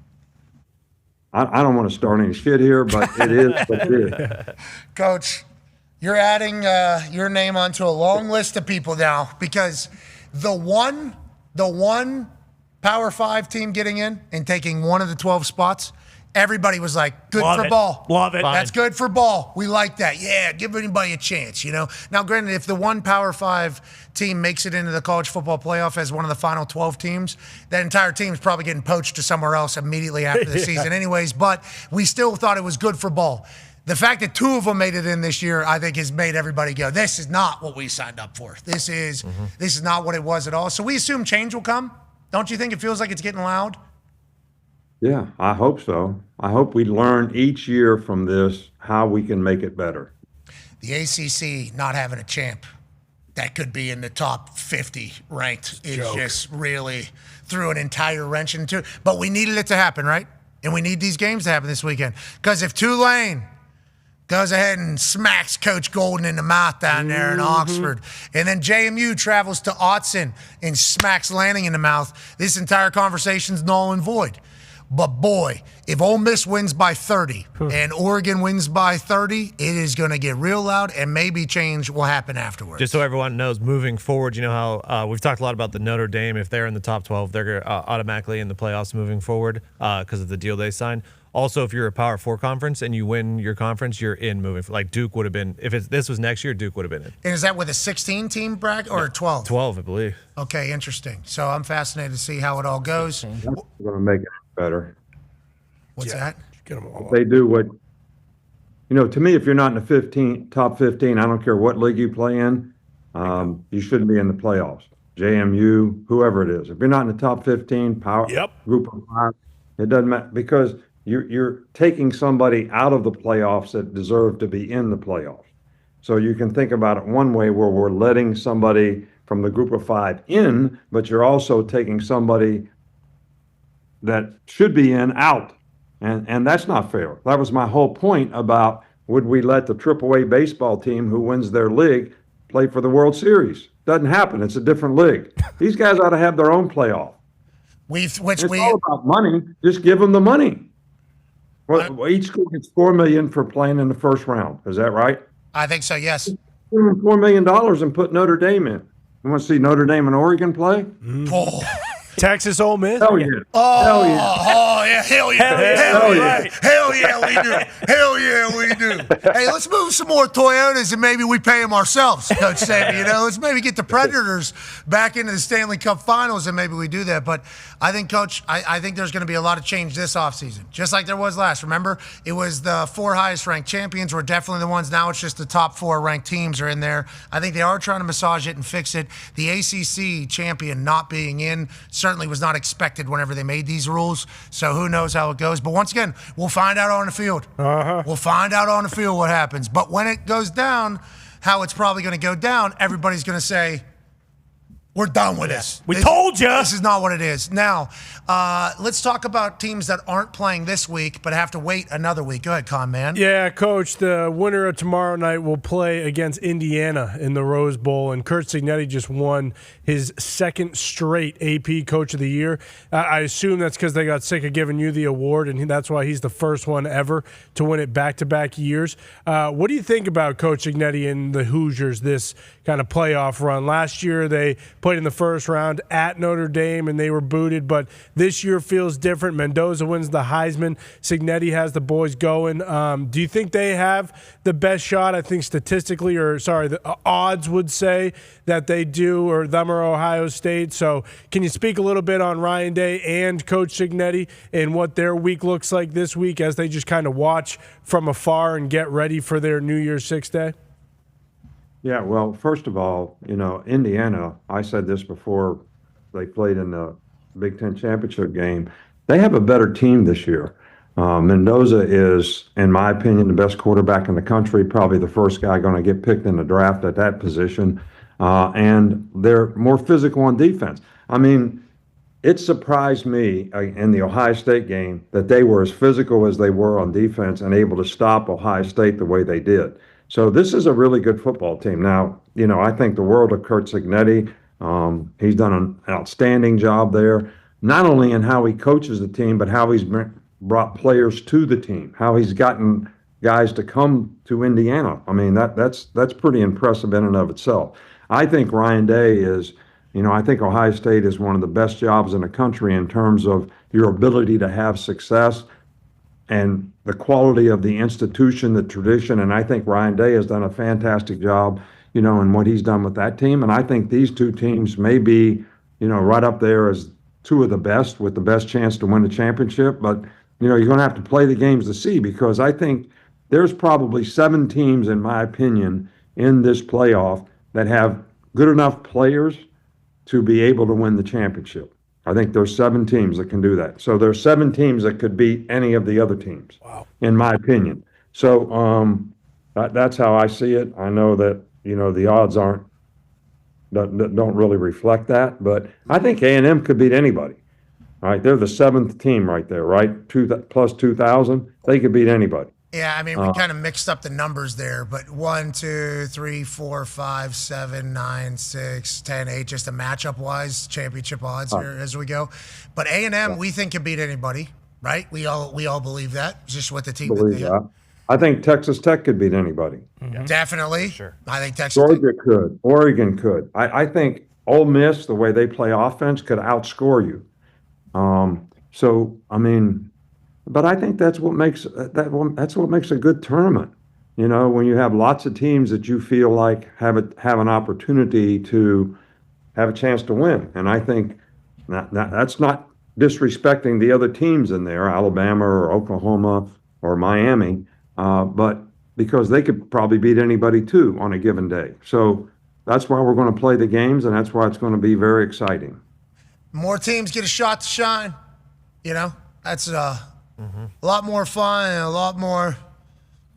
I don't want to start any shit here, but it is what it is. Coach, you're adding your name onto a long list of people now because the one Power 5 team getting in and taking one of the 12 spots, everybody was like, good for ball. Love it. That's good for ball. We like that. Yeah, give anybody a chance, Now, granted, if the one Power 5 team makes it into the college football playoff as one of the final 12 teams, that entire team is probably getting poached to somewhere else immediately after the season anyways, but we still thought it was good for ball. The fact that two of them made it in this year, I think, has made everybody go, this is not what we signed up for. This is not what it was at all. So we assume change will come. Don't you think it feels like it's getting loud? Yeah, I hope so. I hope we learn each year from this how we can make it better. The ACC not having a champ that could be in the top 50 ranked is just really threw an entire wrench into it. But we needed it to happen, right? And we need these games to happen this weekend. Because if Tulane goes ahead and smacks Coach Golden in the mouth down there in Oxford, and then JMU travels to Autzen and smacks Lanning in the mouth, this entire conversation's null and void. But boy, if Ole Miss wins by 30 and Oregon wins by 30, it is going to get real loud, and maybe change will happen afterwards. Just so everyone knows, moving forward, you know how we've talked a lot about the Notre Dame. If they're in the top 12, they're automatically in the playoffs moving forward because of the deal they signed. Also, if you're a Power 4 conference and you win your conference, you're in moving forward. Like Duke would have been, if this was next year, Duke would have been in. And is that with a 16-team bracket or 12? 12, I believe. Okay, interesting. So I'm fascinated to see how it all goes. We're going to make it better. What's that? They do what, to me, if you're not in the top 15, I don't care what league you play in, you shouldn't be in the playoffs. JMU, whoever it is. If you're not in the top 15, group of 5, it doesn't matter because you're taking somebody out of the playoffs that deserve to be in the playoffs. So you can think about it one way where we're letting somebody from the group of 5 in, but you're also taking somebody that should be in out. And that's not fair. That was my whole point about would we let the AAA baseball team who wins their league play for the World Series? Doesn't happen. It's a different league. These guys ought to have their own playoff. It's all about money. Just give them the money. Well, each school gets $4 million for playing in the first round. Is that right? I think so, yes. Give them $4 million and put Notre Dame in. You want to see Notre Dame and Oregon play? Oh. Texas Ole Miss? Hell yeah. Oh, hell yeah. Oh, yeah. Hell yeah. Hell yeah. Hell yeah, we do. Hell yeah, we do. Hey, let's move some more Toyotas and maybe we pay them ourselves, Coach Saban. Let's maybe get the Predators back into the Stanley Cup Finals and maybe we do that. But I think, Coach, I think there's going to be a lot of change this offseason, just like there was last. Remember, it was the 4 highest-ranked champions were definitely the ones. Now it's just the top 4 ranked teams are in there. I think they are trying to massage it and fix it. The ACC champion not being in certainly was not expected whenever they made these rules. So who knows how it goes. But once again, we'll find out on the field. We'll find out on the field what happens. But when it goes down, how it's probably going to go down, everybody's going to say, we're done with this. We told you. This is not what it is. Now, let's talk about teams that aren't playing this week but have to wait another week. Go ahead, Con Man. Yeah, Coach, the winner of tomorrow night will play against Indiana in the Rose Bowl, and Curt Cignetti just won his second straight AP Coach of the Year. I assume that's because they got sick of giving you the award, and that's why he's the first one ever to win it back-to-back years. What do you think about Coach Cignetti and the Hoosiers this kind of playoff run? Last year they played in the first round at Notre Dame, and they were booted. But this year feels different. Mendoza wins the Heisman. Cignetti has the boys going. Do you think they have the best shot? I think statistically, the odds would say that they do, or them or Ohio State. So can you speak a little bit on Ryan Day and Coach Cignetti and what their week looks like this week as they just kind of watch from afar and get ready for their New Year's Six day? Yeah, well, first of all, Indiana, I said this before they played in the Big Ten championship game, they have a better team this year. Mendoza is, in my opinion, the best quarterback in the country, probably the first guy going to get picked in the draft at that position. And they're more physical on defense. I mean, it surprised me in the Ohio State game that they were as physical as they were on defense and able to stop Ohio State the way they did. So this is a really good football team. Now, I think the world of Kurt Cignetti. He's done an outstanding job there, not only in how he coaches the team, but how he's brought players to the team, how he's gotten guys to come to Indiana. I mean, that's pretty impressive in and of itself. I think Ryan Day is, I think Ohio State is one of the best jobs in the country in terms of your ability to have success and the quality of the institution, the tradition. And I think Ryan Day has done a fantastic job, in what he's done with that team. And I think these two teams may be, right up there as two of the best with the best chance to win the championship. But, you're going to have to play the games to see, because I think there's probably 7 teams, in my opinion, in this playoff that have good enough players to be able to win the championship. I think there's 7 teams that can do that. So there's 7 teams that could beat any of the other teams, in my opinion. So that's how I see it. I know that, the odds don't really reflect that, but I think A&M could beat anybody. All right, they're the 7th team right there, right? Plus 2,000, they could beat anybody. Yeah, I mean, we kind of mixed up the numbers there, but 1, 2, 3, 4, 5, 7, 9, 6, 10, 8, just a matchup wise, championship odds here as we go. But A&M, we think can beat anybody, right? We all believe that, just with the team that they have. I think Texas Tech could beat anybody. Mm-hmm. Definitely. Sure. I think Texas Georgia could. Oregon could. I think Ole Miss, the way they play offense, could outscore you. But I think that's what makes that's what makes a good tournament. When you have lots of teams that you feel like have an opportunity to have a chance to win. And I think that's not disrespecting the other teams in there, Alabama or Oklahoma or Miami, but because they could probably beat anybody too on a given day. So that's why we're going to play the games, and that's why it's going to be very exciting. More teams get a shot to shine. That's a lot more fun and a lot more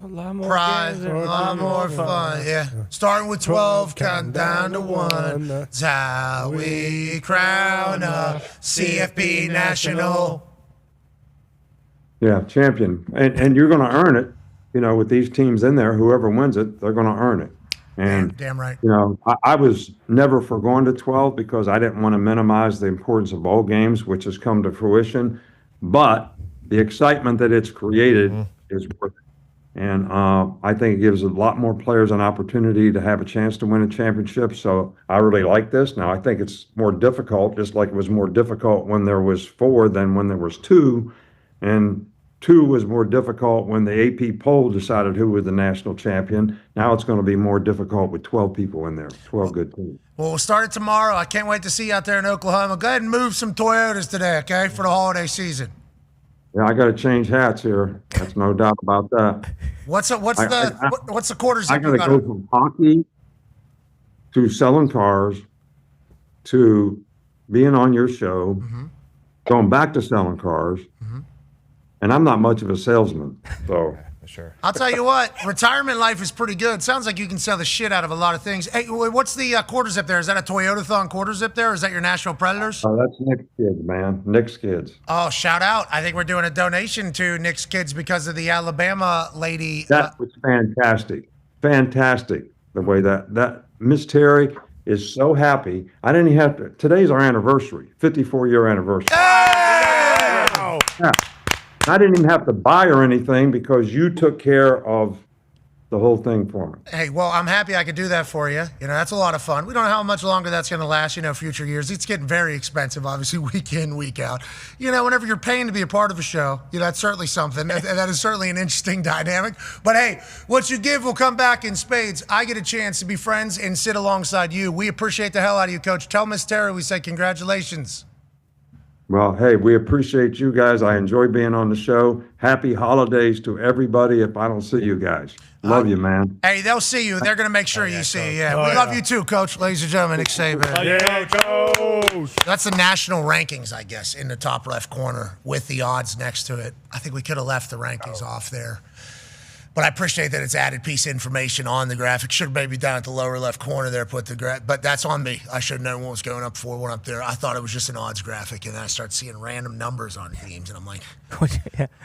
pride, a lot more fun. Yeah. Starting with 12, counting down to 1. That's how we crown a CFP national. Yeah, champion. And you're going to earn it, with these teams in there. Whoever wins it, they're going to earn it. And, damn right. I was never for going to 12 because I didn't want to minimize the importance of bowl games, which has come to fruition. But the excitement that it's created is worth it. And I think it gives a lot more players an opportunity to have a chance to win a championship. So I really like this. Now, I think it's more difficult, just like it was more difficult when there was 4 than when there was 2. And 2 was more difficult when the AP poll decided who was the national champion. Now it's going to be more difficult with 12 people in there, 12 good teams. Well, we'll start it tomorrow. I can't wait to see you out there in Oklahoma. Go ahead and move some Toyotas today, okay, for the holiday season. Yeah, I got to change hats here. That's no doubt about that. What's the quarter zip? I got to go from hockey to selling cars to being on your show, going back to selling cars. And I'm not much of a salesman, so. Sure. I'll tell you what, retirement life is pretty good. Sounds like you can sell the shit out of a lot of things. Hey, what's the quarter zip there? Is that a Toyota-thon quarter zip there, or is that your National Predators? Oh, that's Nick's kids, man. Nick's kids. Oh, shout out. I think we're doing a donation to Nick's kids because of the Alabama lady. That was fantastic. Fantastic. The way that Miss Terry is so happy. I didn't even have to. Today's our anniversary, 54-year anniversary. Hey! Yeah. I didn't even have to buy her anything because you took care of the whole thing for me. Hey, well, I'm happy I could do that for you. You know, that's a lot of fun. We don't know how much longer that's going to last, future years. It's getting very expensive, obviously, week in, week out. Whenever you're paying to be a part of a show, that's certainly something. That is certainly an interesting dynamic. But hey, what you give will come back in spades. I get a chance to be friends and sit alongside you. We appreciate the hell out of you, Coach. Tell Miss Terry we say congratulations. Well, hey, we appreciate you guys. I enjoy being on the show. Happy holidays to everybody if I don't see you guys. Love you, man. Hey, they'll see you. They're going to make sure you see you. Yeah, we love you too, Coach. Ladies and gentlemen, Nick Saban. Yeah, Coach. That's the national rankings, I guess, in the top left corner with the odds next to it. I think we could have left the rankings off there. But I appreciate that it's added piece of information on the graphic. Should maybe down at the lower left corner there put the but that's on me. I should have known what was going up before one up there. I thought it was just an odds graphic, and then I start seeing random numbers on teams, and I'm like,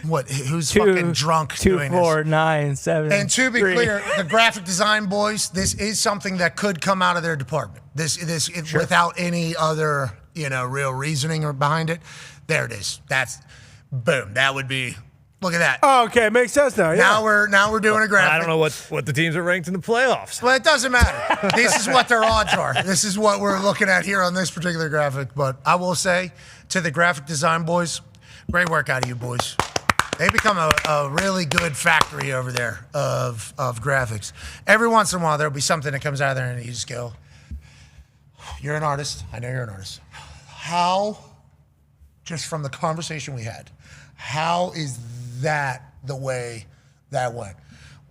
what? Who's fucking drunk 2, doing 4, this? 9, 7. And to be 3. clear, the graphic design boys, this is something that could come out of their department. Sure. Without any other real reasoning or behind it. There it is. That's boom. That would be. Look at that. Oh, okay, makes sense now. Yeah. Now we're doing a graphic. I don't know what the teams are ranked in the playoffs. Well, it doesn't matter. This is what their odds are. This is what we're looking at here on this particular graphic. But I will say to the graphic design boys, great work out of you boys. They become a really good factory over there of graphics. Every once in a while, there'll be something that comes out of there and you just go, you're an artist. I know you're an artist. How, just from the conversation we had, how is that the way that went?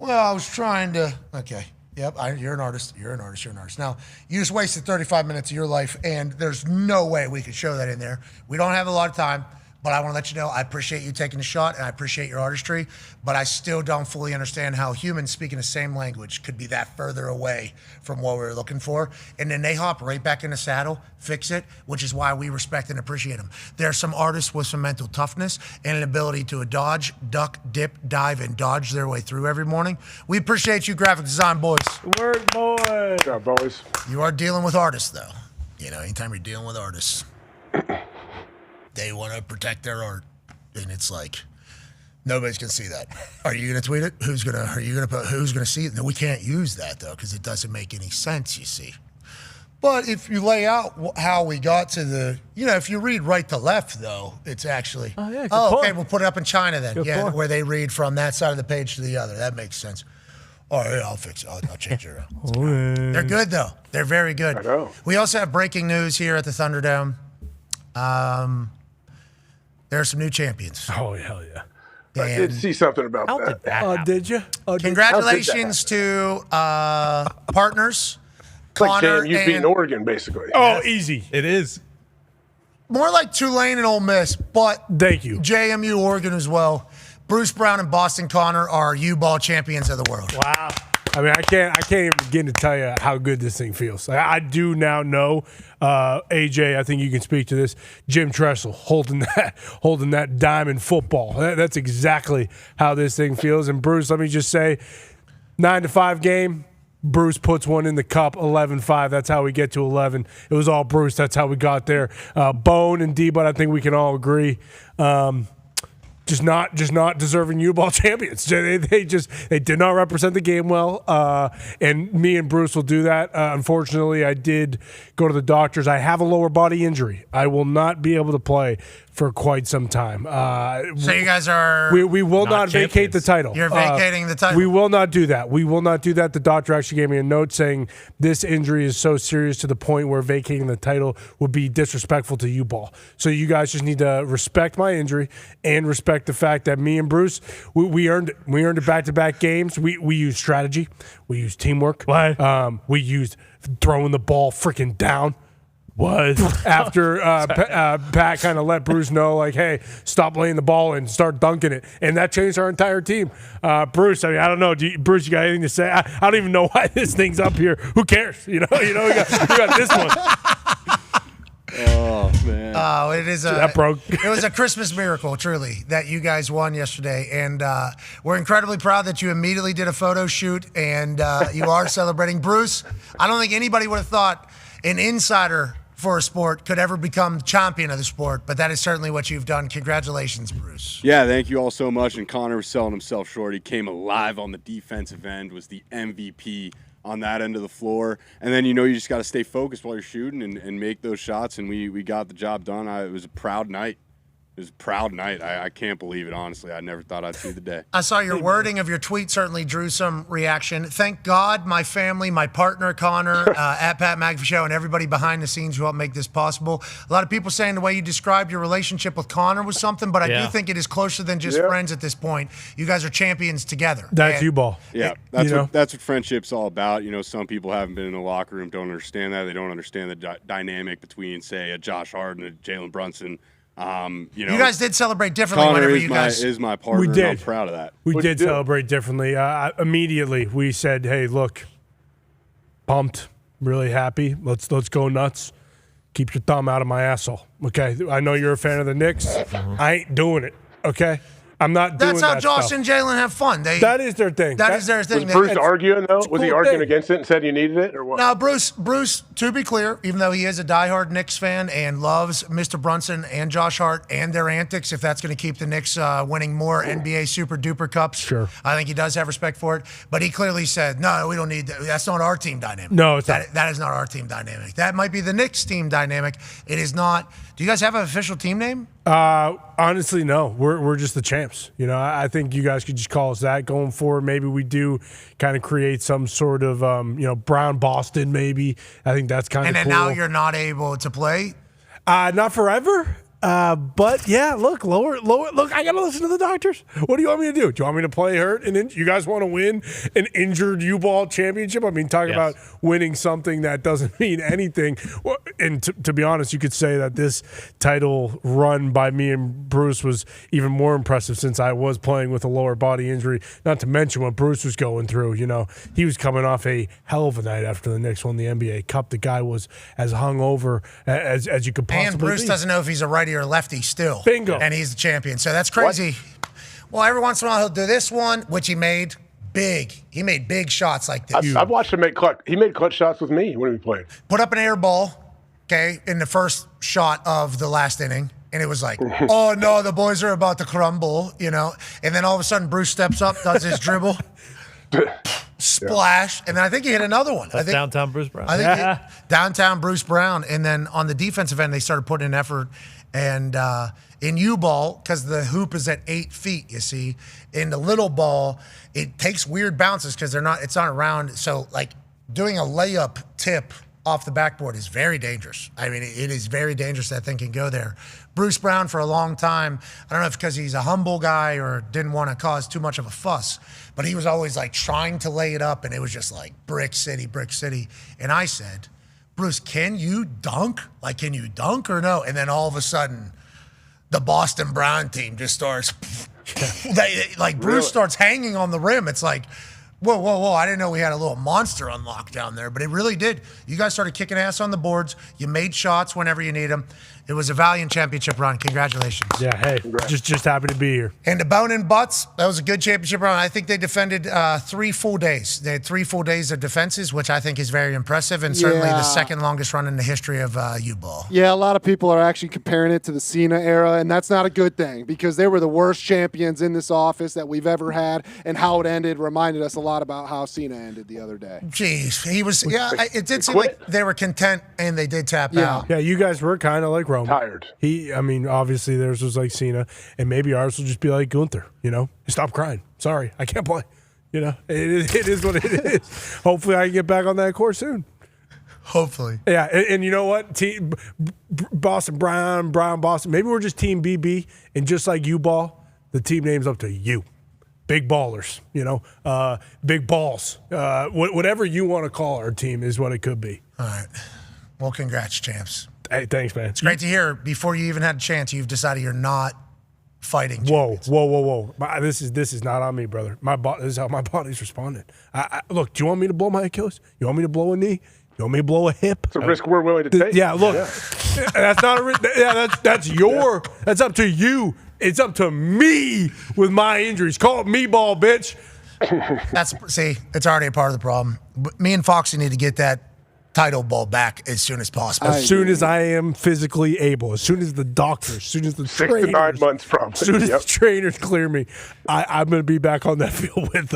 Well, I was trying to, okay, yep, you're an artist, you're an artist, you're an artist. Now, you just wasted 35 minutes of your life, and there's no way we could show that in there. We don't have a lot of time, but I want to let you know I appreciate you taking the shot, and I appreciate your artistry, but I still don't fully understand how humans speaking the same language could be that further away from what we were looking for. And then they hop right back in the saddle, fix it, which is why we respect and appreciate them. There are some artists with some mental toughness and an ability to dodge, duck, dip, dive, and dodge their way through every morning. We appreciate you, graphic design boys. Word, boy. Good job, boys. You are dealing with artists, though. Anytime you're dealing with artists, they want to protect their art, and it's like nobody's gonna see that. Are you gonna tweet it? Who's gonna see it? No, we can't use that though because it doesn't make any sense. You see, but if you lay out how we got to the, if you read right to left though, it's actually okay. We'll put it up in China then, where they read from that side of the page to the other. That makes sense. All right, I'll fix it. I'll change it around. They're good though. They're very good. I know. We also have breaking news here at the Thunderdome. There are some new champions. Oh, hell yeah. I did see something about that. Oh, did you? Congratulations to partners. It's like Connor JMU beating Oregon, basically. Oh, easy. It is. More like Tulane and Ole Miss, but thank you. JMU, Oregon as well. Bruce Brown and Boston Connor are Uball champions of the world. Wow. I mean, I can't even begin to tell you how good this thing feels. I do now know, AJ, I think you can speak to this, Jim Tressel holding that diamond football. That's exactly how this thing feels. And Bruce, let me just say, 9-5 game, Bruce puts one in the cup, 11-5. That's how we get to 11. It was all Bruce. That's how we got there. Bone and D-Bud, I think we can all agree. Just not deserving Uball champions. They did not represent the game well, and me and Bruce will do that. Unfortunately, I did go to the doctors. I have a lower body injury. I will not be able to play for quite some time. So you guys are... We will not vacate the title. You're vacating the title. We will not do that. We will not do that. The doctor actually gave me a note saying this injury is so serious to the point where vacating the title would be disrespectful to Uball. So you guys just need to respect my injury and respect the fact that me and Bruce, we earned it back-to-back games. We used strategy. We used teamwork. What? We used throwing the ball freaking down. After Pat kind of let Bruce know, like, hey, stop laying the ball and start dunking it. And that changed our entire team. Bruce, I mean, I don't know. Bruce, you got anything to say? I don't even know why this thing's up here. Who cares? We got this one. Oh, man. It is that broke. It was a Christmas miracle, truly, that you guys won yesterday. And we're incredibly proud that you immediately did a photo shoot and you are celebrating. Bruce, I don't think anybody would have thought an insider for a sport could ever become champion of the sport, but that is certainly what you've done. Congratulations, Bruce. Yeah, thank you all so much. And Connor was selling himself short. He came alive on the defensive end, was the MVP on that end of the floor. And then, you just got to stay focused while you're shooting and make those shots. And we got the job done. It was a proud night. It was a proud night. I can't believe it, honestly. I never thought I'd see the day. I saw your wording of your tweet certainly drew some reaction. Thank God, my family, my partner, Connor, at Pat McAfee Show, and everybody behind the scenes who helped make this possible. A lot of people saying the way you described your relationship with Connor was something, but I do think it is closer than just friends at this point. You guys are champions together. That's Uball. Yeah, that's what friendship's all about. Some people haven't been in the locker room, don't understand that. They don't understand the dynamic between, say, a Josh Hart and a Jalen Brunson. You guys did celebrate differently Connor whenever is you guys. is my partner. We did. And I'm proud of that. We did celebrate differently. Immediately, we said, "Hey, look, pumped, really happy. Let's go nuts. Keep your thumb out of my asshole." Okay, I know you're a fan of the Knicks. I ain't doing it. Okay. I'm not doing that. That's how Josh stuff. and Jalen have fun. That is their thing. That is their thing. Was Bruce arguing, though? Was he cool arguing thing. against it and said you needed it, or what? Now, Bruce, to be clear, even though he is a diehard Knicks fan and loves Mr. Brunson and Josh Hart and their antics, if that's going to keep the Knicks winning more NBA Super Duper Cups, Sure. I think he does have respect for it. But he clearly said, no, we don't need that. That's not our team dynamic. No, it's not. That is not our team dynamic. That might be the Knicks team dynamic. It is not. Do you guys have an official team name? Honestly, no. We're just the champs. I think you guys could just call us that going forward. Maybe we do kind of create some sort of, Brown Boston. Maybe I think that's kind of. And then cool. now you're not able to play. Not forever. But yeah, look, lower. Look, I gotta listen to the doctors. What do you want me to do? Do you want me to play hurt? And you guys want to win an injured U-Ball championship? I mean, talking about winning something that doesn't mean anything. Well, and to be honest, you could say that this title run by me and Bruce was even more impressive since I was playing with a lower body injury. Not to mention what Bruce was going through. He was coming off a hell of a night after the Knicks won the NBA Cup. The guy was as hungover as you could possibly be. And Bruce doesn't know if he's a righty or lefty still. Bingo. And he's the champion. So that's crazy. Well, every once in a while he'll do this one, which he made big. He made big shots like this. I've watched him make clutch. He made clutch shots with me when we played. Put up an air ball, okay, in the first shot of the last inning. And it was like, oh no, the boys are about to crumble, And then all of a sudden Bruce steps up, does his dribble. Splash, and then I think he hit another one. That's downtown Bruce Brown. I think downtown Bruce Brown, and then on the defensive end, they started putting in effort. And in U-ball, because the hoop is at 8 feet, you see, in the little ball, it takes weird bounces because it's not around. So like doing a layup tip off the backboard is very dangerous. I mean, it is very dangerous. That thing can go there. Bruce Brown, for a long time, I don't know if because he's a humble guy or didn't want to cause too much of a fuss, but he was always like trying to lay it up, and it was just like brick city, brick city. And I said, Bruce, can you dunk? Like, can you dunk or no? And then all of a sudden, the Boston Brown team just starts, Bruce starts hanging on the rim. It's like, whoa, I didn't know we had a little monster on lockdown there, but it really did. You guys started kicking ass on the boards. You made shots whenever you need them. It was a valiant championship run. Congratulations. Yeah, hey, just happy to be here. And the Bone and Butts, that was a good championship run. I think they defended 3 full days. They had 3 full days of defenses, which I think is very impressive, and certainly the second longest run in the history of U-Ball. Yeah, a lot of people are actually comparing it to the Cena era, and that's not a good thing because they were the worst champions in this office that we've ever had, and how it ended reminded us a lot about how Cena ended the other day. Jeez, he was. Yeah, it did seem like they were content, and they did tap out. Yeah, you guys were kind of like Roman. Tired. Obviously theirs was like Cena, and maybe ours will just be like Gunther. Stop crying. Sorry, I can't play. It is what it is. Hopefully, I can get back on that course soon. Hopefully. Yeah, and you know what? Team Boston Brown Boston. Maybe we're just Team BB, and just like U-Ball, the team name's up to you. Big ballers, big balls. Whatever you want to call our team is what it could be. All right. Well, congrats, champs. Hey, thanks, man. It's great to hear. Before you even had a chance, you've decided you're not fighting. Whoa. This is not on me, brother. This is how my body's responding. Look, do you want me to blow my Achilles? You want me to blow a knee? You want me to blow a hip? It's a risk we're willing to take. Yeah, look, that's not a risk. Yeah, that's up to you. It's up to me with my injuries. Call it me ball, bitch. It's already a part of the problem. Me and Foxy need to get that title ball back as soon as possible. As soon as I am physically able, as soon as the doctors, as soon as the 6 to 9 months probably. as soon as the trainers clear me, I'm going to be back on that field with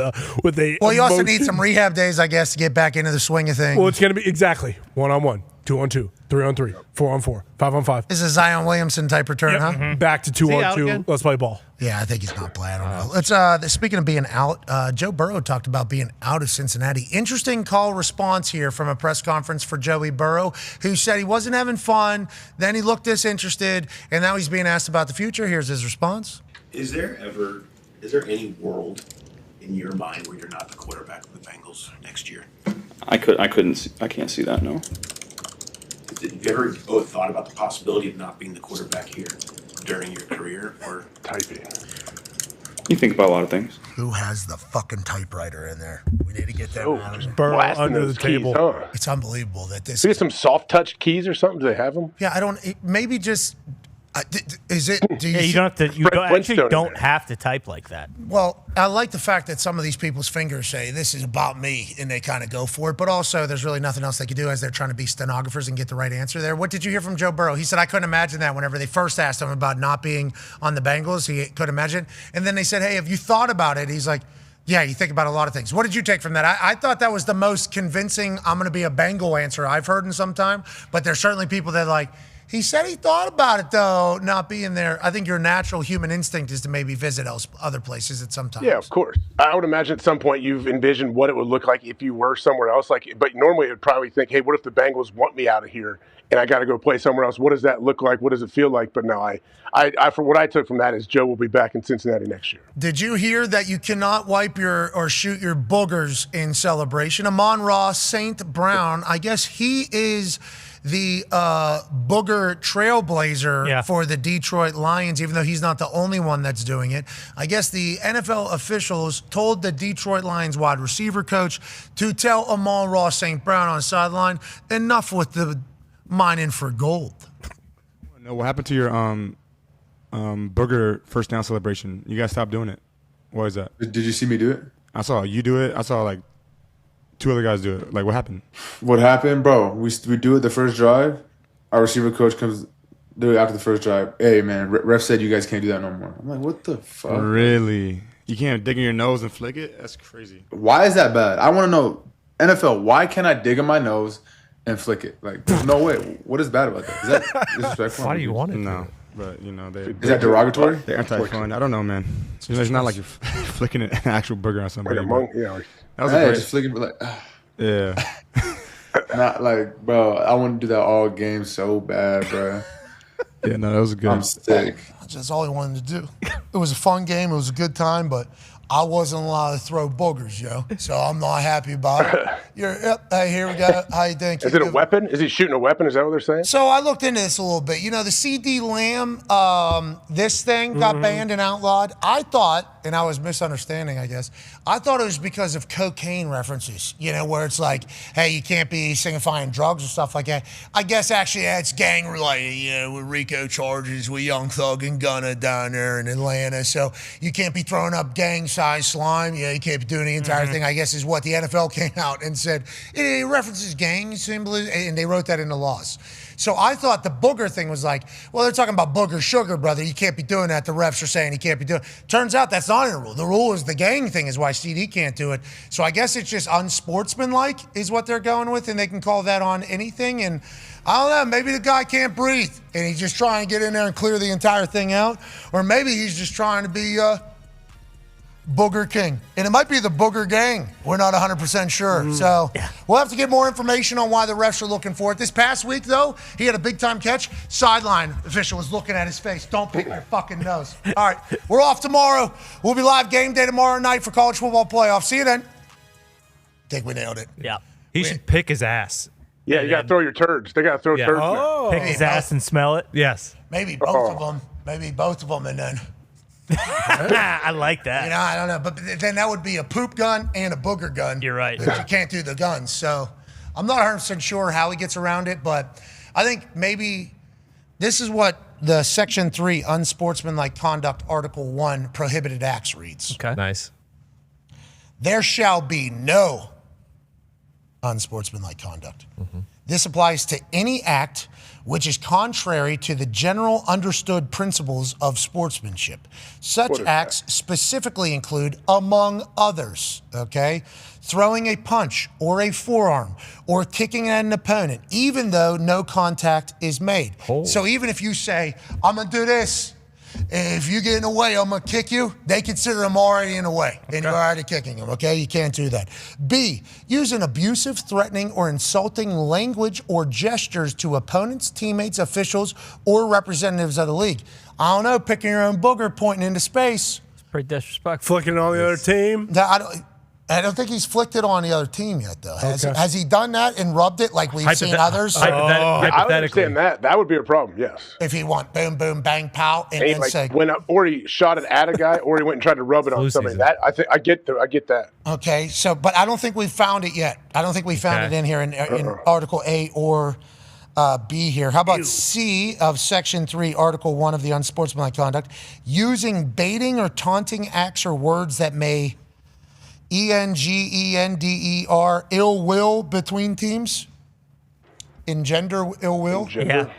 a. Well, you also need some rehab days, I guess, to get back into the swing of things. Well, it's going to be exactly 1-on-1, 2-on-2, 3-on-3, 4-on-4, 5-on-5. This is a Zion Williamson type return, huh? Mm-hmm. Back to 2-on-2. Let's play ball. Yeah, I think he's not playing. I don't know. Let's. Speaking of being out, Joe Burrow talked about being out of Cincinnati. Interesting call response here from a press conference for Joey Burrow, who said he wasn't having fun. Then he looked disinterested, and now he's being asked about the future. Here's his response. Is there any world in your mind where you're not the quarterback of the Bengals next year? I can't see that. No. Have you ever thought about the possibility of not being the quarterback here during your career, or typing? You think about a lot of things. Who has the fucking typewriter in there? We need to get that out of there. Burrow under the table. Huh? It's unbelievable that this. Do you get some soft touch keys or something? Do they have them? Yeah, I don't. Maybe just. Is it? Do Yeah, you don't have to. You don't have to type like that. Well, I like the fact that some of these people's fingers say this is about me, and they kind of go for it. But also, there's really nothing else they can do as they're trying to be stenographers and get the right answer there. What did you hear from Joe Burrow? He said, I couldn't imagine that whenever they first asked him about not being on the Bengals. He couldn't imagine. And then they said, hey, have you thought about it? He's like, yeah, you think about a lot of things. What did you take from that? I thought that was the most convincing I'm going to be a Bengal answer I've heard in some time. But there's certainly people that he said he thought about it, though, not being there. I think your natural human instinct is to maybe visit other places at some time. Yeah, of course. I would imagine at some point you've envisioned what it would look like if you were somewhere else. But normally it would probably think, hey, what if the Bengals want me out of here and I got to go play somewhere else? What does that look like? What does it feel like? But no, I for what I took from that is Joe will be back in Cincinnati next year. Did you hear that you cannot wipe or shoot your boogers in celebration? Amon-Ra St. Brown, I guess he is the booger trailblazer for the Detroit Lions, even though he's not the only one that's doing it. I guess the NFL officials told the Detroit Lions wide receiver coach to tell Amon-Ra St. Brown on the sideline, enough with the mining for gold. No, what happened to your booger first down celebration? You guys stopped doing it. What is that? Did you see me do it? I saw you do it. I saw like 2 other guys do it. Like, what happened? What happened, bro? We do it the first drive. Our receiver coach comes do it after the first drive. Hey, man, ref said you guys can't do that no more. I'm like, what the fuck? Really? You can't dig in your nose and flick it? That's crazy. Why is that bad? I want to know, NFL, why can't I dig in my nose and flick it? Like, there's no way. What is bad about that? Is that disrespectful? Why do you want it? No. But, you know, is that derogatory? They're anti-fun. I don't know, man. It's not like you're flicking an actual burger on somebody. Like that was just flicking, like, yeah. Not like, bro, I want to do that all game so bad, bro. Yeah, no, that was good. I'm sick. That's all he wanted to do. It was a fun game. It was a good time, but I wasn't allowed to throw boogers, yo. So I'm not happy about it. Hey, here we go. How you think? Is it a weapon? Is he shooting a weapon? Is that what they're saying? So I looked into this a little bit. You know, the CD Lamb, this thing got banned and outlawed. I thought, and I was misunderstanding, I guess, I thought it was because of cocaine references, you know, where it's like, hey, you can't be signifying drugs or stuff like that. I guess actually it's gang related, you know, with RICO charges with Young Thug and Gunna down there in Atlanta. So you can't be throwing up gang-sized slime. You can't be doing the entire thing, I guess, is what the NFL came out and said. It references gang symbolism, and they wrote that in the laws. So I thought the booger thing was like, well, they're talking about booger sugar, brother. You can't be doing that. The refs are saying you can't be doing it. Turns out that's not in the rule. The rule is the gang thing is why CD can't do it. So I guess it's just unsportsmanlike is what they're going with, and they can call that on anything. And I don't know, maybe the guy can't breathe, and he's just trying to get in there and clear the entire thing out. Or maybe he's just trying to be Booger King. And it might be the Booger Gang. We're not 100% sure. So we'll have to get more information on why the refs are looking for it. This past week, though, he had a big-time catch. Sideline official was looking at his face. Don't pick your fucking nose. All right, we're off tomorrow. We'll be live game day tomorrow night for college football playoffs. See you then. Think we nailed it. Yeah. He should pick his ass. Yeah, you got to throw your turds. They got to throw turds. Oh. Pick his ass and smell it? Yes. Maybe both of them. Maybe both of them, and then... I like that. You know, I don't know. But then that would be a poop gun and a booger gun. You're right. But you can't do the guns. So I'm not 100% sure how he gets around it, but I think maybe this is what the Section 3 Unsportsmanlike Conduct Article 1 Prohibited Acts reads. Okay. Nice. There shall be no unsportsmanlike conduct. This applies to any act which is contrary to the general understood principles of sportsmanship. Such acts specifically include, among others, throwing a punch or a forearm or kicking at an opponent, even though no contact is made. So even if you say, I'm going to do this, if you get in the way, I'm going to kick you, they consider them already in the way, and you're already kicking them, You can't do that. B, using abusive, threatening, or insulting language or gestures to opponents, teammates, officials, or representatives of the league. I don't know, picking your own booger, pointing into space. It's pretty disrespectful. Flicking on the other team? I don't think he's flicked it on the other team yet, though. Has he done that and rubbed it like we've seen others? I understand that. That would be a problem, yes. If he went boom, boom, bang, pow, and then say... or he shot it at a guy, or he went and tried to rub it on somebody. That I get that. Okay, but I don't think we've found it yet. I don't think we found it in here in Article A or B here. How about C of Section 3, Article 1 of the Unsportsmanlike Conduct? Using baiting or taunting acts or words that may... ENGENDER, ill will between teams? Engender ill will? Yeah.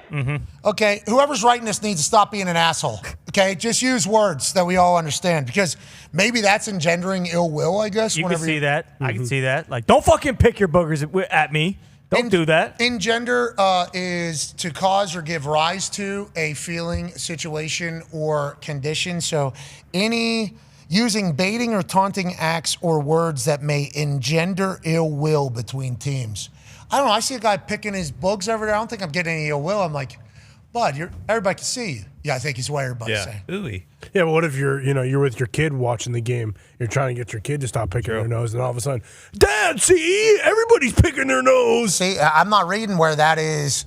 Okay, whoever's writing this needs to stop being an asshole. Okay, just use words that we all understand, because maybe that's engendering ill will, I guess. You can see that. I can see that. Like, don't fucking pick your boogers at me. Don't do that. Engender is to cause or give rise to a feeling, situation, or condition. So using baiting or taunting acts or words that may engender ill will between teams. I don't know. I see a guy picking his bugs over there. I don't think I'm getting any ill will. I'm like, bud, everybody can see you. Yeah, I think he's what everybody's saying. Ooh-y. Yeah, but what if you're with your kid watching the game? You're trying to get your kid to stop picking their nose, and all of a sudden, Dad, see, everybody's picking their nose. See, I'm not reading where that is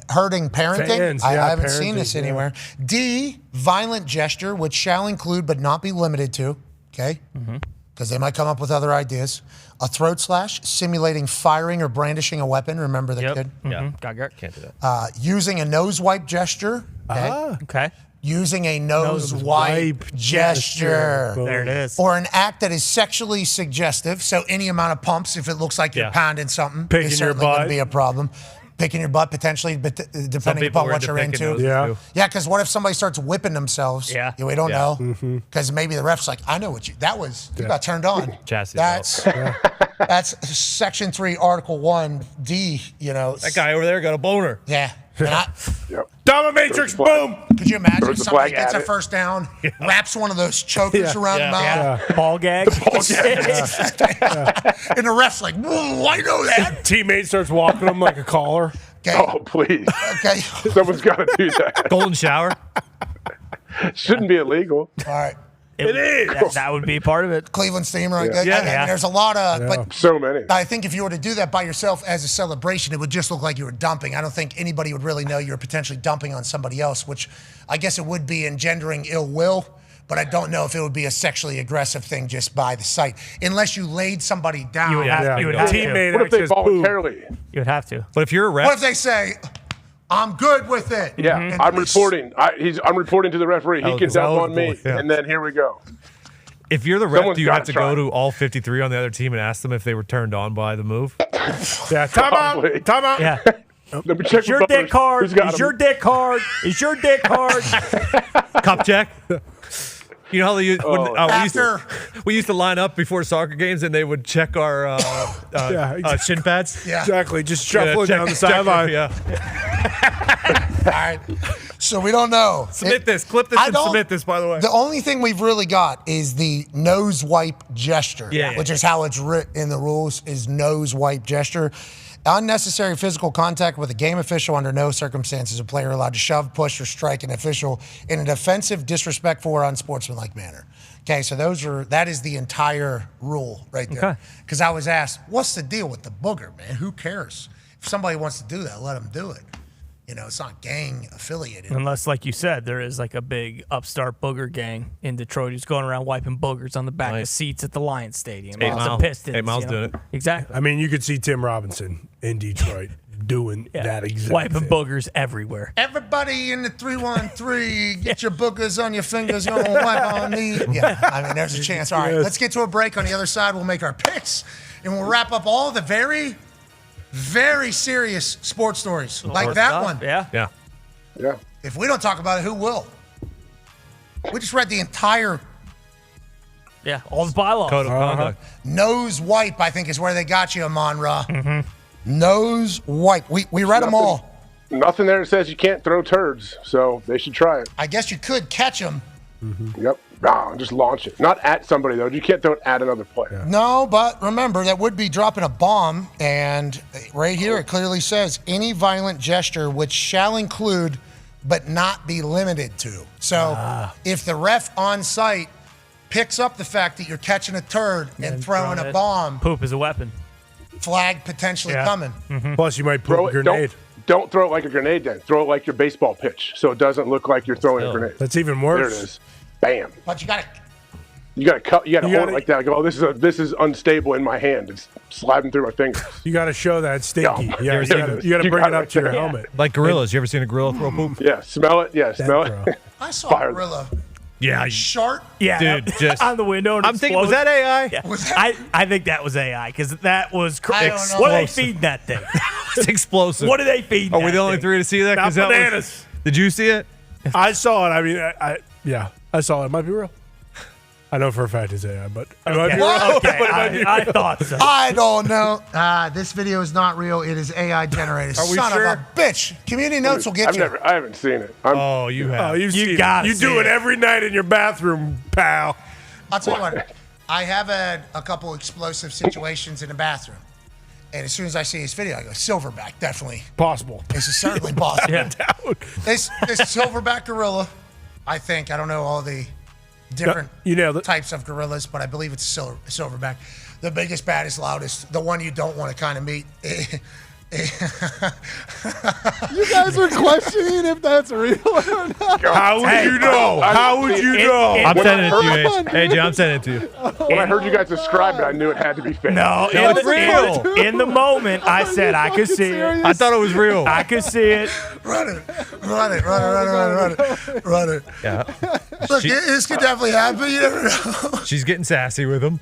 hurting parenting. Fans, I haven't seen this anywhere. D, violent gesture, which shall include but not be limited to, because they might come up with other ideas. A throat slash, simulating firing or brandishing a weapon. Remember the kid? Yeah. Can't do that. Using a nose wipe gesture. Okay. Using a nose wipe gesture. There it is. Or an act that is sexually suggestive. So any amount of pumps, if it looks like you're pounding something, Picking is your certainly going butt. to be a problem. Picking your butt, potentially, but depending upon what you're into. Yeah. Yeah, because what if somebody starts whipping themselves? Yeah. We don't know. Because maybe the ref's like, I know what you got turned on. Chassis That's Section 3, Article 1, D, That guy over there got a boner. Yeah. Dominatrix, boom! Could you imagine Throws the somebody flag gets at a it. first down, wraps one of those chokers around the mouth, Yeah. Ball gag. and the ref's like, whoa, I know that. Teammate starts walking him like a collar. Okay. Oh, please. Okay. Someone's got to do that. Golden shower. Shouldn't be illegal. All right. It is. That would be part of it. Cleveland steamer, I Yeah. guess. Yeah. I mean, there's a lot of, but So many. I think if you were to do that by yourself as a celebration, it would just look like you were dumping. I don't think anybody would really know you're potentially dumping on somebody else, which I guess it would be engendering ill will, but I don't know if it would be a sexually aggressive thing just by the sight. Unless you laid somebody down. You would have, you would have to. Teammate What if they access, boom. voluntarily? You would have to. But if you're a ref, What if they say, I'm good with it? Yeah, And I'm they- reporting. I'm reporting to the referee. He can dump on me, Yeah. and then here we go. if you're the ref, Someone's do you gotta have to try. go to all 53 on the other team and ask them if they were turned on by the move? Yeah, time Probably. out. Time out. Yeah. Let me check It's your with dick Butters. card. Who's got It's him? your dick card. It's your dick card. Cup check. You know how they use, After. we used to line up before soccer games and they would check our shin pads. Yeah. Exactly. Just shuffling down the sideline. Yeah. All right. So we don't know. Submit this. Clip this I and don't- submit this, by the way. The only thing we've really got is the nose wipe gesture, Yeah. which is how it's written in the rules, is nose wipe gesture. Unnecessary physical contact with a game official. Under no circumstances a player allowed to shove, push, or strike an official in an offensive, disrespectful, or unsportsmanlike manner. Okay, so that is the entire rule right there. Okay. Because I was asked, what's the deal with the booger, man? Who cares? If somebody wants to do that, let them do it. It's not gang affiliated. Unless, like you said, there is like a big upstart booger gang in Detroit who's going around wiping boogers on the back of seats at the Lions Stadium. Eight It's Mile. the Pistons. 8 Mile's you know? doing it. Exactly. I mean, you could see Tim Robinson in Detroit doing that exact wiping thing. boogers everywhere. Everybody in the 313, get your boogers on your fingers, gonna wipe on me. Yeah, I mean, there's a chance. All right, let's get to a break. On the other side, we'll make our picks, and we'll wrap up all the very very serious sports stories like that one. Yeah. If we don't talk about it, who will? We just read the entire all the bylaws. Code of conduct. nose wipe, I think is where they got you, Amon-Ra. Nose wipe. We read them all. Nothing there that says you can't throw turds, so they should try it. I guess you could catch them. Yep. Just launch it. Not at somebody, though. You can't throw it at another player. No, but remember, that would be dropping a bomb. And right here, it clearly says, any violent gesture which shall include but not be limited to. So if the ref on site picks up the fact that you're catching a turd and throwing a bomb, poop is a weapon. Flag potentially coming. Plus, you might throw a grenade. Don't throw it like a grenade then. Throw it like your baseball pitch so it doesn't look like you're throwing a grenade. That's even worse. There it is. Bam. But you got to hold it like that. Go, this is unstable in my hand. It's sliding through my fingers. You got to show that stinky. Yeah. You got to bring it up to your helmet. Like gorillas. You ever seen a gorilla throw poop? Yeah, smell it. Yeah, smell it. I saw a gorilla. Yeah. Shark? Yeah, dude, just on the window. And I'm thinking, was that AI? Yeah. I think that was AI because that was I don't know. What do they feed that thing? It's explosive. What do they feed? Are we the only three to see that? Not bananas. Did you see it? I saw it. I mean, I saw it. It might be real. I know for a fact it's AI, but it might be real. Okay, I thought so. I don't know. This video is not real. It is AI generated. Are we Son sure? of a bitch. Community notes will get you. I haven't seen it. You have. You've seen got it. You do it every night in your bathroom, pal. I'll tell you what. I have had a couple explosive situations in the bathroom. And as soon as I see this video, I go, silverback, definitely. Possible. This is certainly possible. Yeah. This silverback gorilla, I think, I don't know all the different types of gorillas, but I believe it's a silverback. The biggest, baddest, loudest, the one you don't want to kind of meet. You guys are questioning if that's real or not. How would you know? How would you know? I'm sending it to you, AJ. I'm sending it to you. When I heard you guys describe it, I knew it had to be fake. No, it's real. In the moment, I said I could see it. I thought it was real. I could see it. Run it. Yeah. Look, this could definitely happen. You never know. She's getting sassy with him.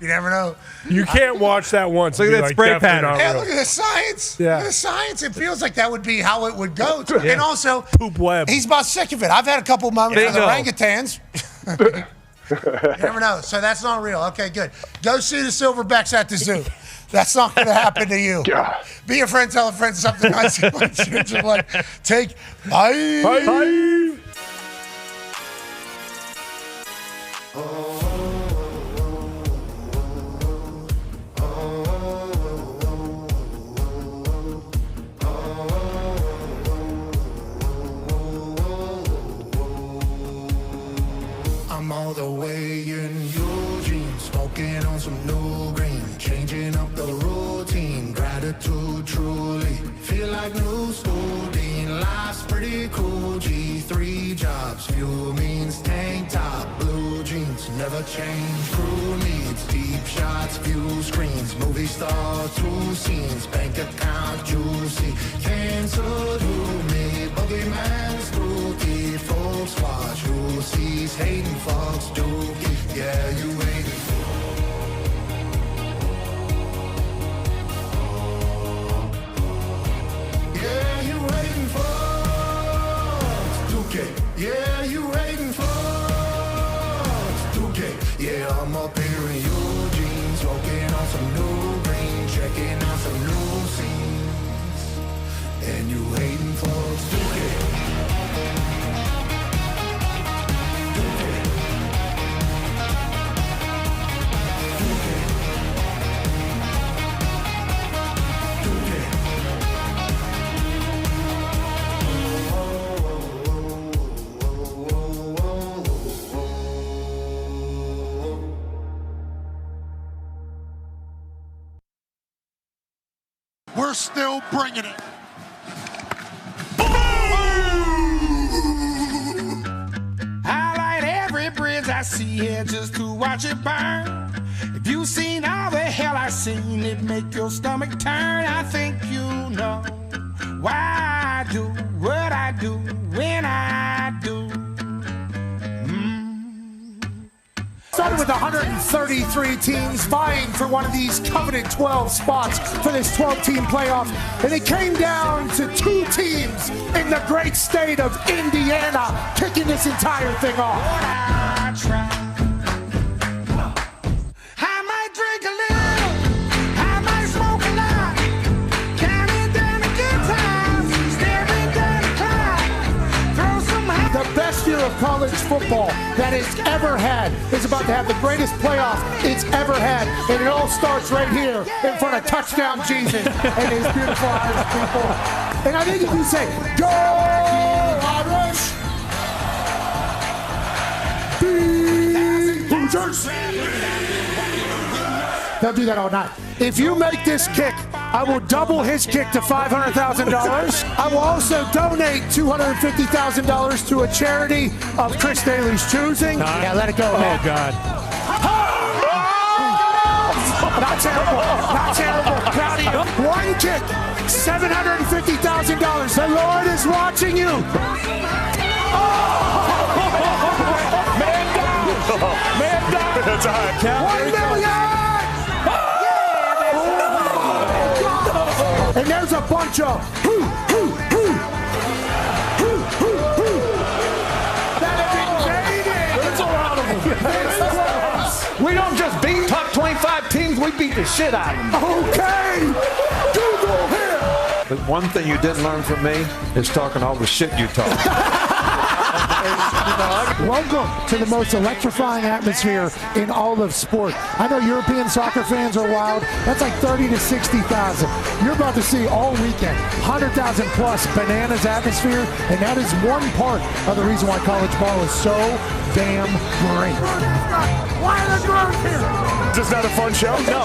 You never know. You can't watch that once. Look at that spray pattern. Yeah, look at the science. Yeah. Look at the science. It feels like that would be how it would go. Yeah. And also, poop web. He's about sick of it. I've had a couple moments with Bingo. orangutans. You never know. So that's not real. Okay, good. Go see the silverbacks at the zoo. That's not going to happen to you. God. Be a friend, tell a friend something nice. Take 5. I'm all the way in Eugene, smoking on some new green, changing up the routine, gratitude truly, feel like new school dean, life's pretty cool, G3 jobs, fuel means tank top, blue jeans, never change, crew needs, deep shots, view screens, movie star, 2 scenes, bank account juicy, cancel to me, boogeyman spooky, folks watch, who sees hating folks dookie, yeah, you waiting yeah, you waiting for dookie, yeah, you waiting for dookie, yeah, I'm up here in Eugene, smoking on some new green, checking out some new scenes, and you waiting for dookie. We're still bringing it. I light every bridge I see here just to watch it burn. If you've seen all the hell I've seen, it make your stomach turn. I think you know why I do what I do when I do. started with 133 teams vying for one of these coveted 12 spots for this 12-team playoff, and it came down to 2 teams in the great state of Indiana kicking this entire thing off. The best year of college football that it's ever had is about to have the greatest playoff it's ever had. And it all starts right here in front of Touchdown Jesus and his beautiful Irish people. And I think if you say, go Irish, be Hoosiers, they'll do that all night. If you make this kick, I will double his kick to $500,000. I will also donate $250,000 to a charity of Chris Daly's choosing. Yeah, let it go, man. Oh, God. Not terrible. Not terrible. Proud of you. One kick, $750,000. The Lord is watching you. Man down. Man down. That's all right. $1 million. And there's a bunch of that have been jaded. There's a lot of them. We don't just beat top 25 teams, we beat the shit out of them. Okay. Google here. But one thing you didn't learn from me is talking all the shit you talk. Welcome to the most electrifying atmosphere in all of sport. I know European soccer fans are wild. That's like 30 to 60,000. You're about to see all weekend 100,000 plus bananas atmosphere, and that is one part of the reason why college ball is so damn great. Why are they growing here? Is this not a fun show? No.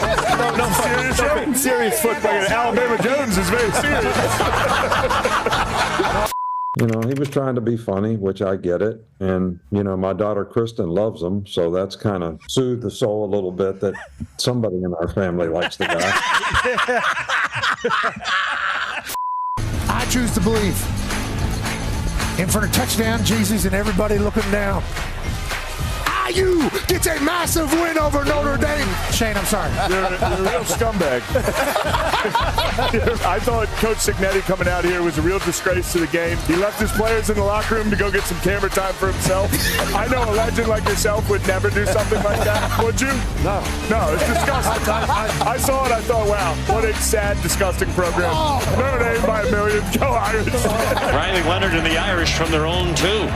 Serious show? Serious football. Alabama Jones is very serious. You know, he was trying to be funny, which I get it. And, you know, my daughter Kristen loves him, so that's kind of soothed the soul a little bit that somebody in our family likes the guy. I choose to believe in front of Touchdown Jesus and everybody looking down. IU gets a massive win over Notre Dame. Shane, I'm sorry. You're a real scumbag. I thought Coach Cignetti coming out here was a real disgrace to the game. He left his players in the locker room to go get some camera time for himself. I know a legend like yourself would never do something like that. Would you? No. No, it's disgusting. I saw it. I thought, wow, what a sad, disgusting program. Notre Dame by a million. Go Irish. Riley Leonard and the Irish from their own 2.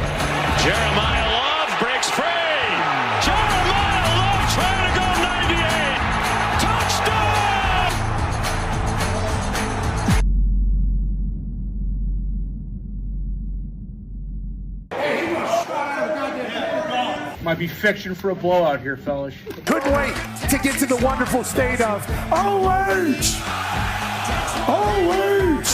Jeremiah Love breaks free. Jeremiah Love trying to go 98. Touchdown! Might be fiction for a blowout here, fellas. Couldn't wait to get to the wonderful state of OH! OH!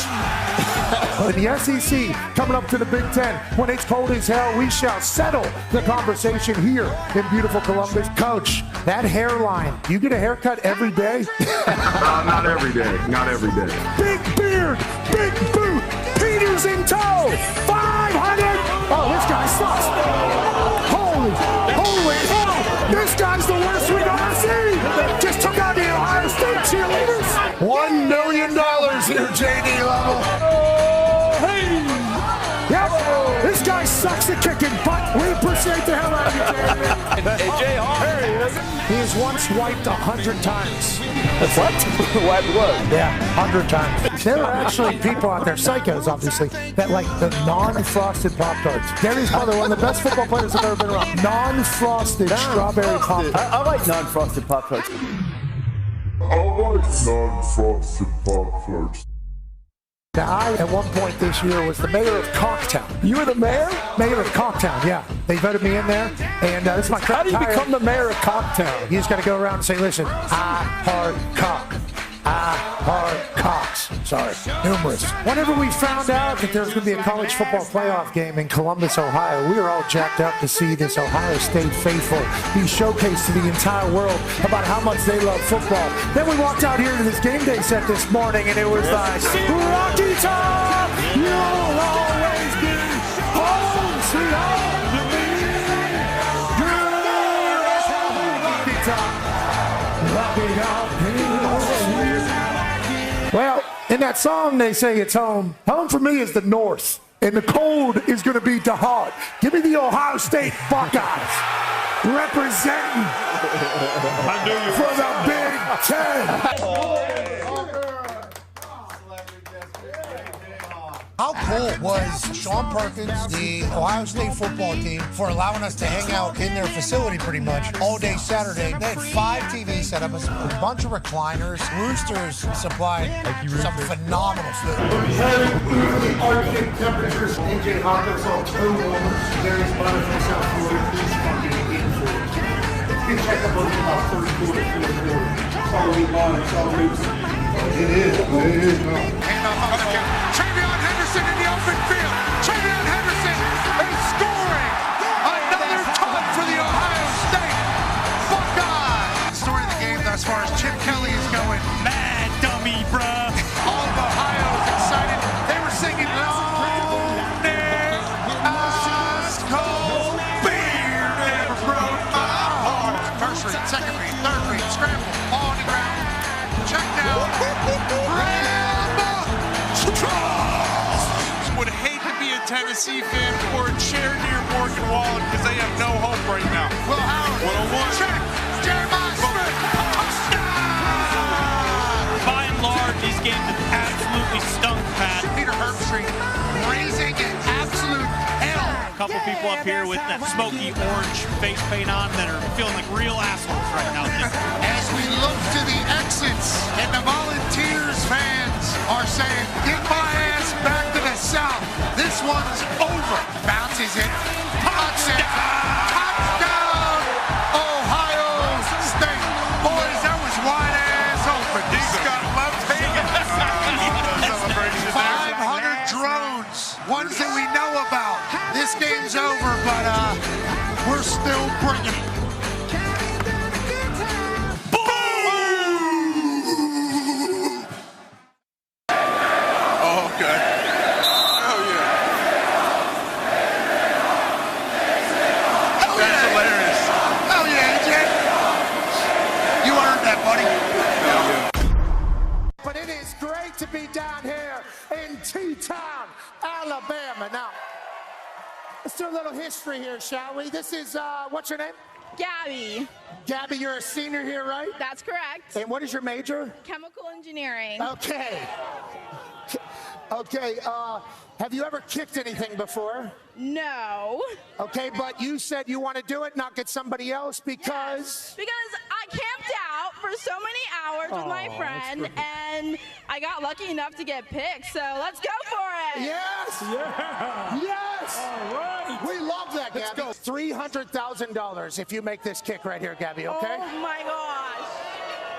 In the SEC, coming up to the Big Ten, when it's cold as hell, we shall settle the conversation here in beautiful Columbus. Coach, that hairline, you get a haircut every day? Not every day. Not every day. Big beard, big boot, Peters in tow, 500. Oh, this guy sucks. Holy hell. This guy's the worst we've ever seen. Just took out the Ohio State cheerleaders. $1 million here, JD level. Yep, this guy sucks at kicking, but we appreciate the hell out of you, JD. There he is. He has once wiped 100 times. What? Wiped what? Yeah, 100 times. There are actually people out there, psychos obviously, that like the non-frosted Pop-Tarts. Gary's probably one of the best football players I've ever been around. Non-frosted strawberry Pop-Tarts. I like non-frosted Pop-Tarts. I like non-frosted Pop-Tarts. Now, I, at one point this year, was the mayor of Conktown. You were the mayor? Mayor of Conktown, yeah. They voted me in there, and this is my How do you become the mayor of Conktown? You just got to go around and say, listen, I heart cock. I heart cocks. Sorry, numerous. Whenever we found out that there was going to be a college football playoff game in Columbus, Ohio, we were all jacked up to see this Ohio State faithful be showcased to the entire world about how much they love football. Then we walked out here to this game day set this morning, and it was like, Rocky Top, you'll always be home, sweet home. Well, in that song they say it's home. Home for me is the North, and the cold is going to be Dahn. Give me the Ohio State Buckeyes representing for the Big Ten. How cool was Sean Perkins, the Ohio State football team, for allowing us to hang out in their facility pretty much all day Saturday? They had 5 TV setups, a bunch of recliners. Roosters supplied some phenomenal food. Arctic temperatures. AJ Hawkins on two warmers. Darius Butter from South Florida. He's fucking beautiful. You can check up on about first quarter, fourth quarter. It's all we want. It's all we It is. Hand off on the count. Travion Henderson in the open field. Travion Henderson is scoring another ton for the Ohio State Buckeyes. Story of the game thus far as Chip Kelly is going mad dummy, bruh. All of Ohio is excited. They were singing long neck, ice cold beer never broke my heart. First read, second read, third read, scramble, ball on the ground. Check down. Would hate to be a Tennessee fan or a chair near Morgan Wallen because they have no hope right now. Will Howard. 101. Check. Jeremiah Smith. By and large, these games have absolutely stunk, Pat. Kirk Herbstreit raising an absolute hell. A couple people up here with that smoky orange face paint on that are feeling like real assholes right now. As we look to the exits, and the Volunteers fans are saying, get my ass back to the South. This one's over. Bounces it. Touchdown, Ohio State. Boys, that was wide ass open. He's got left-handed. 500 drones, ones that we know about. This game's over, but we're still bringing it. But it is great to be down here in T-Town, Alabama. Now, let's do a little history here, shall we? This is, what's your name? Gabby. Gabby, you're a senior here, right? That's correct. And what is your major? Chemical engineering. Okay. Okay, have you ever kicked anything before? No. Okay, but you said you want to do it, not get somebody else because... Yes, because I camped out for so many hours with my friend, and I got lucky enough to get picked, so let's go for it. Yes! Yeah! Yes! All right! We love that, Gabby. Let's go. $300,000 if you make this kick right here, Gabby, okay? Oh, my gosh.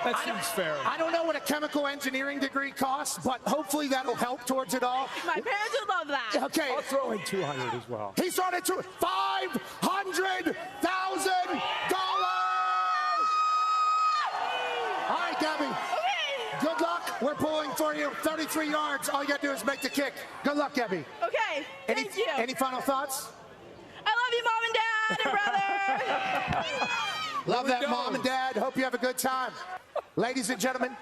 That seems fair. I don't know what a chemical engineering degree costs, but hopefully that'll help towards it all. My parents would love that. Okay. I'll throw in 200 as well. He started to $500,000. All right, Gabby. Okay. Good luck. We're pulling for you. 33 yards. All you got to do is make the kick. Good luck, Gabby. Okay. Thank you. Any final thoughts? I love you, Mom and Dad and brother. Love that, Mom and Dad. Hope you have a good time. Ladies and gentlemen,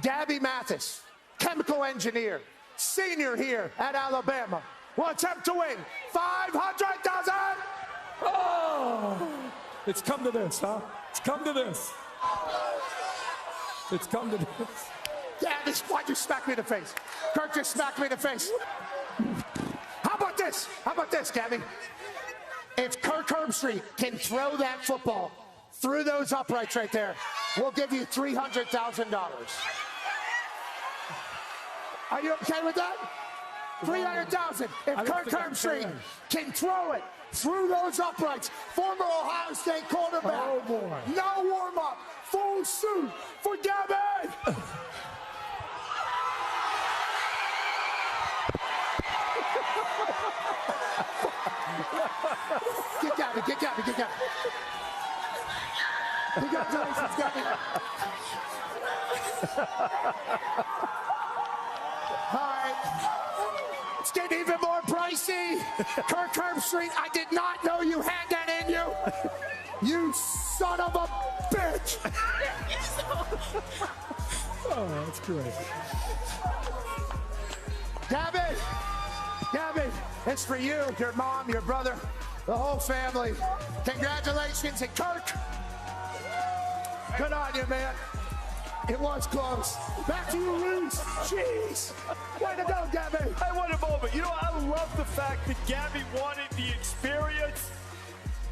Gabby Mathis, chemical engineer, senior here at Alabama, will attempt to win $500,000. Oh, it's come to this, huh? It's come to this. It's come to this. Gabby, why'd you smack me in the face? Kirk just smacked me in the face. How about this? How about this, Gabby? If Kirk Herbstreit can throw that football through those uprights right there, we'll give you $300,000. Are you okay with that? $300,000. If Kirk Herbstreit can throw it through those uprights, former Ohio State quarterback. Oh, boy. No warm-up. Full suit for Gabby. Get Gabby, get Gabby, get Gabby. Congratulations, Gabby. All right. It's getting even more pricey. Kirk Herbstreit, I did not know you had that in you. You son of a bitch! Oh, that's great. Gabby, it's for you, your mom, your brother, the whole family. Congratulations, and Kirk. Good on you, man. It was close. Back to you, Reese. Jeez. Way to go, Gabby. I want a moment. You know, I love the fact that Gabby wanted the experience.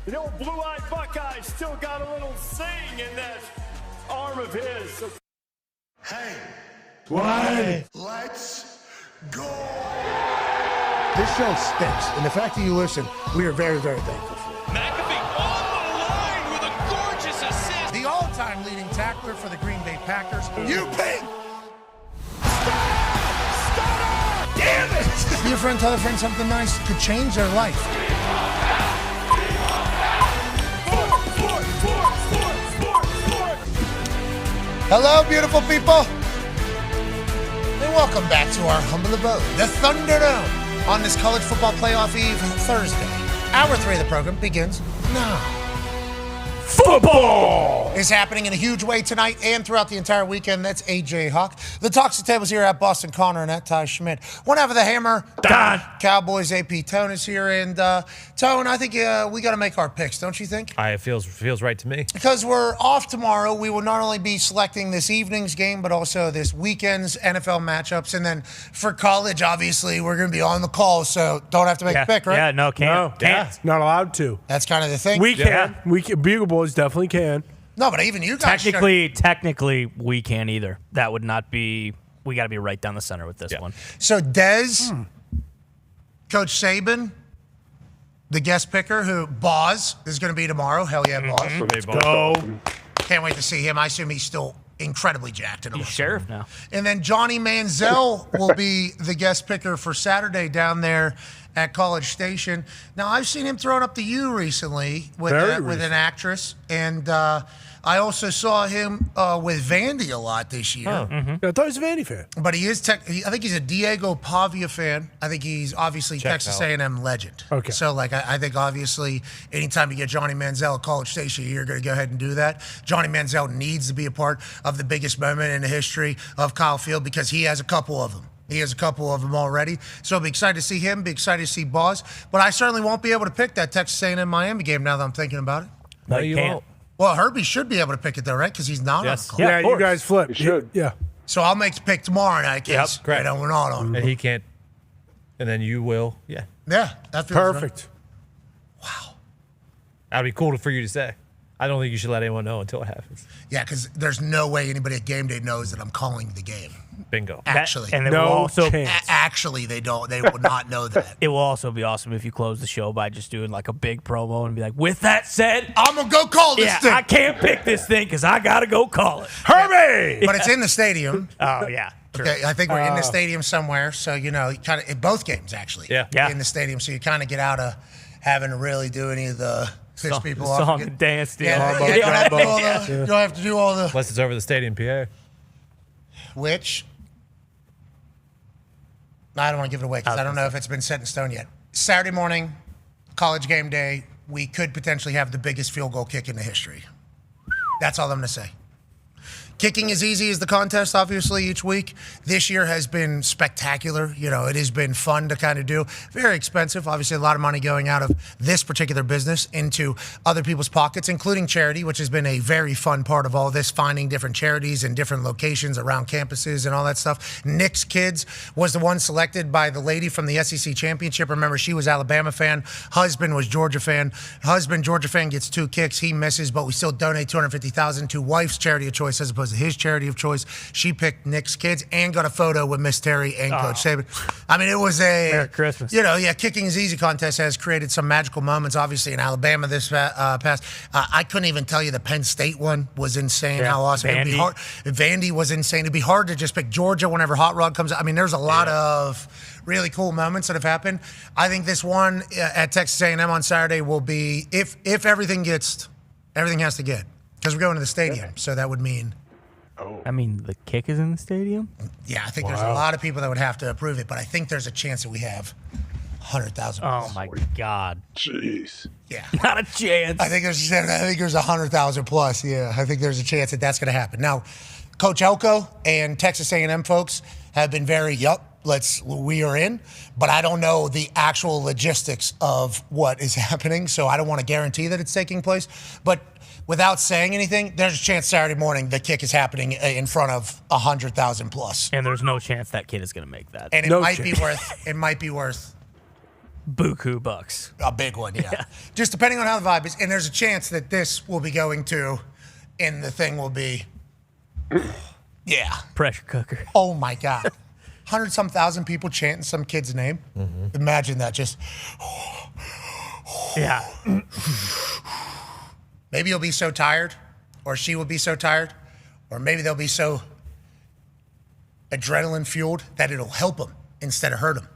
The old blue-eyed Buckeye still got a little sing in that arm of his. So hey. Why? Let's go. This show stinks, and the fact that you listen, we are very, very thankful for. McAfee on the line with a gorgeous assist. The all-time leading tackler for the Green Bay Packers. You ping! Damn it! Your friend tell a friend something nice could change their life. Hello, beautiful people. And welcome back to our humble abode, the Thunderdome, on this college football playoff eve Thursday. Hour 3 of the program begins now. Football is happening in a huge way tonight and throughout the entire weekend. That's AJ Hawk. The Talks the Tables here at Boston Connor and at Ty Schmidt. One half of the Hammer, Dahn. Cowboys AP Tone is here. And Tone, I think we got to make our picks, don't you think? It feels right to me. Because we're off tomorrow, we will not only be selecting this evening's game, but also this weekend's NFL matchups. And then for college, obviously, we're going to be on the call, so don't have to make a pick, right? Yeah, no, can't. Not allowed to. That's kind of the thing. We can. Bugle Boys definitely can. No, but even you guys Technically, we can't either. That would not be. We got to be right down the center with this one. So Dez, Coach Saban, the guest picker, who Boz is going to be tomorrow. Hell yeah, Boz. Let's go. Can't wait to see him. I assume he's still incredibly jacked. He's sheriff now. And then Johnny Manziel will be the guest picker for Saturday down there at College Station. Now, I've seen him throwing up the U recently with an actress, and I also saw him with Vandy a lot this year. I thought he was a Vandy fan. But he is, I think he's a Diego Pavia fan. I think he's obviously Texas A&M legend. Okay. So, I think obviously anytime you get Johnny Manziel at College Station, you're going to go ahead and do that. Johnny Manziel needs to be a part of the biggest moment in the history of Kyle Field because he has a couple of them. He has a couple of them already. So I'll be excited to see him, be excited to see Boz. But I certainly won't be able to pick that Texas A&M Miami game now that I'm thinking about it. No, you can't. Well, Herbie should be able to pick it though, right? Because he's not on the call. Yeah, you guys flip. You should. Yeah. So I'll make the pick tomorrow night. Yep, correct. We're not on. And he can't. And then you will. Yeah. Yeah, that feels perfect. Wow. That'd be cool for you to say. I don't think you should let anyone know until it happens. Yeah, because there's no way anybody at game day knows that I'm calling the game. Bingo. Actually, and it will also actually they don't. They will not know that. It will also be awesome if you close the show by just doing like a big promo and be like, "With that said, I'm gonna go call this thing. I can't pick this thing because I gotta go call it." Herbie. But it's in the stadium. Oh yeah. True. Okay, I think we're in the stadium somewhere. So kind of in both games actually. Yeah. In the stadium, so you kind of get out of having to really do any of the piss people off. Song and dance deal. Yeah, you don't have to do all the. Unless it's over the stadium, PA. Which. I don't want to give it away because I don't know if it's been set in stone yet. Saturday morning, college game day, we could potentially have the biggest field goal kick in the history. That's all I'm going to say. Kicking is easy as the contest, obviously, each week. This year has been spectacular. It has been fun to kind of do. Very expensive. Obviously, a lot of money going out of this particular business into other people's pockets, including charity, which has been a very fun part of all this, finding different charities in different locations around campuses and all that stuff. Nick's Kids was the one selected by the lady from the SEC Championship. Remember, she was Alabama fan. Husband was Georgia fan. Husband, Georgia fan, gets 2 kicks. He misses, but we still donate $250,000 to wife's charity of choice as opposed to his charity of choice. She picked Nick's Kids and got a photo with Miss Terry and Coach Saban. I mean, it was a Merry Christmas. Kicking is easy contest has created some magical moments. Obviously in Alabama this past, I couldn't even tell you the Penn State one was insane. How awesome! It'd be hard. Vandy was insane. It'd be hard to just pick Georgia whenever Hot Rod comes out. I mean, there's a lot of really cool moments that have happened. I think this one at Texas A&M on Saturday will be if everything has to get because we're going to the stadium, so that would mean. I mean, the kick is in the stadium? Yeah, I think there's a lot of people that would have to approve it, but I think there's a chance that we have 100,000. Oh my God. Jeez. Yeah. Not a chance. I think there's 100,000 plus. Yeah, I think there's a chance that that's going to happen. Now, Coach Elko and Texas A&M folks have been very, we are in, but I don't know the actual logistics of what is happening, so I don't want to guarantee that it's taking place. But without saying anything, there's a chance Saturday morning the kick is happening in front of 100,000 plus. And there's no chance that kid is going to make that. And it might be worth buku bucks. A big one, yeah. Just depending on how the vibe is. And there's a chance that this will be going to, and the thing will be, yeah. Pressure cooker. Oh my God. 100-some thousand people chanting some kid's name. Mm-hmm. Imagine that just. Yeah. Maybe he'll be so tired, or she will be so tired, or maybe they'll be so adrenaline fueled that it'll help them instead of hurt them.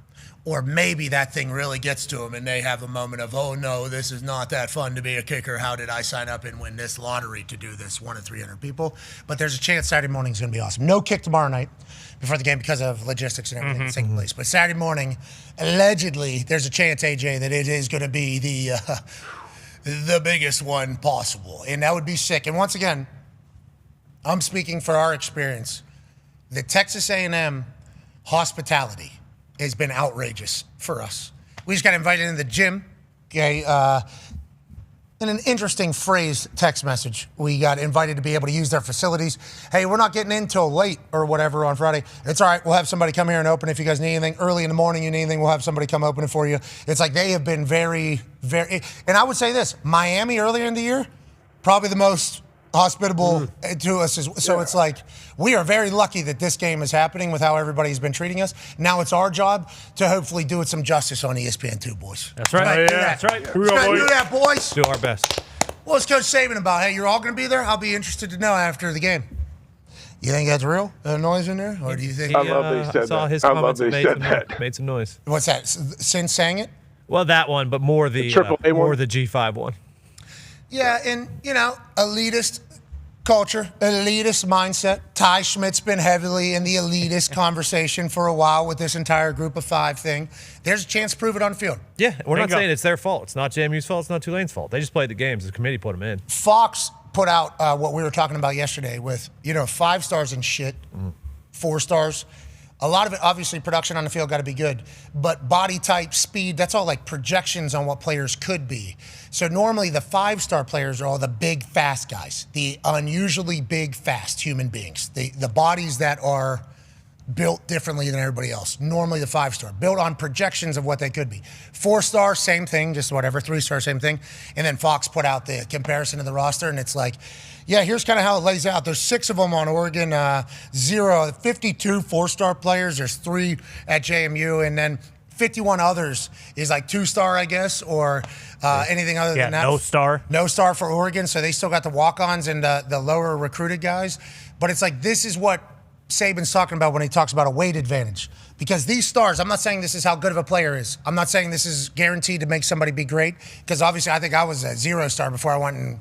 Or maybe that thing really gets to them and they have a moment of, oh no, this is not that fun to be a kicker. How did I sign up and win this lottery to do this? 1 in 300 people. But there's a chance Saturday morning is going to be awesome. No kick tomorrow night before the game because of logistics and everything that's taking place. But Saturday morning, allegedly, there's a chance, AJ, that it is going to be the biggest one possible. And that would be sick. And once again, I'm speaking for our experience. The Texas A&M hospitality has been outrageous for us. We just got invited in the gym, okay, in an interesting phrase text message. We got invited to be able to use their facilities. Hey, we're not getting in till late or whatever on Friday. It's all right. We'll have somebody come here and open if you guys need anything. Early in the morning, you need anything, we'll have somebody come open it for you. It's like they have been very, very, and I would say this, Miami earlier in the year, probably the most hospitable to us. So it's like we are very lucky that this game is happening with how everybody's been treating us. Now it's our job to hopefully do it some justice on ESPN2, boys. That's right. That's right. Do that, boys. Do our best. What's Coach Saban about? Hey, you're all going to be there? I'll be interested to know after the game. You think that's real? Noise in there? Or do you think? I love that he said saw that. his I comments love and that he said that. made some noise. What's that? Since sang it? Well, that one, but more the G5 one. Yeah, and, elitist culture, elitist mindset. Ty Schmidt's been heavily in the elitist conversation for a while with this entire group of 5 thing. There's a chance to prove it on the field. Yeah, we're not saying it's their fault. It's not JMU's fault. It's not Tulane's fault. They just played the games. The committee put them in. Fox put out what we were talking about yesterday with, 5 stars and shit, 4 stars. A lot of it, obviously, production on the field got to be good. But body type, speed, that's all like projections on what players could be. So normally the 5-star players are all the big, fast guys, the unusually big, fast human beings, the bodies that are built differently than everybody else. Normally the 5-star, built on projections of what they could be. 4-star, same thing, just whatever. 3-star, same thing. And then Fox put out the comparison of the roster, and it's like, yeah, here's kind of how it lays out. There's 6 of them on Oregon, 52 4-star players. There's 3 at JMU, and then 51 others is like 2-star, I guess, or anything other than that. No star. No star for Oregon, so they still got the walk-ons and the lower recruited guys. But it's like this is what Saban's talking about when he talks about a weight advantage. Because these stars, I'm not saying this is how good of a player is. I'm not saying this is guaranteed to make somebody be great, because obviously I think I was a 0-star before I went and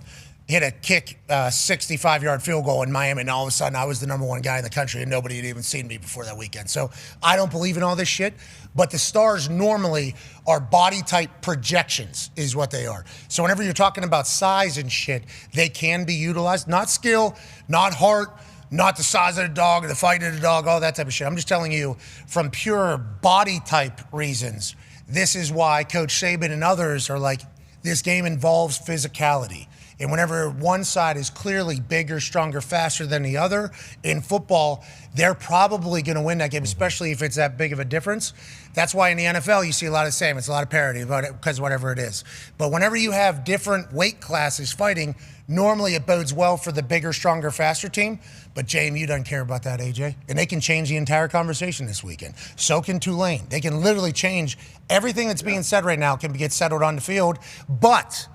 hit a kick 65-yard field goal in Miami, and all of a sudden I was the number 1 guy in the country, and nobody had even seen me before that weekend. So I don't believe in all this shit, but the stars normally are body type projections is what they are. So whenever you're talking about size and shit, they can be utilized. Not skill, not heart, not the size of the dog or the fight of the dog, all that type of shit. I'm just telling you from pure body type reasons, this is why Coach Saban and others are like, this game involves physicality. And whenever one side is clearly bigger, stronger, faster than the other, in football, they're probably going to win that game, especially if it's that big of a difference. That's why in the NFL you see a lot of the same. It's a lot of parity about it because whatever it is. But whenever you have different weight classes fighting, normally it bodes well for the bigger, stronger, faster team. But JMU doesn't care about that, AJ. And they can change the entire conversation this weekend. So can Tulane. They can literally change everything that's being said right now can get settled on the field. But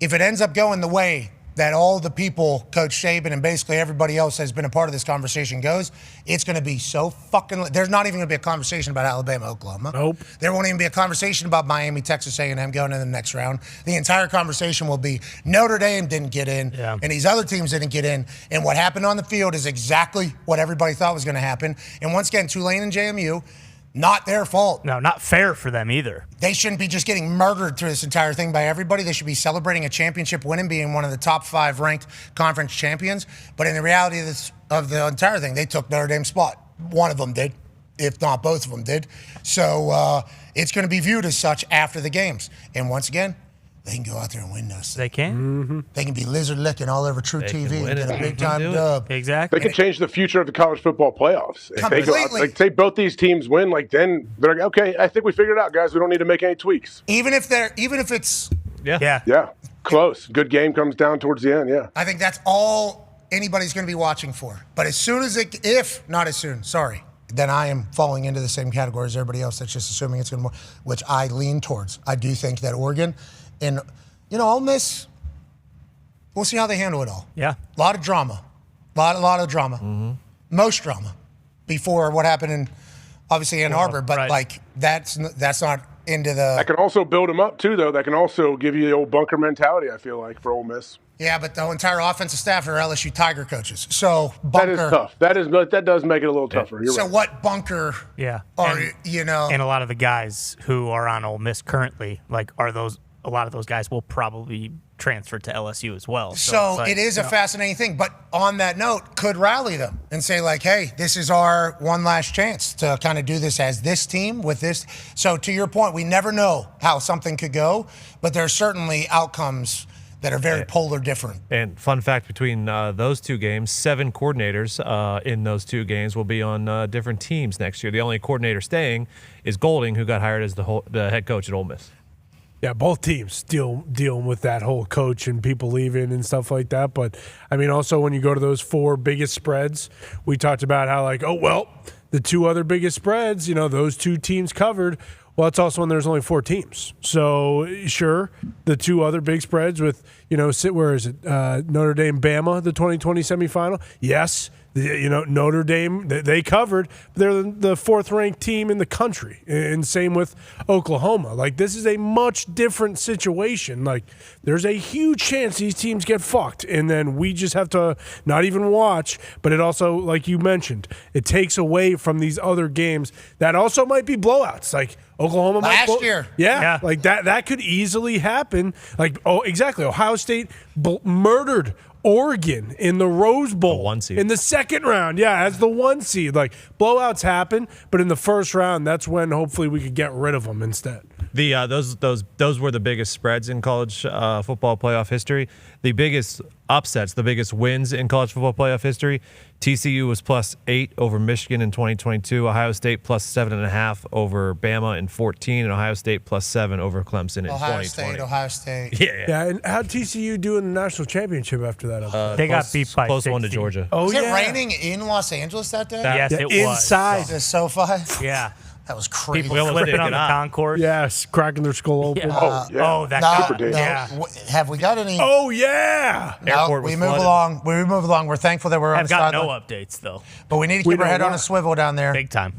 if it ends up going the way that all the people, Coach Saban and basically everybody else has been a part of this conversation goes, it's going to be so fucking... There's not even going to be a conversation about Alabama, Oklahoma. Nope. There won't even be a conversation about Miami, Texas A&M going in the next round. The entire conversation will be Notre Dame didn't get in, and these other teams didn't get in, and what happened on the field is exactly what everybody thought was going to happen. And once again, Tulane and JMU, Not their fault. No, not fair for them either. They shouldn't be just getting murdered through this entire thing by everybody. They should be celebrating a championship win and being one of the top 5 ranked conference champions. But in the reality of the entire thing, they took Notre Dame's spot. One of them did, if not both of them did. So it's going to be viewed as such after the games. And once again, they can go out there and win those. They can. Mm-hmm. They can be lizard licking all over True TV and get a big time dub. Exactly. They could change the future of the college football playoffs. If they go out, Completely. like, say both these teams win, like then they're like, okay, I think we figured it out, guys. We don't need to make any tweaks. Even if it's Yeah. Close. Good game comes down towards the end. Yeah. I think that's all anybody's going to be watching for. But as soon as then I am falling into the same category as everybody else that's just assuming it's going to, which I lean towards. I do think that Oregon and, Ole Miss, we'll see how they handle it all. Yeah. A lot of drama. A lot of drama. Mm-hmm. Most drama before what happened in, obviously, Ann Arbor. But, that's not into the... That can also build them up, too, though. That can also give you the old bunker mentality, I feel like, for Ole Miss. Yeah, but the entire offensive staff are LSU Tiger coaches. So bunker... That is tough. That does make it a little tougher. You're so right. what bunker... Yeah. Or, And a lot of the guys who are on Ole Miss currently, a lot of those guys will probably transfer to LSU as well. So it is a fascinating thing. But on that note, could rally them and say, like, hey, this is our one last chance to kind of do this as this team with this. So to your point, we never know how something could go, but there are certainly outcomes that are very polar different. And fun fact between those two games, 7 coordinators in those 2 games will be on different teams next year. The only coordinator staying is Golding, who got hired as the head coach at Ole Miss. Yeah, both teams dealing with that whole coach and people leaving and stuff like that. But, I mean, also when you go to those 4 biggest spreads, we talked about how, the 2 other biggest spreads, those 2 teams covered. Well, it's also when there's only 4 teams. So, sure, the 2 other big spreads with, where is it? Notre Dame, Bama, the 2020 semifinal. Yes, Notre Dame, they covered. They're the 4th-ranked team in the country. And same with Oklahoma. This is a much different situation. There's a huge chance these teams get fucked. And then we just have to not even watch. But it also, like you mentioned, it takes away from these other games that also might be blowouts. Oklahoma last year. Yeah. That could easily happen. Exactly. Ohio State murdered Oregon in the Rose Bowl. The 1 seed. In the second round, as the 1 seed. Blowouts happen, but in the first round, that's when hopefully we could get rid of them instead. Those were the biggest spreads in college football playoff history. The biggest upsets, the biggest wins in college football playoff history. TCU was +8 over Michigan in 2022. Ohio State +7.5 over Bama in 14, and Ohio State +7 over Clemson in 2020. Ohio State. Yeah. And how'd TCU do in the national championship after that? They got beat by close 60. one to Georgia. Was it raining in Los Angeles that day? Yes, it was. Inside. The SoFi? Yeah. That was crazy. People flipping on the concourse. Yes, cracking their skull open. Oh, that Have we got any? Oh, yeah. No, we move along. We move along. We're thankful that we're on I've the got sideline. no updates, though. But we need to keep our head on a swivel down there. Big time.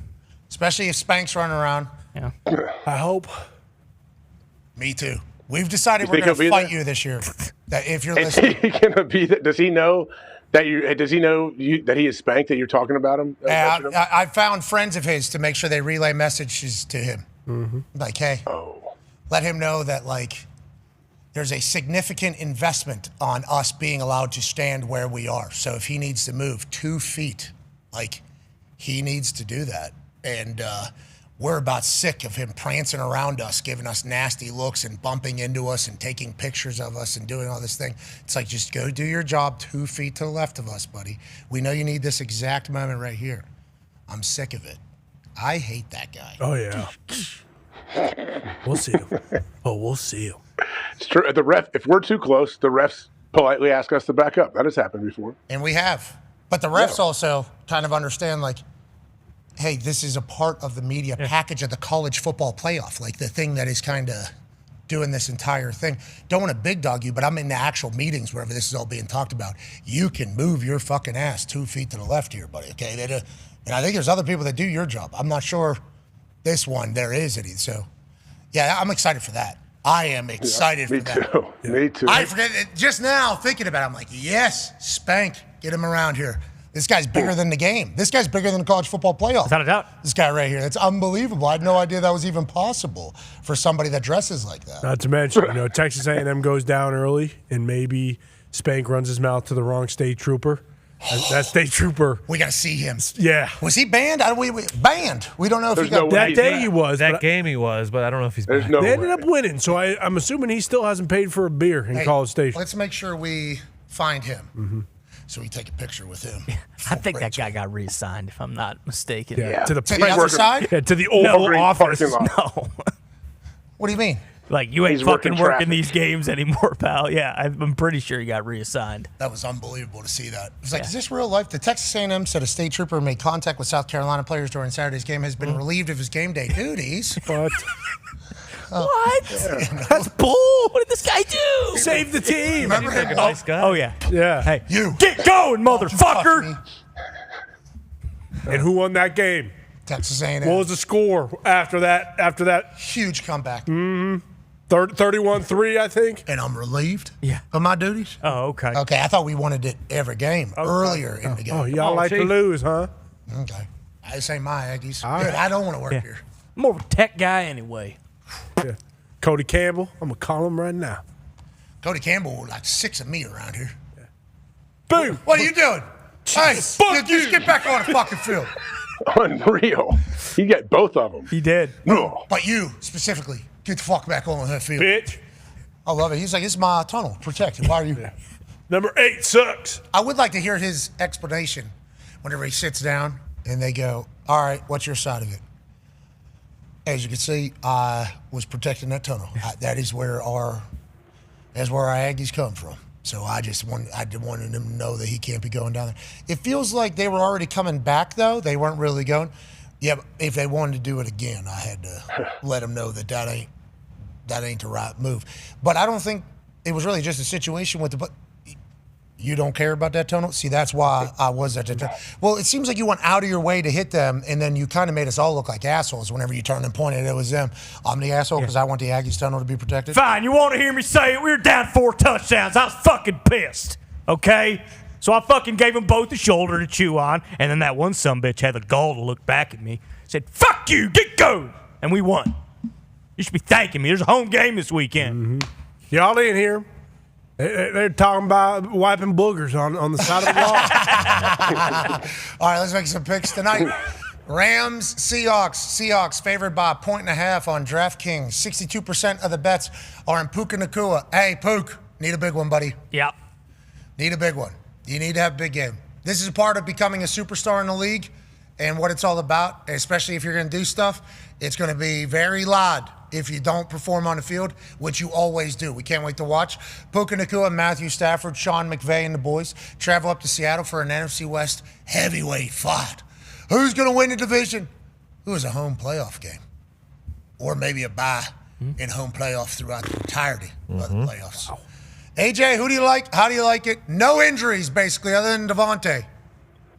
Especially if Spank's running around. Yeah. I hope. Me too. We've decided You we're think going to he'll be fight there? you this year. That if you're Is listening. he gonna be there? Does he know that that he is spanked, that you're talking about him? I found friends of his to make sure they relay messages to him. Mm-hmm. Like, hey, let him know that, there's a significant investment on us being allowed to stand where we are. So if he needs to move 2 feet, he needs to do that. And we're about sick of him prancing around us, giving us nasty looks and bumping into us and taking pictures of us and doing all this thing. It's just go do your job 2 feet to the left of us, buddy. We know you need this exact moment right here. I'm sick of it. I hate that guy. Oh, yeah. We'll see him. We'll see him. It's true. If we're too close, the refs politely ask us to back up. That has happened before. And we have. But the refs also kind of understand, hey, this is a part of the media package of the college football playoff, the thing that is kind of doing this entire thing. Don't want to big dog you, but I'm in the actual meetings wherever this is all being talked about. You can move your fucking ass 2 feet to the left here, buddy, okay? And I think there's other people that do your job. I'm not sure this one there is any. So, yeah, I'm excited for that. I am excited for that. Me too. I forget it just now thinking about it. I'm like, yes, Spank, get him around here. This guy's bigger than the game. This guy's bigger than the college football playoff. Without a doubt. This guy right here. That's unbelievable. I had no idea that was even possible for somebody that dresses like that. Not to mention, Texas A&M goes down early, and maybe Spank runs his mouth to the wrong state trooper. That state trooper. We got to see him. Yeah. Was he banned? Banned. We don't know if he got that day. He was that game. He was, but I don't know if he's. They ended up winning, so I'm assuming he still hasn't paid for a beer in College Station. Let's make sure we find him. So we take a picture with him. I think that guy got reassigned, if I'm not mistaken. Yeah, to the other side? Yeah, to the Oval Office. No. What do you mean? Like, you ain't He's fucking working working traffic. these games anymore, pal. Yeah, I'm pretty sure he got reassigned. That was unbelievable to see that. It's like, is this real life? The Texas A&M said a state trooper made contact with South Carolina players during Saturday's game has been relieved of his game day duties. What? What? That's bull. What did this guy do? Save the team. Remember him? Oh, yeah. Yeah. Hey, you get going, motherfucker. And who won that game? Texas A&M. What was the score after that? Huge comeback. 31-3, I think. And I'm relieved Yeah. of my duties. Oh, okay. Okay, I thought we wanted it every game, earlier in the game. Oh, y'all like to lose, huh? Okay. This ain't my Aggies. All right. Good, I don't want to work Yeah. here. I'm more of a tech guy anyway. Yeah. Cody Campbell, I'm going to call him right now. Cody Campbell like 6 of me around here. Boom. What are you doing? Hey, just get back on the fucking field. Unreal. He got both of them. He did. No. But you, specifically, get the fuck back on the field. Bitch. I love it. He's like, it's my tunnel. Protected. Why are you? Number 8 sucks. I would like to hear his explanation whenever he sits down and they go, all right, what's your side of it? As you can see, I was protecting that tunnel. That is where our Aggies come from. So I wanted him to know that he can't be going down there. It feels like they were already coming back, though. They weren't really going. Yeah, but if they wanted to do it again, I had to let them know that ain't the right move. But I don't think it was really just a situation with the. You don't care about that tunnel? See, that's why I was at the tunnel. Well, it seems like you went out of your way to hit them, and then you kind of made us all look like assholes whenever you turned and pointed. It was them. I'm the asshole because I want the Aggies tunnel to be protected. Fine, you want to hear me say it? We were down 4 touchdowns. I was fucking pissed, okay? So I fucking gave them both a shoulder to chew on, and then that one sumbitch had the gall to look back at me, said, fuck you, get going, and we won. You should be thanking me. There's a home game this weekend. Y'all didn't hear him. They're talking about wiping boogers on the side of the wall. All right, let's make some picks tonight. Rams, Seahawks. Seahawks favored by 1.5 on DraftKings. 62% of the bets are in Puka Nacua. Hey, Pook, need a big one, buddy. Yep. Need a big one. You need to have a big game. This is a part of becoming a superstar in the league and what it's all about, especially if you're going to do stuff. It's going to be very loud if you don't perform on the field, which you always do. We can't wait to watch. Puka Nacua, Matthew Stafford, Sean McVay, and the boys travel up to Seattle for an NFC West heavyweight fight. Who's going to win the division? Who is a home playoff game? Or maybe a bye in home playoff throughout the entirety of the playoffs. AJ, who do you like? How do you like it? No injuries, basically, other than Devontae.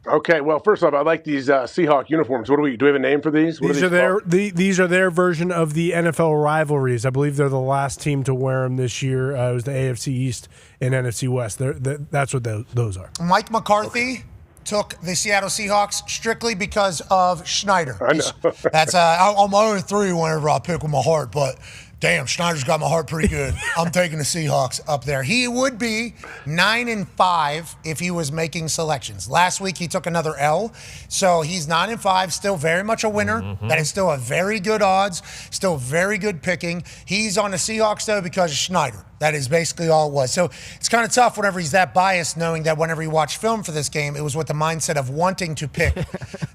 Okay, well, first off, I like these Seahawk uniforms. Do we have a name for these? These are their version of the NFL rivalries. I believe they're the last team to wear them this year. It was the AFC East and NFC West. That's what those are. Mike McCarthy took the Seattle Seahawks strictly because of Schneider. I know. That's I'm 0-3 whenever I pick with my heart, but damn, Schneider's got my heart pretty good. I'm taking the Seahawks up there. He would be 9-5 if he was making selections. Last week he took another L, so he's 9-5, still very much a winner. That is still a very good odds, still very good picking. He's on the Seahawks though because of Schneider. That is basically all it was. So it's kind of tough whenever he's that biased, knowing that whenever he watched film for this game, it was with the mindset of wanting to pick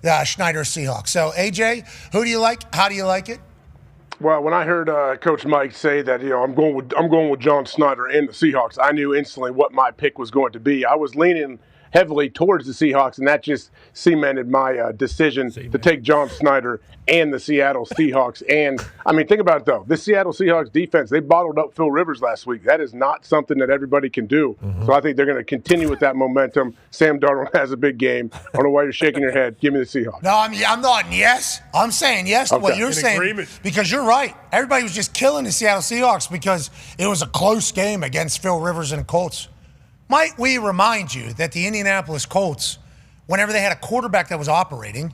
the Schneider Seahawks. So AJ, who do you like? How do you like it? Well, when I heard Coach Mike say that, I'm going with John Snyder and the Seahawks, I knew instantly what my pick was going to be. I was leaning heavily towards the Seahawks, and that just cemented my decision to take John Snyder and the Seattle Seahawks. And, I mean, think about it, though. The Seattle Seahawks defense, they bottled up Phil Rivers last week. That is not something that everybody can do. So I think they're going to continue with that momentum. Sam Darnold has a big game. I don't know why you're shaking your head. Give me the Seahawks. No, I'm nodding yes. I'm saying yes to what you're saying. Agreement. Because you're right. Everybody was just killing the Seattle Seahawks because it was a close game against Phil Rivers and the Colts. Might we remind you that the Indianapolis Colts whenever they had a quarterback that was operating,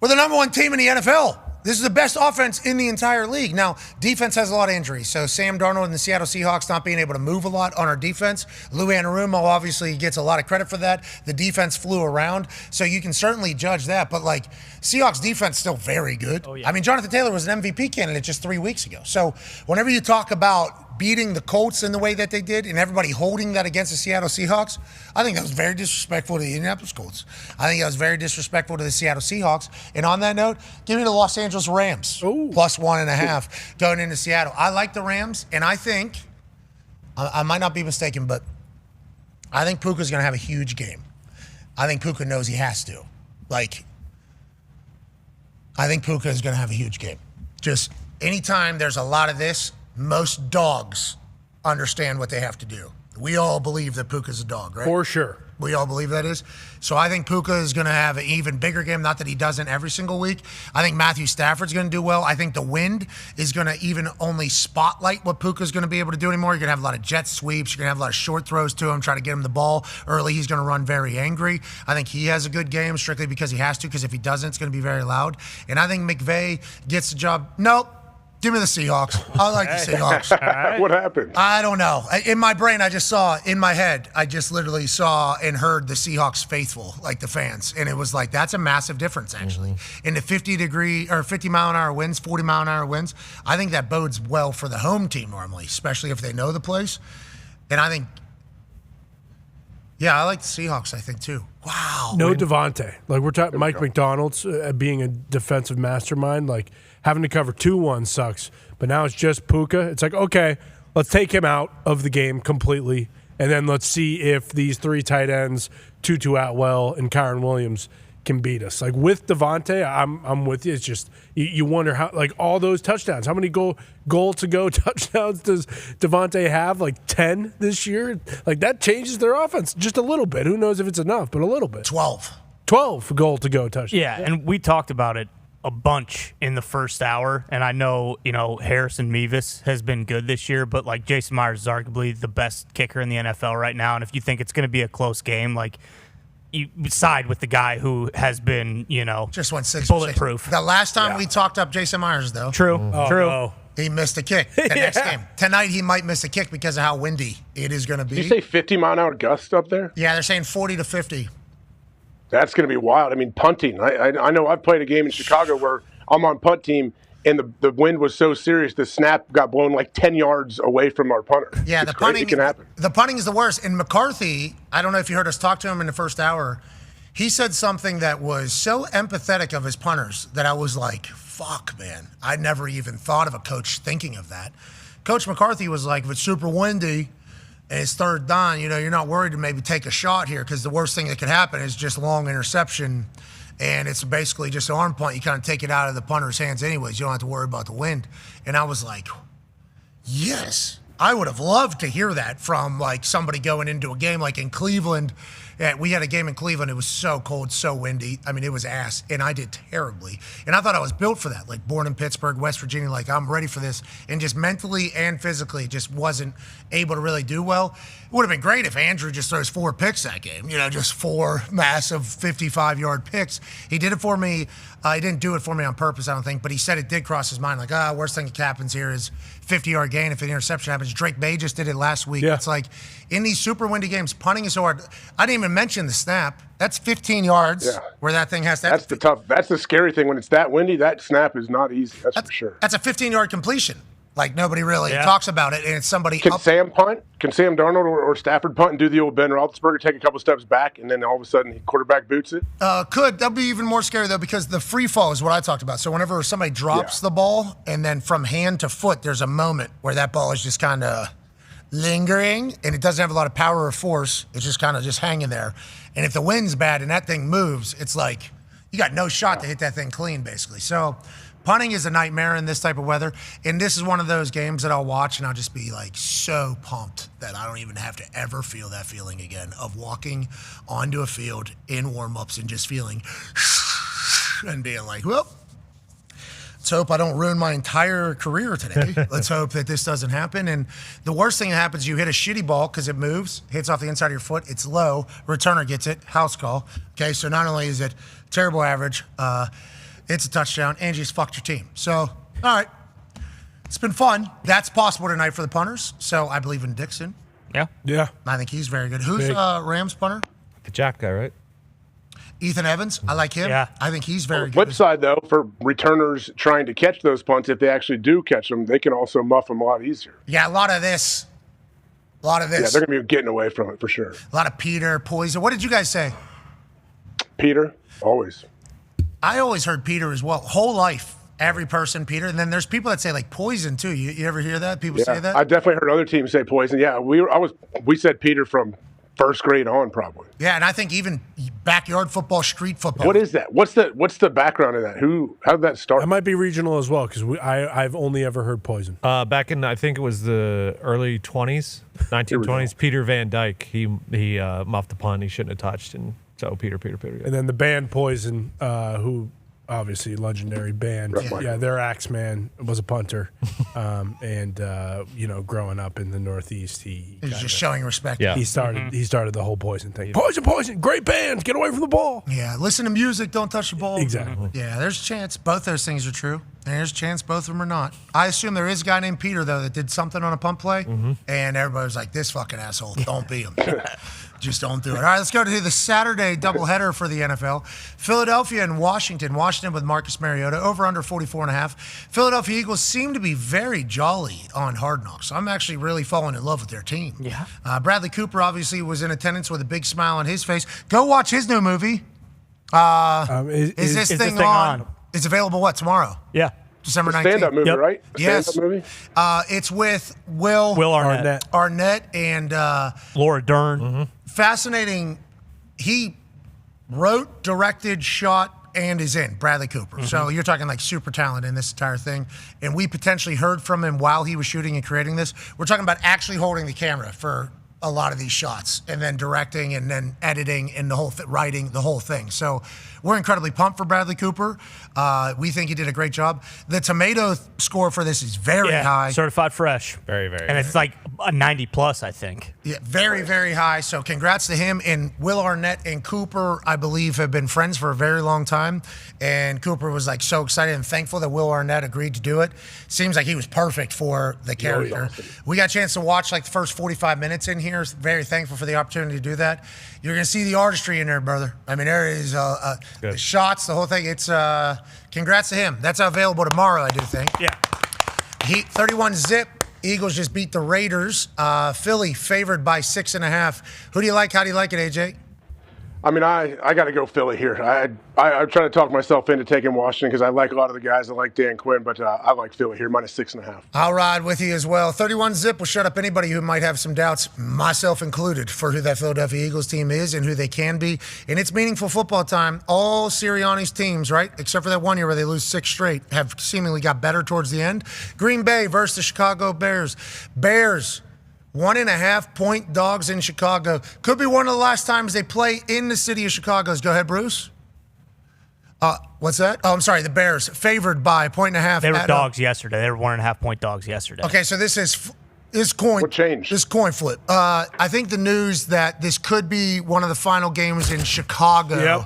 were the number one team in the NFL. This is the best offense in the entire league. Now, defense has a lot of injuries. So Sam Darnold and the Seattle Seahawks not being able to move a lot on our defense. Lou Anarumo obviously gets a lot of credit for that. The defense flew around. So you can certainly judge that. But, like, Seahawks defense still very good. Oh, yeah. I mean, Jonathan Taylor was an MVP candidate just 3 weeks ago. So whenever you talk about beating the Colts in the way that they did and everybody holding that against the Seattle Seahawks, I think that was very disrespectful to the Indianapolis Colts. I think that was very disrespectful to the Seattle Seahawks. And on that note, give me the Los Angeles Rams, plus 1.5 going into Seattle. I like the Rams, and I think, I might not be mistaken, but I think Puka's going to have a huge game. I think Puka knows he has to. Like, I think Puka is going to have a huge game. Just anytime there's a lot of this, most dogs understand what they have to do. We all believe that Puka's a dog, right? For sure. We all believe that is. So I think Puka is going to have an even bigger game. Not that he doesn't every single week. I think Matthew Stafford's going to do well. I think the wind is going to even only spotlight what Puka's going to be able to do anymore. You're going to have a lot of jet sweeps. You're going to have a lot of short throws to him, try to get him the ball early. He's going to run very angry. I think he has a good game strictly because he has to, because if he doesn't, it's going to be very loud. And I think McVay gets the job. Nope. Give me the Seahawks. I like the Seahawks. What happened? I don't know. In my brain, I just saw, in my head, I just literally saw and heard the Seahawks faithful, like the fans. And it was like, that's a massive difference, actually. In the 50-mile-an-hour winds, 40-mile-an-hour winds, I think that bodes well for the home team normally, especially if they know the place. And I think, yeah, I like the Seahawks, I think, too. Wow. No Devontae. Like, we're talking Mike McDonald's being a defensive mastermind, like, having to cover 2-1 sucks, but now it's just Puka. It's like, okay, let's take him out of the game completely, and then let's see if these three tight ends, Tutu Atwell and Kyron Williams, can beat us. Like, with Devontae, I'm with you. It's just, you wonder how, like, all those touchdowns, how many goal-to-go touchdowns does Devontae have? Like 10 this year? Like, that changes their offense just a little bit. Who knows if it's enough, but a little bit. 12 goal-to-go touchdowns. Yeah, and we talked about it a bunch in the first hour, and I know, Harrison Mevis has been good this year, but, like, Jason Myers is arguably the best kicker in the NFL right now, and if you think it's going to be a close game, like, you side with the guy who has been, just went 6 bulletproof. The last time we talked up Jason Myers, though. True. True. No. He missed a kick the next game. Tonight, he might miss a kick because of how windy it is going to be. Did you say 50-mile-an-hour gusts up there? Yeah, they're saying 40 to 50. That's going to be wild. I mean, punting. I know I've played a game in Chicago where I'm on punt team, and the wind was so serious the snap got blown like 10 yards away from our punter. Yeah, it's crazy. It can happen. The punting is the worst. And McCarthy, I don't know if you heard us talk to him in the first hour, he said something that was so empathetic of his punters that I was like, fuck, man. I never even thought of a coach thinking of that. Coach McCarthy was like, if it's super windy and it's third down, you're not worried to maybe take a shot here because the worst thing that could happen is just long interception, and it's basically just an arm punt. You kind of take it out of the punter's hands anyways. You don't have to worry about the wind. And I was like, yes. I would have loved to hear that from, like, somebody going into a game like in Cleveland. Yeah, we had a game in Cleveland. It was so cold, so windy. I mean, it was ass, and I did terribly. And I thought I was built for that. Like, born in Pittsburgh, West Virginia, like, I'm ready for this. And just mentally and physically just wasn't able to really do well. It would have been great if Andrew just throws 4 picks that game. Just 4 massive 55-yard picks. He did it for me. He didn't do it for me on purpose, I don't think, but he said it did cross his mind. Like, worst thing that happens here is 50-yard gain if an interception happens. Drake May just did it last week. Yeah. It's like, in these super windy games, punting is so hard. I didn't even mention the snap. That's 15 yards where that thing has to. That's the scary thing. When it's that windy, that snap is not easy. That's for sure. That's a 15-yard completion. Like, nobody really talks about it, and it's somebody Can Sam punt? Can Sam Darnold or Stafford punt and do the old Ben Roethlisberger, take a couple steps back, and then all of a sudden the quarterback boots it? Could. That'd be even more scary, though, because the free fall is what I talked about. So whenever somebody drops the ball, and then from hand to foot, there's a moment where that ball is just kind of lingering, and it doesn't have a lot of power or force. It's just kind of just hanging there. And if the wind's bad and that thing moves, it's like you got no shot to hit that thing clean, basically. So punting is a nightmare in this type of weather. And this is one of those games that I'll watch and I'll just be like so pumped that I don't even have to ever feel that feeling again of walking onto a field in warm-ups and just feeling and being like, well, Let's hope I don't ruin my entire career today. Let's hope that this doesn't happen. And the worst thing that happens, you hit a shitty ball because it moves, hits off the inside of your foot. It's low. Returner gets it. House call. Okay, so not only is it terrible average, it's a touchdown, and you just fucked your team. So, all right. It's been fun. That's possible tonight for the punters. So I believe in Dixon. Yeah. I think he's very good. Who's Rams punter? The Jack guy, right? Ethan Evans. I like him. Yeah. I think he's very On the good. flip side, though, for returners trying to catch those punts, if they actually do catch them, they can also muff them a lot easier. Yeah, a lot of this. Yeah, they're going to be getting away from it for sure. A lot of Peter, Poison. What did you guys say? Peter, always. I always heard Peter as well. Whole life, every person Peter. And then there's people that say like Poison too. You ever hear that? People say that? I definitely heard other teams say Poison. Yeah, we said Peter from first grade on, probably. Yeah, and I think even backyard football, street football. What is that? What's the background of that? How did that start? That might be regional as well because I've only ever heard Poison. Back in I think it was the early 1920s. Peter Van Dyke. He muffed the punt he shouldn't have touched, and so Peter. And then the band Poison, who obviously legendary band. Yeah, their axeman was a punter, and growing up in the Northeast, He was just showing respect. He started the whole Poison thing. Poison, great band, get away from the ball. Yeah, listen to music, don't touch the ball. Exactly. Yeah, there's a chance both those things are true. And there's a chance both of them are not. I assume there is a guy named Peter, though, that did something on a punt play, and everybody was like, this fucking asshole, don't be him. Just don't do it. All right, let's go to the Saturday doubleheader for the NFL. Philadelphia and Washington. Washington with Marcus Mariota, over under 44.5. Philadelphia Eagles seem to be very jolly on Hard Knocks. I'm actually really falling in love with their team. Yeah. Bradley Cooper obviously was in attendance with a big smile on his face. Go watch his new movie. Is this thing on? It's available, tomorrow? Yeah. December 19th. Stand-up movie, right? Yes. Stand-up movie? It's with Will Arnett and Laura Dern. Fascinating. He wrote, directed, shot, and is in Bradley Cooper. So you're talking like super talent in this entire thing. And we potentially heard from him while he was shooting and creating this. We're talking about actually holding the camera for a lot of these shots and then directing and then editing and the whole writing, the whole thing. So we're incredibly pumped for Bradley Cooper. We think he did a great job. The tomato score for this is very high. Certified fresh. Very, very. And it's like a 90 plus, I think. Yeah, very, very high. So congrats to him. And Will Arnett and Cooper, I believe, have been friends for a very long time. And Cooper was like so excited and thankful that Will Arnett agreed to do it. Seems like he was perfect for the character. Awesome. We got a chance to watch like the first 45 minutes in here. Very thankful for the opportunity to do that. You're going to see the artistry in there, brother. I mean, there is the shots, the whole thing. It's congrats to him. That's available tomorrow, I do think. Yeah. Heat 31-zip. Eagles just beat the Raiders. Philly favored by 6.5. Who do you like? How do you like it, AJ? I mean, I got to go Philly here. I'm trying to talk myself into taking Washington because I like a lot of the guys. I like Dan Quinn, but I like Philly here, minus 6.5. I'll ride with you as well. 31-zip will shut up anybody who might have some doubts, myself included, for who that Philadelphia Eagles team is and who they can be. And it's meaningful football time. All Sirianni's teams, right, except for that one year where they lose 6 straight, have seemingly got better towards the end. Green Bay versus the Chicago Bears. Bears. 1.5-point dogs in Chicago. Could be one of the last times they play in the city of Chicago. Go ahead, Bruce. What's that? Oh, I'm sorry. The Bears favored by 1.5. They were dogs yesterday. They were 1.5-point dogs yesterday. Okay, so this coin. What changed? This coin flip. I think the news that this could be one of the final games in Chicago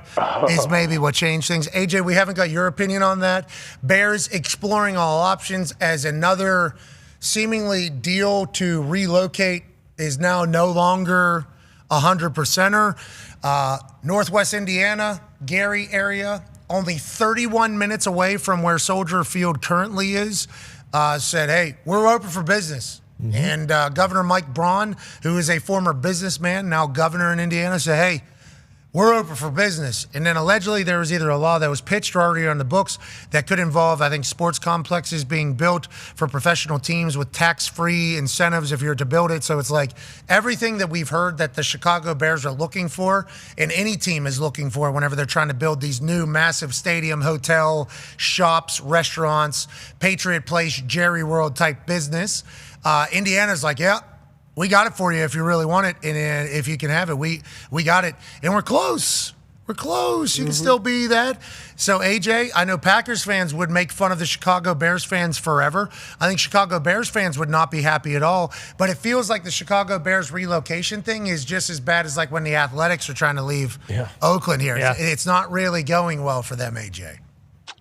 is maybe what changed things. AJ, we haven't got your opinion on that. Bears exploring all options as another seemingly deal to relocate is now no longer 100%er. Northwest Indiana, Gary area, only 31 minutes away from where Soldier Field currently is, said, hey, we're open for business. And Governor Mike Braun, who is a former businessman, now governor in Indiana, said, hey, we're open for business. And then allegedly there was either a law that was pitched or already on the books that could involve, I think, sports complexes being built for professional teams with tax-free incentives if you're to build it. So it's like everything that we've heard that the Chicago Bears are looking for and any team is looking for whenever they're trying to build these new massive stadium, hotel, shops, restaurants, Patriot Place, Jerry World type business. Indiana's like, yeah, we got it for you if you really want it, and if you can have it, we got it, and we're close. We're close. You can still be that. So, AJ, I know Packers fans would make fun of the Chicago Bears fans forever. I think Chicago Bears fans would not be happy at all. But it feels like the Chicago Bears relocation thing is just as bad as like when the Athletics are trying to leave Oakland here. Yeah. It's not really going well for them, AJ.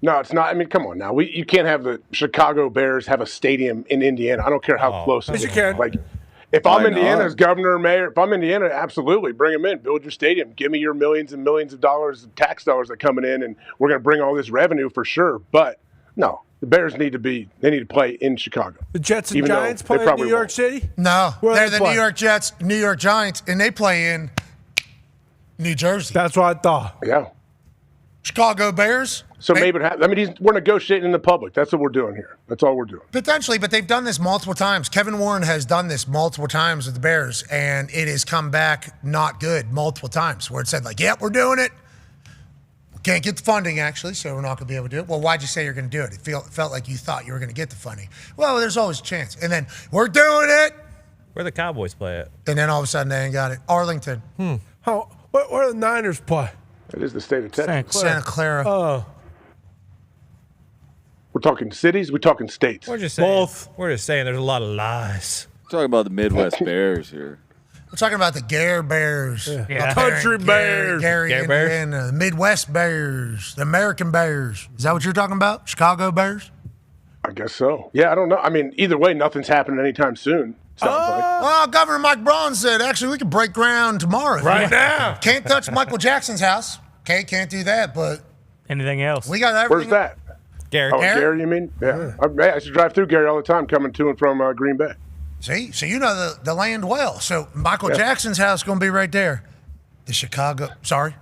No, it's not. I mean, come on now. You can't have the Chicago Bears have a stadium in Indiana. I don't care how close it is. Yes, you can. Like, if I'm Indiana's governor or mayor, if I'm Indiana, absolutely bring them in, build your stadium, give me your millions and millions of dollars of tax dollars that are coming in, and we're going to bring all this revenue for sure. But no, the Bears need to play in Chicago. The Jets and Even though Giants they play in probably New York won't. City? No, Where they're they the play? New York Jets, New York Giants, and they play in New Jersey. That's what I thought. Yeah. Chicago Bears. So maybe it happens. I mean, we're negotiating in the public. That's what we're doing here. That's all we're doing. Potentially, but they've done this multiple times. Kevin Warren has done this multiple times with the Bears, and it has come back not good multiple times, where it said, like, yep, we're doing it. We can't get the funding, actually, so we're not going to be able to do it. Well, why'd you say you're going to do it? It felt like you thought you were going to get the funding. Well, there's always a chance. And then, we're doing it. Where the Cowboys play at? And then all of a sudden, they ain't got it. Arlington. Where do the Niners play? It is the state of Texas. Santa Clara. Oh. We're talking cities. We're talking states. We're just saying. We're just saying there's a lot of lies. Talking about the Midwest Bears here. We're talking about the Gare Bears. Yeah. Up there Country in Bears. Gary, Gare Bears? Indiana. The Midwest Bears. The American Bears. Is that what you're talking about? Chicago Bears? I guess so. Yeah, I don't know. I mean, either way, nothing's happening anytime soon. Sounds like. Well, Governor Mike Braun said, actually, we could break ground tomorrow. Right now. Can't touch Michael Jackson's house. Okay, can't do that, but Anything else? we got everything. Where's that? Gary. Oh, Gary, you mean? Yeah. I used to drive through Gary all the time, coming to and from Green Bay. See, so you know the land well. So Michael Jackson's house is going to be right there. The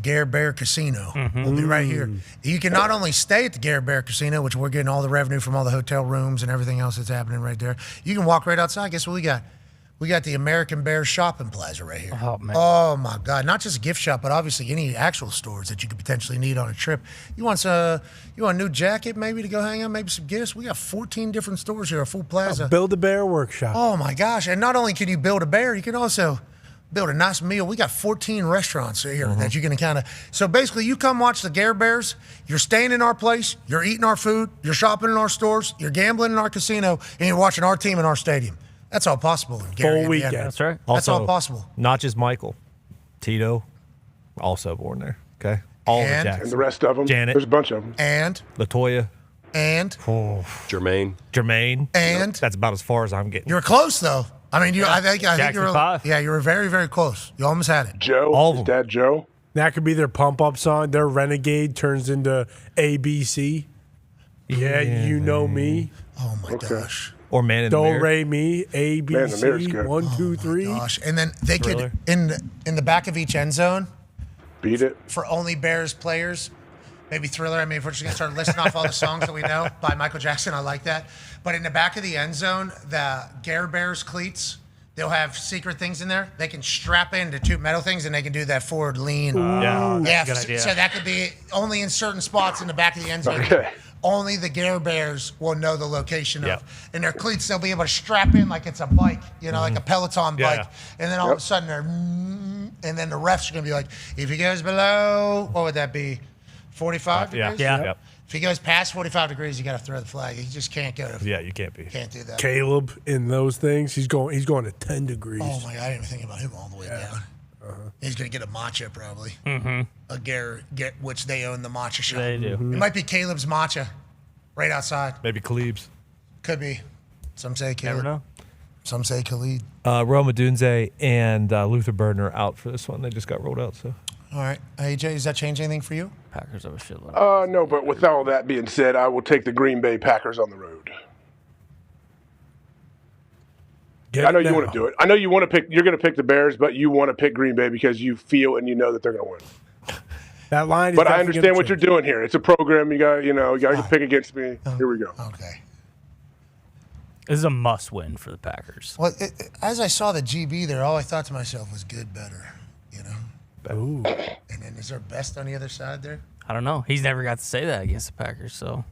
Gare Bear Casino will be right here. You can not only stay at the Gare Bear Casino, which we're getting all the revenue from all the hotel rooms and everything else that's happening right there. You can walk right outside. Guess what we got? We got the American Bear Shopping Plaza right here. Oh, man. Oh, my God. Not just a gift shop, but obviously any actual stores that you could potentially need on a trip. You want a new jacket maybe to go hang out, maybe some gifts? We got 14 different stores here, a full plaza. Build-A-Bear workshop. Oh, my gosh. And not only can you build a bear, you can also build a nice meal. We got 14 restaurants here that you can kind of. So basically, you come watch the Gare Bears. You're staying in our place. You're eating our food. You're shopping in our stores. You're gambling in our casino. And you're watching our team in our stadium. That's all possible. In Gary, Full weekend. Indiana. That's right. That's Also, all possible. Not just Michael. Tito, also born there. Okay. All And- the And Jacksons. the rest of them. Janet. There's a bunch of them. And Latoya. Jermaine. And That's about as far as I'm getting. you're close though. I mean, I think you Jackson were. 5. Yeah, you were very, very close. You almost had it. Joe. All of his them. dad, Joe. That could be their pump-up song. Their Renegade turns into ABC. Yeah, you know me. Oh my gosh. Or Man in the Do, Mirror. re, mi, A, B, Man in the Mirror's C, good. 1, 2, 3. Gosh, and then they Thriller. could in the back of each end zone Beat it. for only Bears players. Maybe Thriller. I mean, if we're just gonna start listing off all the songs that we know by Michael Jackson, I like that. But in the back of the end zone, the Gare Bears cleats, they'll have secret things in there. They can strap into two metal things, and they can do that forward lean. Yeah, Yeah, that's a good idea. so that could be only in certain spots in the back of the end zone. Okay. Only the Gare Bears will know the location Yep. of. And their cleats, they'll be able to strap in like it's a bike, like a Peloton Yeah, bike. And then all of a sudden they're, and then the refs are going to be like, if he goes below, what would that be? 45 Yeah. degrees? Yeah. Yep. If he goes past 45 degrees, you got to throw the flag. You just can't go. Yeah, you can't be. Can't do that. Caleb in those things, he's going to 10 degrees. Oh my God, I didn't even think about him all the way down. He's going to get a matcha probably. A Gare, which they own the matcha shop. They do. It might be Caleb's matcha right outside. Maybe Khalib's. Could be. Some say Caleb. Never know. Some say Khalid. Roma Dunze and Luther Burden are out for this one. They just got rolled out. So All right. AJ, does that change anything for you? Packers have a shitload. No, but with all that being said, I will take the Green Bay Packers on the road. I know you want to do it. I know you want to pick. You're going to pick the Bears, but you want to pick Green Bay because you feel and you know that they're going to win. That line. But I understand what you're doing here. It's a program. You got to pick against me. Here we go. Okay. This is a must-win for the Packers. Well, as I saw the GB there, all I thought to myself was good, better. Ooh. And then is there best on the other side there? I don't know. He's never got to say that against the Packers, so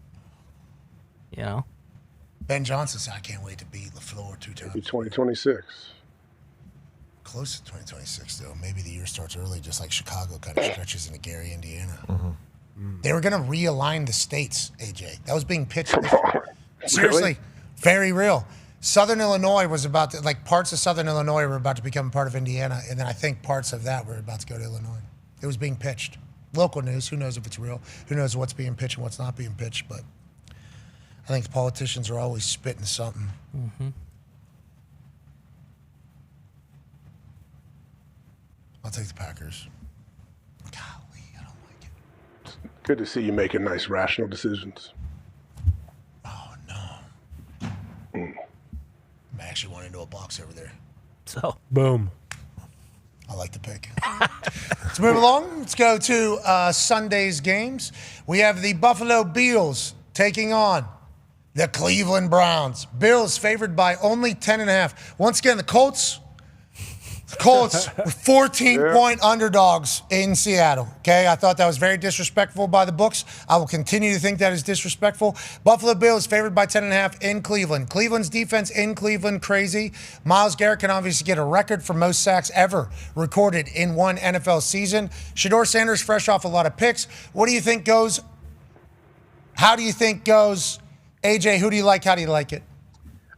Ben Johnson said, I can't wait to beat LaFleur 2 times. Maybe 2026. close to 2026, though. Maybe the year starts early, just like Chicago kind of stretches into Gary, Indiana. They were going to realign the states, AJ. That was being pitched. Seriously, Really? very real. Southern Illinois was about to, like, parts of Southern Illinois were about to become part of Indiana, and then I think parts of that were about to go to Illinois. It was being pitched. Local news, who knows if it's real? Who knows what's being pitched and what's not being pitched, but I think the politicians are always spitting something. I'll take the Packers. Good to see you making nice, rational decisions. I actually went into a box over there. So, boom. I like the pick. Let's move along. Let's go to Sunday's games. We have the Buffalo Bills taking on the Cleveland Browns. Bills favored by only 10.5. Once again, the Colts were 14-point underdogs in Seattle. Okay, I thought that was very disrespectful by the books. I will continue to think that is disrespectful. Buffalo Bills favored by 10.5 in Cleveland. Cleveland's defense in Cleveland, crazy. Myles Garrett can obviously get a record for most sacks ever recorded in one NFL season. Shedeur Sanders fresh off a lot of picks. What do you think goes? How do you think goes? AJ, who do you like? How do you like it?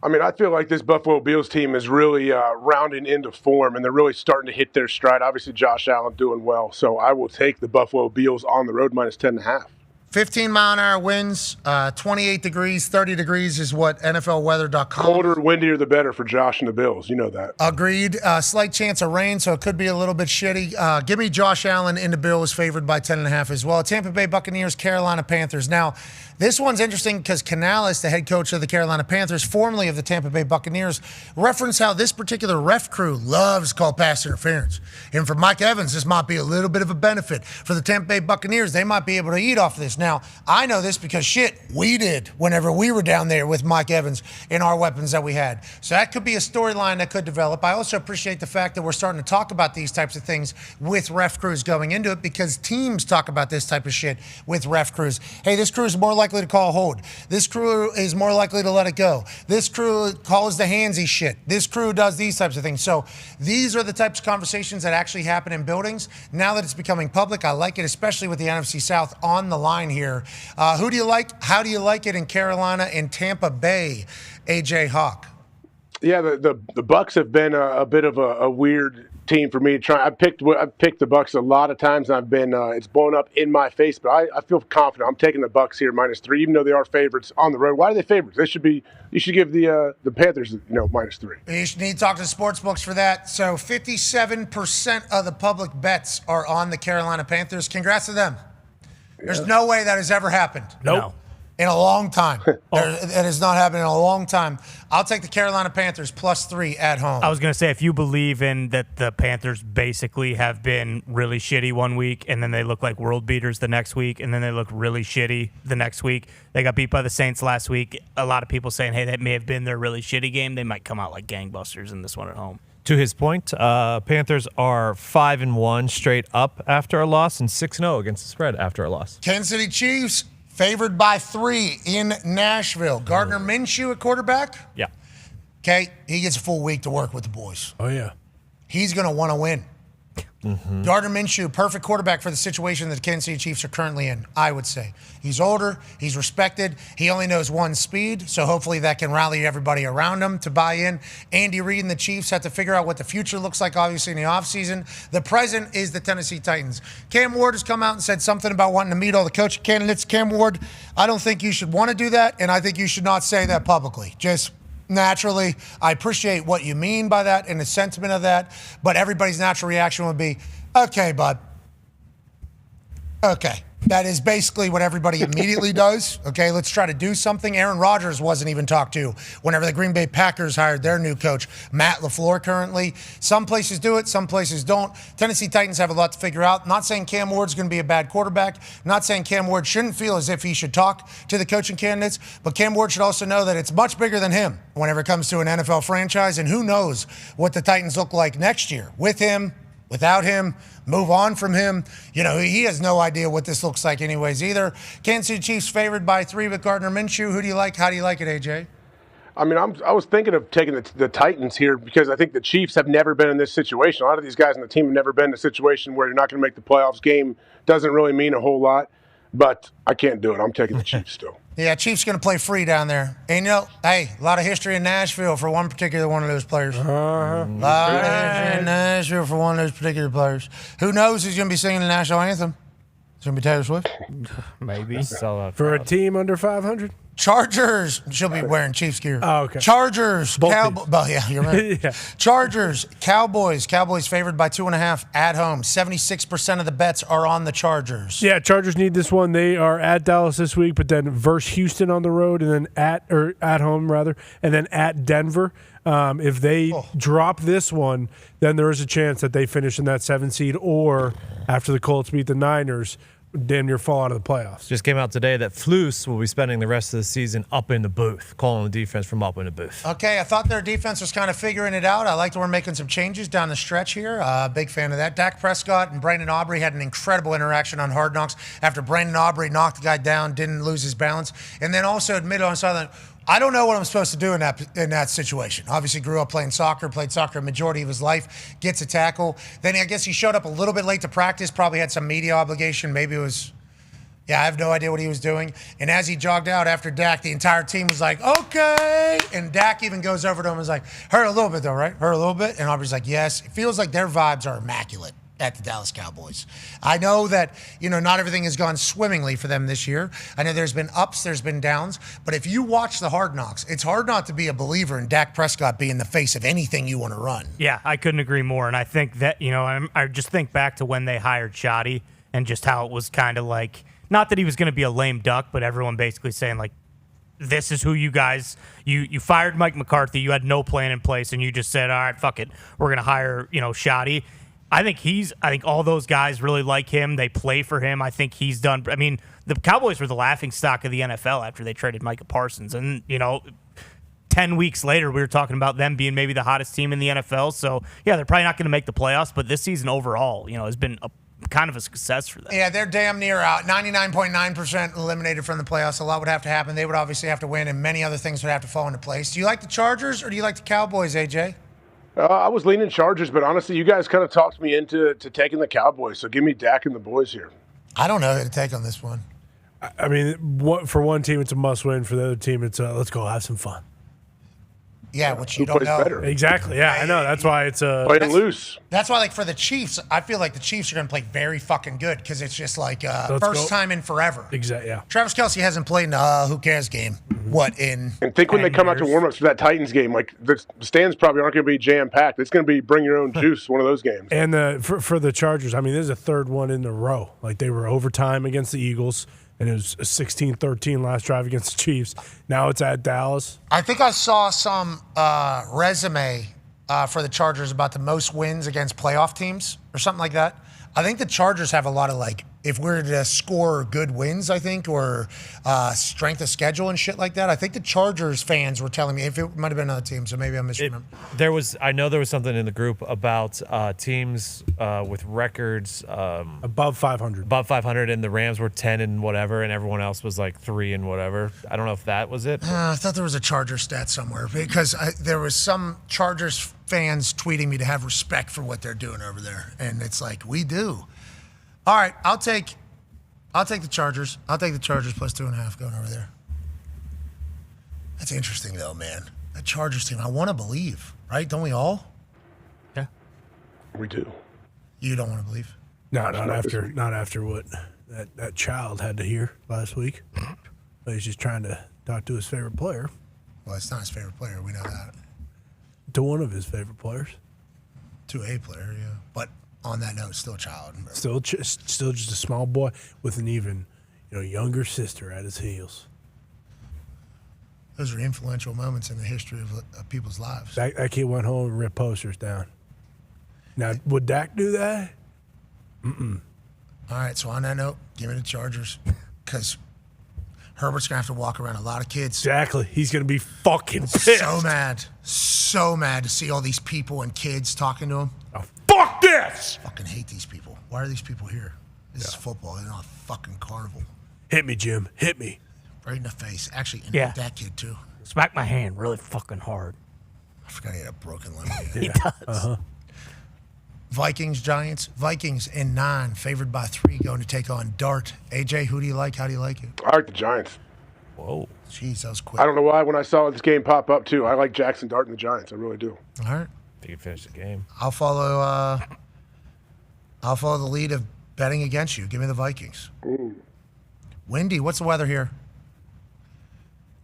I mean, I feel like this Buffalo Bills team is really rounding into form, and they're really starting to hit their stride. Obviously, Josh Allen doing well, so I will take the Buffalo Bills on the road minus 10.5. 15-mile-an-hour winds, 28 degrees, 30 degrees is what NFLweather.com. Colder, windier, the better for Josh and the Bills. You know that. Agreed. Slight chance of rain, so it could be a little bit shitty. Give me Josh Allen in the Bills favored by 10.5 as well. Tampa Bay Buccaneers, Carolina Panthers. Now, this one's interesting because Canales, the head coach of the Carolina Panthers, formerly of the Tampa Bay Buccaneers, referenced how this particular ref crew loves to call pass interference. And for Mike Evans, this might be a little bit of a benefit. For the Tampa Bay Buccaneers, they might be able to eat off of this. Now, I know this because we did whenever we were down there with Mike Evans in our weapons that we had. So that could be a storyline that could develop. I also appreciate the fact that we're starting to talk about these types of things with ref crews going into it because teams talk about this type of shit with ref crews. Hey, this crew is more likely to call a hold. This crew is more likely to let it go. This crew calls the handsy shit. This crew does these types of things. So these are the types of conversations that actually happen in buildings. Now that it's becoming public, I like it, especially with the NFC South on the line here. Who do you like? How do you like it in Carolina and Tampa Bay, AJ Hawk? Yeah, the Bucks have been a bit of a weird team for me. I've picked the Bucks a lot of times, and I've been it's blown up in my face. But I feel confident. I'm taking the Bucks here -3, even though they are favorites on the road. Why are they favorites? You should give the Panthers -3. You should need to talk to the sports books for that. So 57% of the public bets are on the Carolina Panthers. Congrats to them. There's no way that has ever happened. Nope. In a long time. It has not happened in a long time. I'll take the Carolina Panthers +3 at home. I was going to say, if you believe in that the Panthers basically have been really shitty one week, and then they look like world beaters the next week, and then they look really shitty the next week. They got beat by the Saints last week. A lot of people saying, hey, that may have been their really shitty game. They might come out like gangbusters in this one at home. To his point, Panthers are 5-1 straight up after a loss and 6-0 against the spread after a loss. Kansas City Chiefs favored by 3 in Nashville. Gardner Minshew at quarterback. Yeah. Okay, he gets a full week to work with the boys. Oh, yeah. He's going to want to win. Mm-hmm. Gardner Minshew, perfect quarterback for the situation that the Kansas City Chiefs are currently in, I would say. He's older. He's respected. He only knows one speed, so hopefully that can rally everybody around him to buy in. Andy Reid and the Chiefs have to figure out what the future looks like, obviously, in the offseason. The present is the Tennessee Titans. Cam Ward has come out and said something about wanting to meet all the coaching candidates. Cam Ward, I don't think you should want to do that, and I think you should not say that publicly. Just naturally, I appreciate what you mean by that and the sentiment of that, but everybody's natural reaction would be, okay, bud. Okay. That is basically what everybody immediately does. Okay, let's try to do something. Aaron Rodgers wasn't even talked to whenever the Green Bay Packers hired their new coach, Matt LaFleur, currently. Some places do it, some places don't. Tennessee Titans have a lot to figure out. Not saying Cam Ward's going to be a bad quarterback. Not saying Cam Ward shouldn't feel as if he should talk to the coaching candidates, but Cam Ward should also know that it's much bigger than him whenever it comes to an NFL franchise, and who knows what the Titans look like next year with him, without him, move on from him. You know, he has no idea what this looks like anyways either. Kansas City Chiefs favored by 3 with Gardner Minshew. Who do you like? How do you like it, AJ? I mean, I was thinking of taking the Titans here because I think the Chiefs have never been in this situation. A lot of these guys on the team have never been in a situation where you're not going to make the playoffs. Game doesn't really mean a whole lot, but I can't do it. I'm taking the Chiefs still. Yeah, Chiefs going to play free down there. And, hey, a lot of history in Nashville for one particular one of those players. A lot of history in Nashville for one of those particular players. Who knows who's going to be singing the national anthem? It's going to be Taylor Swift? Maybe. For a team under 500? Chargers. She'll be wearing Chiefs gear. Oh, okay. Chargers. Cowboys. Oh, yeah, you're right. Yeah. Chargers. Cowboys. Cowboys favored by 2.5 at home. 76% of the bets are on the Chargers. Yeah, Chargers need this one. They are at Dallas this week, but then versus Houston on the road, and then at home rather, and then at Denver. If they drop this one, then there is a chance that they finish in that 7 seed, or after the Colts beat the Niners, damn near fall out of the playoffs. Just came out today that Flus will be spending the rest of the season up in the booth, calling the defense from up in the booth. Okay, I thought their defense was kind of figuring it out. I like that we're making some changes down the stretch here. Big fan of that. Dak Prescott and Brandon Aubrey had an incredible interaction on Hard Knocks after Brandon Aubrey knocked the guy down, didn't lose his balance, and then also admitted on sideline, I don't know what I'm supposed to do in that situation. Obviously grew up playing soccer, played soccer a majority of his life, gets a tackle. Then I guess he showed up a little bit late to practice, probably had some media obligation. Maybe it was, I have no idea what he was doing. And as he jogged out after Dak, the entire team was like, okay. And Dak even goes over to him and is like, hurt a little bit though, right? Hurt a little bit? And Aubrey's like, yes. It feels like their vibes are immaculate at the Dallas Cowboys. I know that, not everything has gone swimmingly for them this year. I know there's been ups, there's been downs, but if you watch the Hard Knocks, it's hard not to be a believer in Dak Prescott being the face of anything you want to run. Yeah, I couldn't agree more. And I think that, I just think back to when they hired Shoddy and just how it was kind of like, not that he was going to be a lame duck, but everyone basically saying like, this is who you guys, you fired Mike McCarthy, you had no plan in place, and you just said, all right, fuck it, we're going to hire, Shoddy. I think all those guys really like him. They play for him. I think he's done. I mean, the Cowboys were the laughing stock of the NFL after they traded Micah Parsons. And, 10 weeks later, we were talking about them being maybe the hottest team in the NFL. So, yeah, they're probably not going to make the playoffs. But this season overall, has been kind of a success for them. Yeah, they're damn near out. 99.9% eliminated from the playoffs. A lot would have to happen. They would obviously have to win, and many other things would have to fall into place. Do you like the Chargers or do you like the Cowboys, AJ? I was leaning Chargers, but honestly, you guys kind of talked me into taking the Cowboys. So give me Dak and the boys here. I don't know who to take on this one. I mean, for one team, it's a must-win. For the other team, it's let's go have some fun. Yeah, which you don't know. Better? Exactly. Yeah, I know. That's why it's playing loose. That's why, for the Chiefs, I feel like the Chiefs are going to play very fucking good because it's just like Let's first go. time in forever. Exactly. Yeah. Travis Kelce hasn't played in who cares game. What in? And think when they come out to warm-ups for that Titans game, like the stands probably aren't going to be jam-packed. It's going to be bring your own juice, one of those games. And for the Chargers, I mean, this is a third one in a row. Like they were overtime against the Eagles. And it was a 16-13 last drive against the Chiefs. Now it's at Dallas. I think I saw some resume for the Chargers about the most wins against playoff teams or something like that. I think the Chargers have a lot of if we're to score good wins, I think, or strength of schedule and shit like that. I think the Chargers fans were telling me, if it might have been another team, so maybe I'm misremembering. I know there was something in the group about teams with records above 500. Above 500, and the Rams were 10 and whatever, and everyone else was like 3 and whatever. I don't know if that was it. I thought there was a Chargers stat somewhere because there was some Chargers fans tweeting me to have respect for what they're doing over there, and it's like we do. All right, I'll take the Chargers. I'll take the Chargers plus 2.5 going over there. That's interesting though, man. That Chargers team, I want to believe, right? Don't we all? Yeah, we do. You don't want to believe? No, not after what that child had to hear last week. He's just trying to talk to his favorite player. Well, it's not his favorite player. We know that. To one of his favorite players. To a player, yeah. But on that note, still a child. Still just a small boy with an even, younger sister at his heels. Those are influential moments in the history of people's lives. That kid went home and ripped posters down. Now, would Dak do that? Mm-mm. All right, so on that note, give me the Chargers because Herbert's going to have to walk around a lot of kids. Exactly. He's going to be fucking pissed. So mad to see all these people and kids talking to him. Oh, fuck this! Fucking hate these people. Why are these people here? This is football. They're not a fucking carnival. Hit me, Jim. Hit me. Right in the face. Actually, and yeah. that kid too. Smack my hand really fucking hard. I forgot he had a broken limb. He does. Uh-huh. Vikings, Giants. Vikings in 9, favored by 3, going to take on Dart. AJ, who do you like? How do you like it? I like the Giants. Whoa. Jeez, that was quick. I don't know why. When I saw this game pop up, too, I like Jackson Dart and the Giants. I really do. All right. If you can finish the game. I'll follow the lead of betting against you. Give me the Vikings. Ooh. Windy, what's the weather here?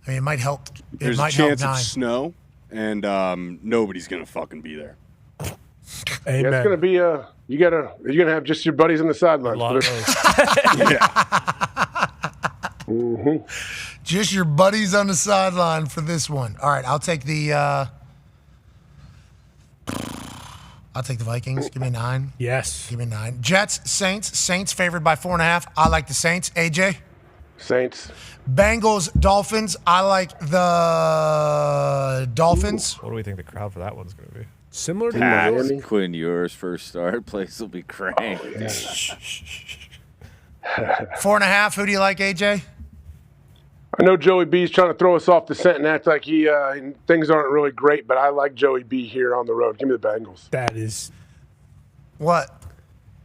I mean, it might help. There's a chance of snow, and nobody's gonna fucking be there. Yeah, it's gonna be you're gonna have just your buddies on the sidelines. Mm-hmm. Just your buddies on the sideline for this one. All right, I'll take the Vikings. Give me 9. Yes. Give me 9. Jets, Saints. Saints favored by 4.5. I like the Saints. AJ? Saints. Bengals, Dolphins. I like the Dolphins. What do we think the crowd for that one's going to be? Similar to Pats, Quinn Ewers first start. Place will be cranked. 4.5. Who do you like, AJ? I know Joey B's trying to throw us off the scent and act like things aren't really great, but I like Joey B here on the road. Give me the Bengals. That is. What?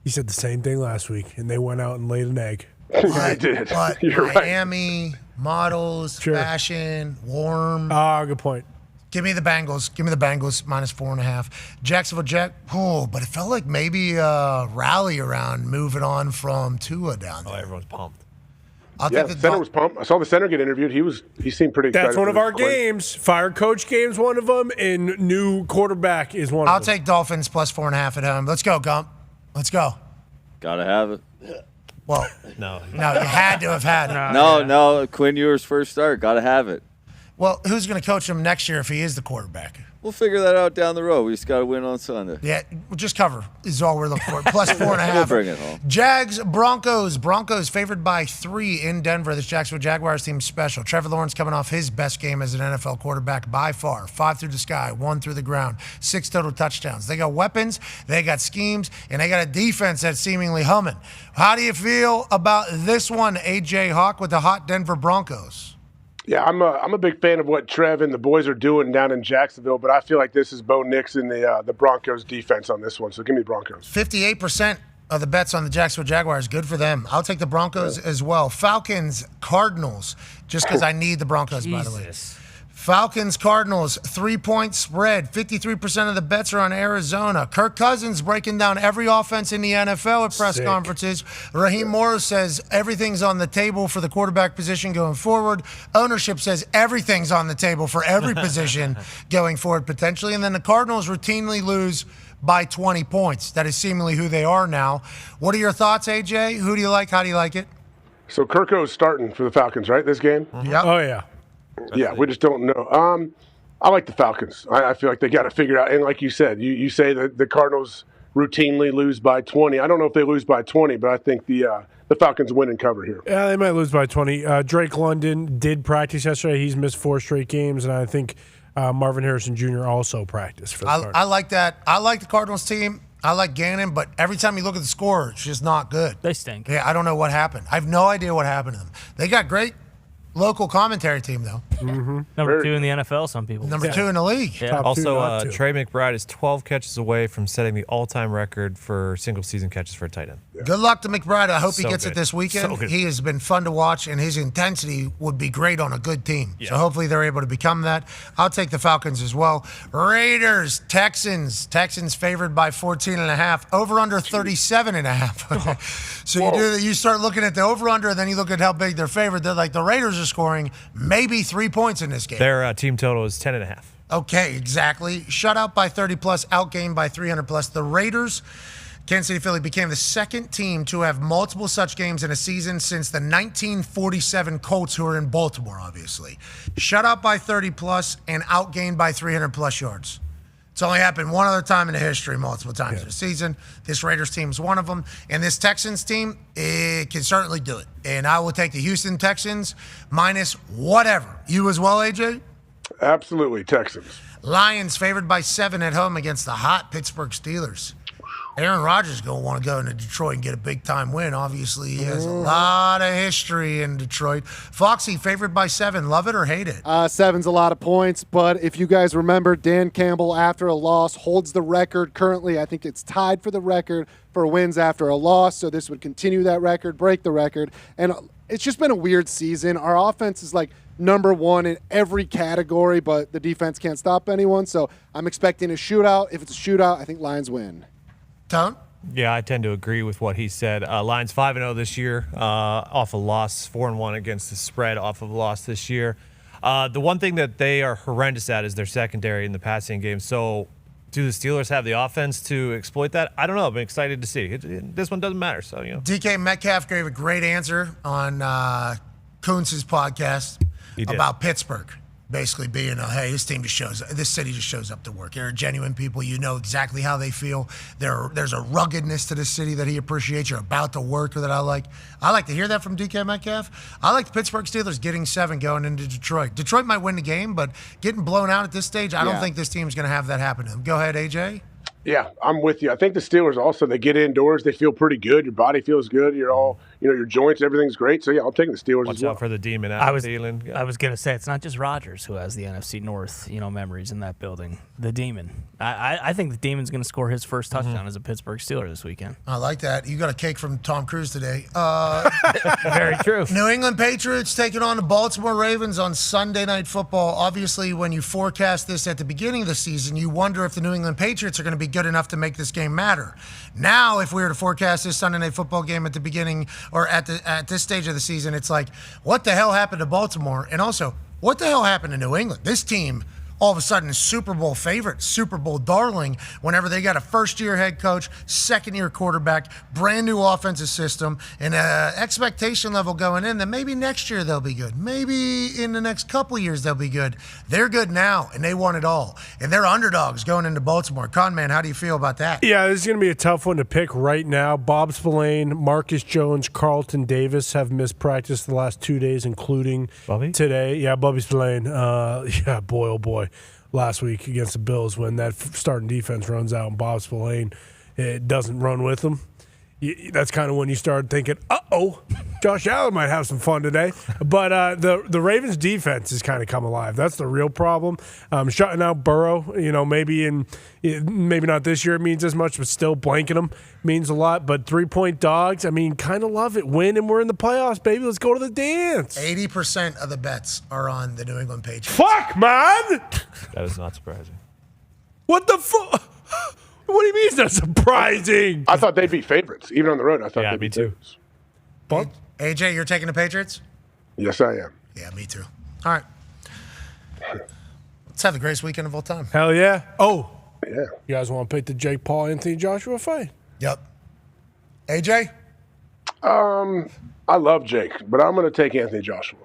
He said the same thing last week, and they went out and laid an egg. I did. But You're right. Miami, models, fashion, warm. Good point. Give me the Bengals. Give me the Bengals minus 4.5. Jacksonville Jet. Oh, but it felt like maybe a rally around moving on from Tua down there. Oh, everyone's pumped. The center was pumped. I saw the center get interviewed. He seemed pretty excited. That's one of our games. Fire coach game's one of them, and new quarterback is one I'll of them. take Dolphins plus 4.5 at home. Let's go, Gump. Let's go. Gotta have it. Well, no, you had to have had it. No, Quinn Ewers first start. Gotta have it. Well, who's going to coach him next year if he is the quarterback? We'll figure that out down the road. We just gotta win on Sunday. Yeah, just cover is all we're looking for. Plus 4.5. We'll bring it home. Jags, Broncos. Broncos favored by 3 in Denver. This Jacksonville Jaguars team is special. Trevor Lawrence coming off his best game as an NFL quarterback by far. 5 through the sky, 1 through the ground, 6 total touchdowns. They got weapons, they got schemes, and they got a defense that's seemingly humming. How do you feel about this one, AJ Hawk, with the hot Denver Broncos? Yeah, I'm a big fan of what Trev and the boys are doing down in Jacksonville, but I feel like this is Bo Nix and the Broncos defense on this one. So give me Broncos. 58% of the bets on the Jacksonville Jaguars. Good for them. I'll take the Broncos as well. Falcons, Cardinals, just because I need the Broncos, by the way. Falcons, Cardinals, 3-point spread. 53% of the bets are on Arizona. Kirk Cousins breaking down every offense in the NFL at press conferences. Raheem Morris says everything's on the table for the quarterback position going forward. Ownership says everything's on the table for every position going forward potentially. And then the Cardinals routinely lose by 20 points. That is seemingly who they are now. What are your thoughts, AJ? Who do you like? How do you like it? So Kirko's starting for the Falcons, right, this game? Yep. Oh, yeah. Yeah, we just don't know. I like the Falcons. I feel like they got to figure it out. And like you said, you say that the Cardinals routinely lose by 20. I don't know if they lose by 20, but I think the Falcons win and cover here. Yeah, they might lose by 20. Drake London did practice yesterday. He's missed 4 straight games, and I think Marvin Harrison Jr. also practiced for the Cardinals. I like that. I like the Cardinals team. I like Gannon, but every time you look at the score, it's just not good. They stink. Yeah, I don't know what happened. I have no idea what happened to them. They got great local commentary team, though. Mm-hmm. Number 2 in the NFL, some people. Number 2 in the league. Yeah. Also, Trey McBride is 12 catches away from setting the all-time record for single-season catches for a tight end. Good luck to McBride. I hope he So gets good. it this weekend. So good. He has been fun to watch, and his intensity would be great on a good team. Yeah. So hopefully they're able to become that. I'll take the Falcons as well. Raiders, Texans. Texans favored by 14.5. Over-under 37.5. So you start looking at the over-under, and then you look at how big they're favored. They're like, the Raiders are scoring maybe 3 points in this game. Their team total is 10.5. Okay, exactly. Shut out by 30 plus, outgained by 300 plus. The Raiders, Kansas City Philly, became the second team to have multiple such games in a season since the 1947 Colts, who are in Baltimore, obviously. Shut out by 30 plus and outgained by 300 plus yards. It's only happened one other time in the history, multiple times in a season. This Raiders team is one of them. And this Texans team, it can certainly do it. And I will take the Houston Texans minus whatever. You as well, AJ? Absolutely, Texans. Lions favored by 7 at home against the hot Pittsburgh Steelers. Aaron Rodgers is going to want to go into Detroit and get a big-time win. Obviously, he has a lot of history in Detroit. Foxy, favored by 7. Love it or hate it? 7's a lot of points, but if you guys remember, Dan Campbell, after a loss, holds the record. Currently, I think it's tied for the record for wins after a loss, so this would continue that record, break the record. And it's just been a weird season. Our offense is like number 1 in every category, but the defense can't stop anyone, so I'm expecting a shootout. If it's a shootout, I think Lions win. Tone? Yeah, I tend to agree with what he said. Lions 5-0 this year, off a loss, 4-1 against the spread, off of a loss this year. The one thing that they are horrendous at is their secondary in the passing game. So, do the Steelers have the offense to exploit that? I don't know. I'm excited to see. This one doesn't matter. So, DK Metcalf gave a great answer on Kuntz's podcast about Pittsburgh. Basically being hey, this city just shows up to work. They're genuine people. You know exactly how they feel. There's a ruggedness to this city that he appreciates. You're about to work that I like. I like to hear that from DK Metcalf. I like the Pittsburgh Steelers getting 7 going into Detroit. Detroit might win the game, but getting blown out at this stage, I don't think this team's going to have that happen to them. Go ahead, AJ. Yeah, I'm with you. I think the Steelers also, they get indoors, they feel pretty good. Your body feels good. You're all, your joints, everything's great. So, yeah, I'll take the Steelers Watch as well. out for the demon. I was going to say, it's not just Rodgers who has the NFC North, memories in that building. The demon. I think the demon's going to score his first touchdown as a Pittsburgh Steeler this weekend. I like that. You got a cake from Tom Cruise today. Very true. New England Patriots taking on the Baltimore Ravens on Sunday Night Football. Obviously, when you forecast this at the beginning of the season, you wonder if the New England Patriots are going to be good enough to make this game matter. Now, if we were to forecast this Sunday Night Football game at the beginning or at this stage of the season, it's like, what the hell happened to Baltimore? And also, what the hell happened to New England? This team, all of a sudden, Super Bowl favorite, Super Bowl darling, whenever they got a first-year head coach, second-year quarterback, brand-new offensive system, and an expectation level going in that maybe next year they'll be good. Maybe in the next couple years they'll be good. They're good now, and they won it all. And they're underdogs going into Baltimore. Conman, how do you feel about that? Yeah, this is going to be a tough one to pick right now. Bob Spillane, Marcus Jones, Carlton Davis have missed practice the last 2 days, including today. Yeah, Bobby Spillane. Yeah, boy, oh boy. Last week against the Bills when that starting defense runs out and Bob Spillane doesn't run with them. That's kind of when you start thinking, uh-oh, Josh Allen might have some fun today. But the Ravens' defense has kind of come alive. That's the real problem. Shutting out Burrow, maybe not this year it means as much, but still blanking them means a lot. But 3-point dogs, kind of love it. Win and we're in the playoffs, baby. Let's go to the dance. 80% of the bets are on the New England Patriots. Fuck, man! That is not surprising. What the fuck? What do you mean it's not surprising? I thought they'd be favorites. Even on the road, I thought they'd be too. favorites. AJ, you're taking the Patriots? Yes, I am. Yeah, me too. All right. Let's have the greatest weekend of all time. Hell yeah. Oh. Yeah. You guys want to pick the Jake Paul, Anthony Joshua fight? Yep. AJ? I love Jake, but I'm going to take Anthony Joshua.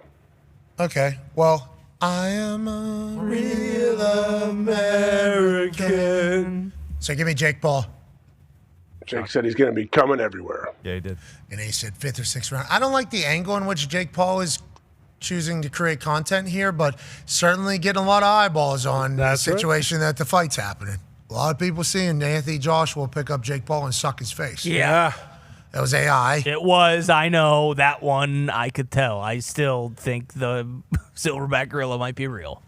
Okay. Well, I am a real American. So give me Jake Paul. Jake said he's going to be coming everywhere. Yeah, he did. And he said 5th or 6th round. I don't like the angle in which Jake Paul is choosing to create content here, but certainly getting a lot of eyeballs on the situation that the fight's happening. A lot of people seeing Anthony Joshua pick up Jake Paul and suck his face. Yeah. That was AI. It was. I know. That one I could tell. I still think the silverback gorilla might be real.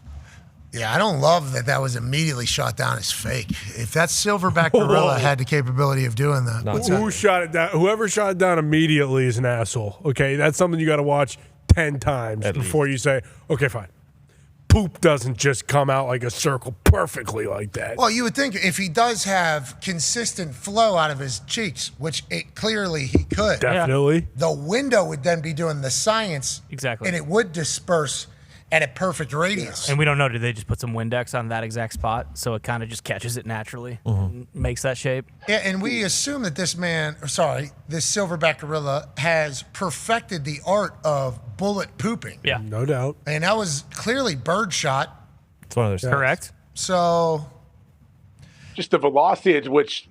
Yeah, I don't love that was immediately shot down as fake. If that silverback gorilla had the capability of doing that. Who shot it down? Whoever shot it down immediately is an asshole. Okay, that's something you got to watch 10 times before you say, okay, fine. Poop doesn't just come out like a circle perfectly like that. Well, you would think if he does have consistent flow out of his cheeks, which clearly he could. Definitely. The window would then be doing the science. Exactly. And it would disperse at a perfect radius. And we don't know, did they just put some Windex on that exact spot so it kind of just catches it naturally and makes that shape? Yeah, and we assume that this silverback gorilla has perfected the art of bullet pooping. Yeah. No doubt. And that was clearly birdshot. It's one of those. Correct. So. Just the velocity at which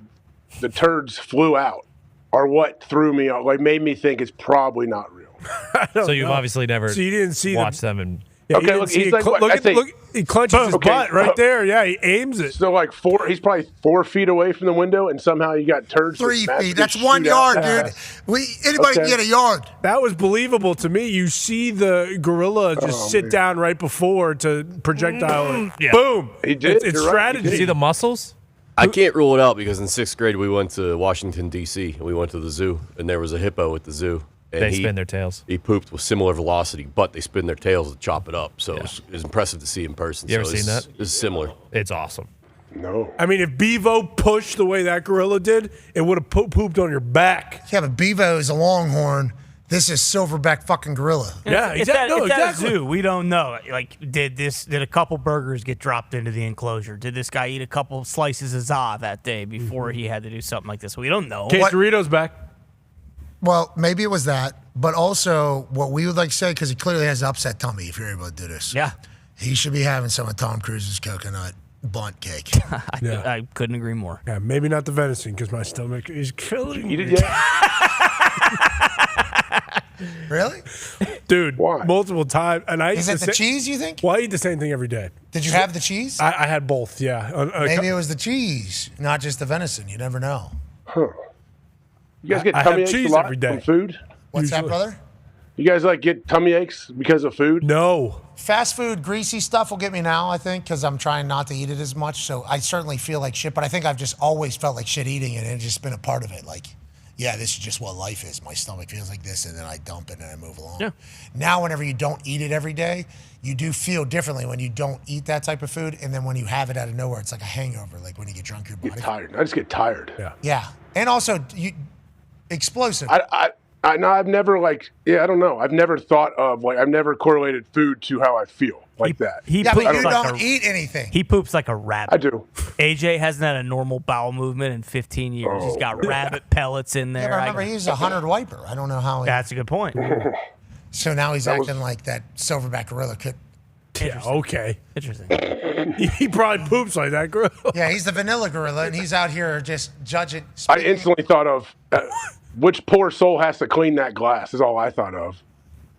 the turds flew out are what threw me off, made me think it's probably not real. So you've obviously never you didn't see watched them and Yeah, Okay, look, he's like, look, he clenches his butt right there. Yeah, he aims it. So like he's probably 4 feet away from the window, and somehow you got turds. 3 feet. That's 1 yard, dude. Anybody can get a yard. That was believable to me. You see the gorilla just sit down right before to projectile. Yeah. Boom. He did. It's strategy. You see the muscles? I can't rule it out because in 6th grade we went to Washington, D.C., and we went to the zoo, and there was a hippo at the zoo. And They spin their tails. He pooped with similar velocity, but they spin their tails to chop it up. So it was impressive to see in person. You ever so seen that? It's similar. It's awesome. No. I mean, if Bevo pushed the way that gorilla did, it would have pooped on your back. Yeah, but Bevo is a longhorn. This is silverback fucking gorilla. Yeah, It's at a zoo. We don't know. Like, did a couple burgers get dropped into the enclosure? Did this guy eat a couple slices of za that day before he had to do something like this? We don't know. Doritos back. Well, maybe it was that, but also what we would like to say, because he clearly has an upset tummy if you're able to do this. Yeah. He should be having some of Tom Cruise's coconut bunt cake. I couldn't agree more. Yeah, maybe not the venison because my stomach is killing me. Really? Dude, multiple times. And I Is eat it the cheese, you think? Well, I eat the same thing every day. Did you have the cheese? I had both, yeah. Maybe it was the cheese, not just the venison. You never know. Huh. You guys get I tummy have aches cheese a lot every day. from food? What's that, brother? You guys like get tummy aches because of food? No. Fast food, greasy stuff will get me now, I think, because I'm trying not to eat it as much. So I certainly feel like shit, but I think I've just always felt like shit eating it, and it's just been a part of it. Like, yeah, this is just what life is. My stomach feels like this, and then I dump it and I move along. Yeah. Now, whenever you don't eat it every day, you do feel differently when you don't eat that type of food, and then when you have it out of nowhere, it's like a hangover, like when you get drunk, your body. Get tired. I just get tired. Yeah. And also, explosive. I've never I don't know. I've never thought of I've never correlated food to how I feel like that. But you don't eat anything. He poops like a rabbit. I do. AJ hasn't had a normal bowel movement in 15 years. He's got rabbit pellets in there. Yeah, but remember, he's a 100 wiper. I don't know how he... That's a good point. So now he's acting like that silverback gorilla could... Yeah, okay. Interesting. He probably poops like that gorilla. Yeah, he's the vanilla gorilla, and he's out here just judging... I instantly thought of which poor soul has to clean that glass is all I thought of.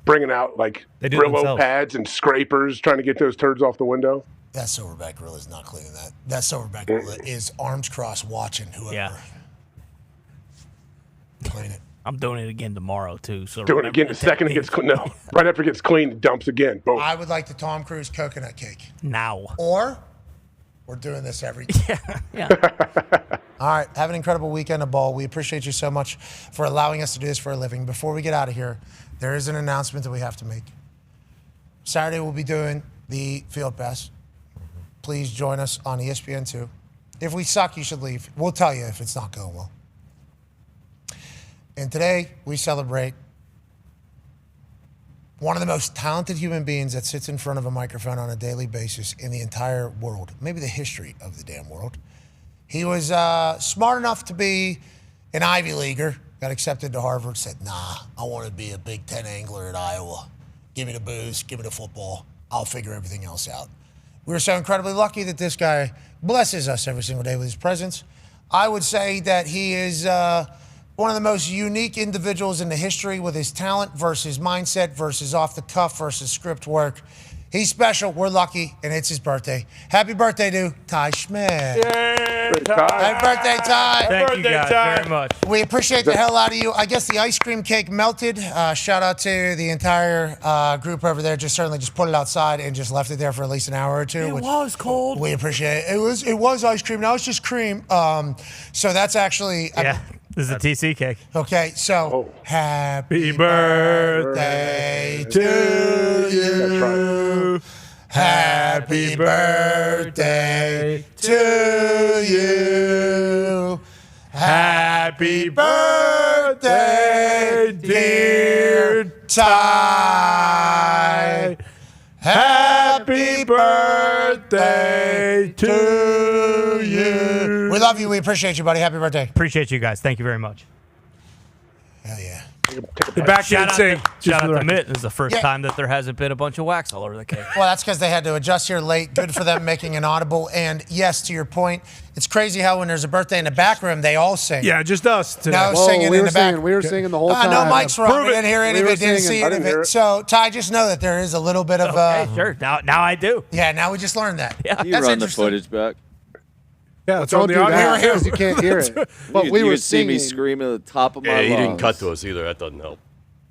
Bringing out They do it Brillo themselves. pads and scrapers, trying to get those turds off the window. That silverback gorilla is not cleaning that. That silverback gorilla is arms crossed watching whoever. Yeah. Clean it. I'm doing it again tomorrow, too. So Doing it again the second it gets clean. No, right after it gets clean, it dumps again. Boom. I would like the Tom Cruise coconut cake. Now. Or we're doing this every day. Yeah. All right. Have an incredible weekend of ball. We appreciate you so much for allowing us to do this for a living. Before we get out of here, there is an announcement that we have to make. Saturday, we'll be doing the Field Pass. Please join us on ESPN2. If we suck, you should leave. We'll tell you if it's not going well. And today, we celebrate one of the most talented human beings that sits in front of a microphone on a daily basis in the entire world, maybe the history of the damn world. He was smart enough to be an Ivy Leaguer, got accepted to Harvard, said, nah, I want to be a Big Ten angler at Iowa. Give me the booze, give me the football. I'll figure everything else out. We're so incredibly lucky that this guy blesses us every single day with his presence. I would say that he is one of the most unique individuals in the history with his talent versus mindset versus off the cuff versus script work. He's special. We're lucky, and it's his birthday. Happy birthday to Ty Schmidt. Yay, Happy birthday, Ty. Thank you guys very much. We appreciate the hell out of you. I guess the ice cream cake melted. Shout out to the entire group over there. Just put it outside and just left it there for at least an hour or two. It was cold. We appreciate it. It was ice cream. Now it's just cream. So that's actually... Yeah. This is a TC cake. Okay, so happy birthday to you. Happy birthday to you. Happy birthday, dear Ty. Happy birthday to you. We love you. We appreciate you, buddy. Happy birthday. Appreciate you guys. Thank you very much. Hell yeah. The back Shout out saying, to, shout out to Mitt. This is the first time that there hasn't been a bunch of wax all over the cake. Well, that's because they had to adjust here late. Good for them making an audible. And yes, to your point, it's crazy how when there's a birthday in the back room, they all sing. Yeah, just us today. No singing in the back. We were singing the whole time. No, Mike's wrong. We didn't hear any of it, didn't see I any of it. So, Ty, just know that there is a little bit of. Okay, sure. Now I do. Yeah, now we just learned that. Yeah, You that's run the interesting. footage back. Yeah, it's Don't on the do audio. that because you can't hear it. But you we you were could see me singing. screaming at the top of my Yeah, lungs. he didn't cut to us either. That doesn't help.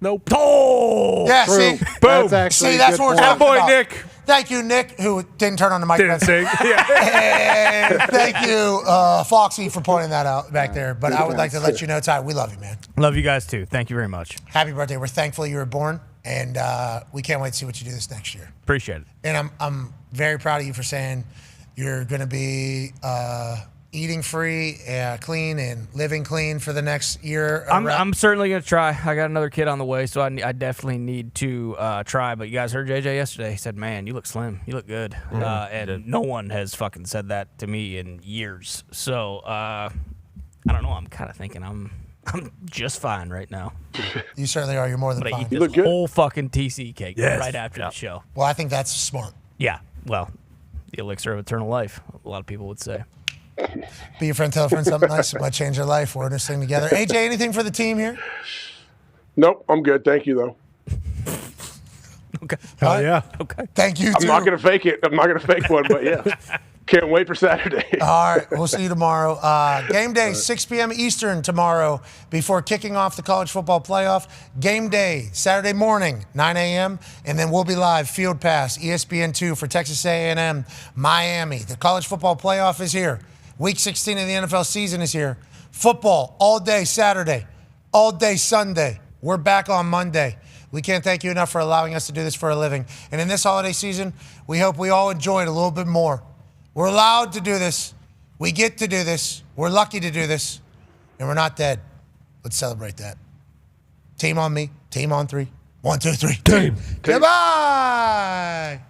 Nope. Oh! Yeah, True. see? That's actually See, a that's good what we're point. talking Boy, about. Nick. Thank you, Nick, who didn't turn on the mic. Didn't sing. Yeah. And thank you, Foxy, for pointing that out back there. But I would like to let you know, Ty, we love you, man. Love you guys too. Thank you very much. Happy birthday. We're thankful you were born, and we can't wait to see what you do this next year. Appreciate it. And I'm very proud of you for saying you're going to be eating free, clean, and living clean for the next year. I'm certainly going to try. I got another kid on the way, so I definitely need to try. But you guys heard JJ yesterday. He said, man, you look slim. You look good. And no one has fucking said that to me in years. So I don't know. I'm kind of thinking I'm just fine right now. You certainly are. You're more than But I fine. eat this whole fucking TC cake right after the show. Well, I think that's smart. Yeah. Well, the elixir of eternal life, a lot of people would say. Be your friend, tell a friend something nice. It might change your life. We're in this thing together. AJ, anything for the team here? Nope, I'm good. Thank you, though. Okay. Oh, yeah. Okay. Thank you, I'm too. not going to fake it. I'm not going to fake one, but yeah. Can't wait for Saturday. All right, we'll see you tomorrow. Game day, 6 p.m. Eastern tomorrow before kicking off the college football playoff. Game day, Saturday morning, 9 a.m., and then we'll be live, Field Pass, ESPN2 for Texas A&M, Miami. The college football playoff is here. Week 16 of the NFL season is here. Football all day Saturday, all day Sunday. We're back on Monday. We can't thank you enough for allowing us to do this for a living. And in this holiday season, we hope we all enjoy it a little bit more. We're allowed to do this. We get to do this. We're lucky to do this. And we're not dead. Let's celebrate that. Team on me. Team on three. 1, 2, 3. Team. Goodbye.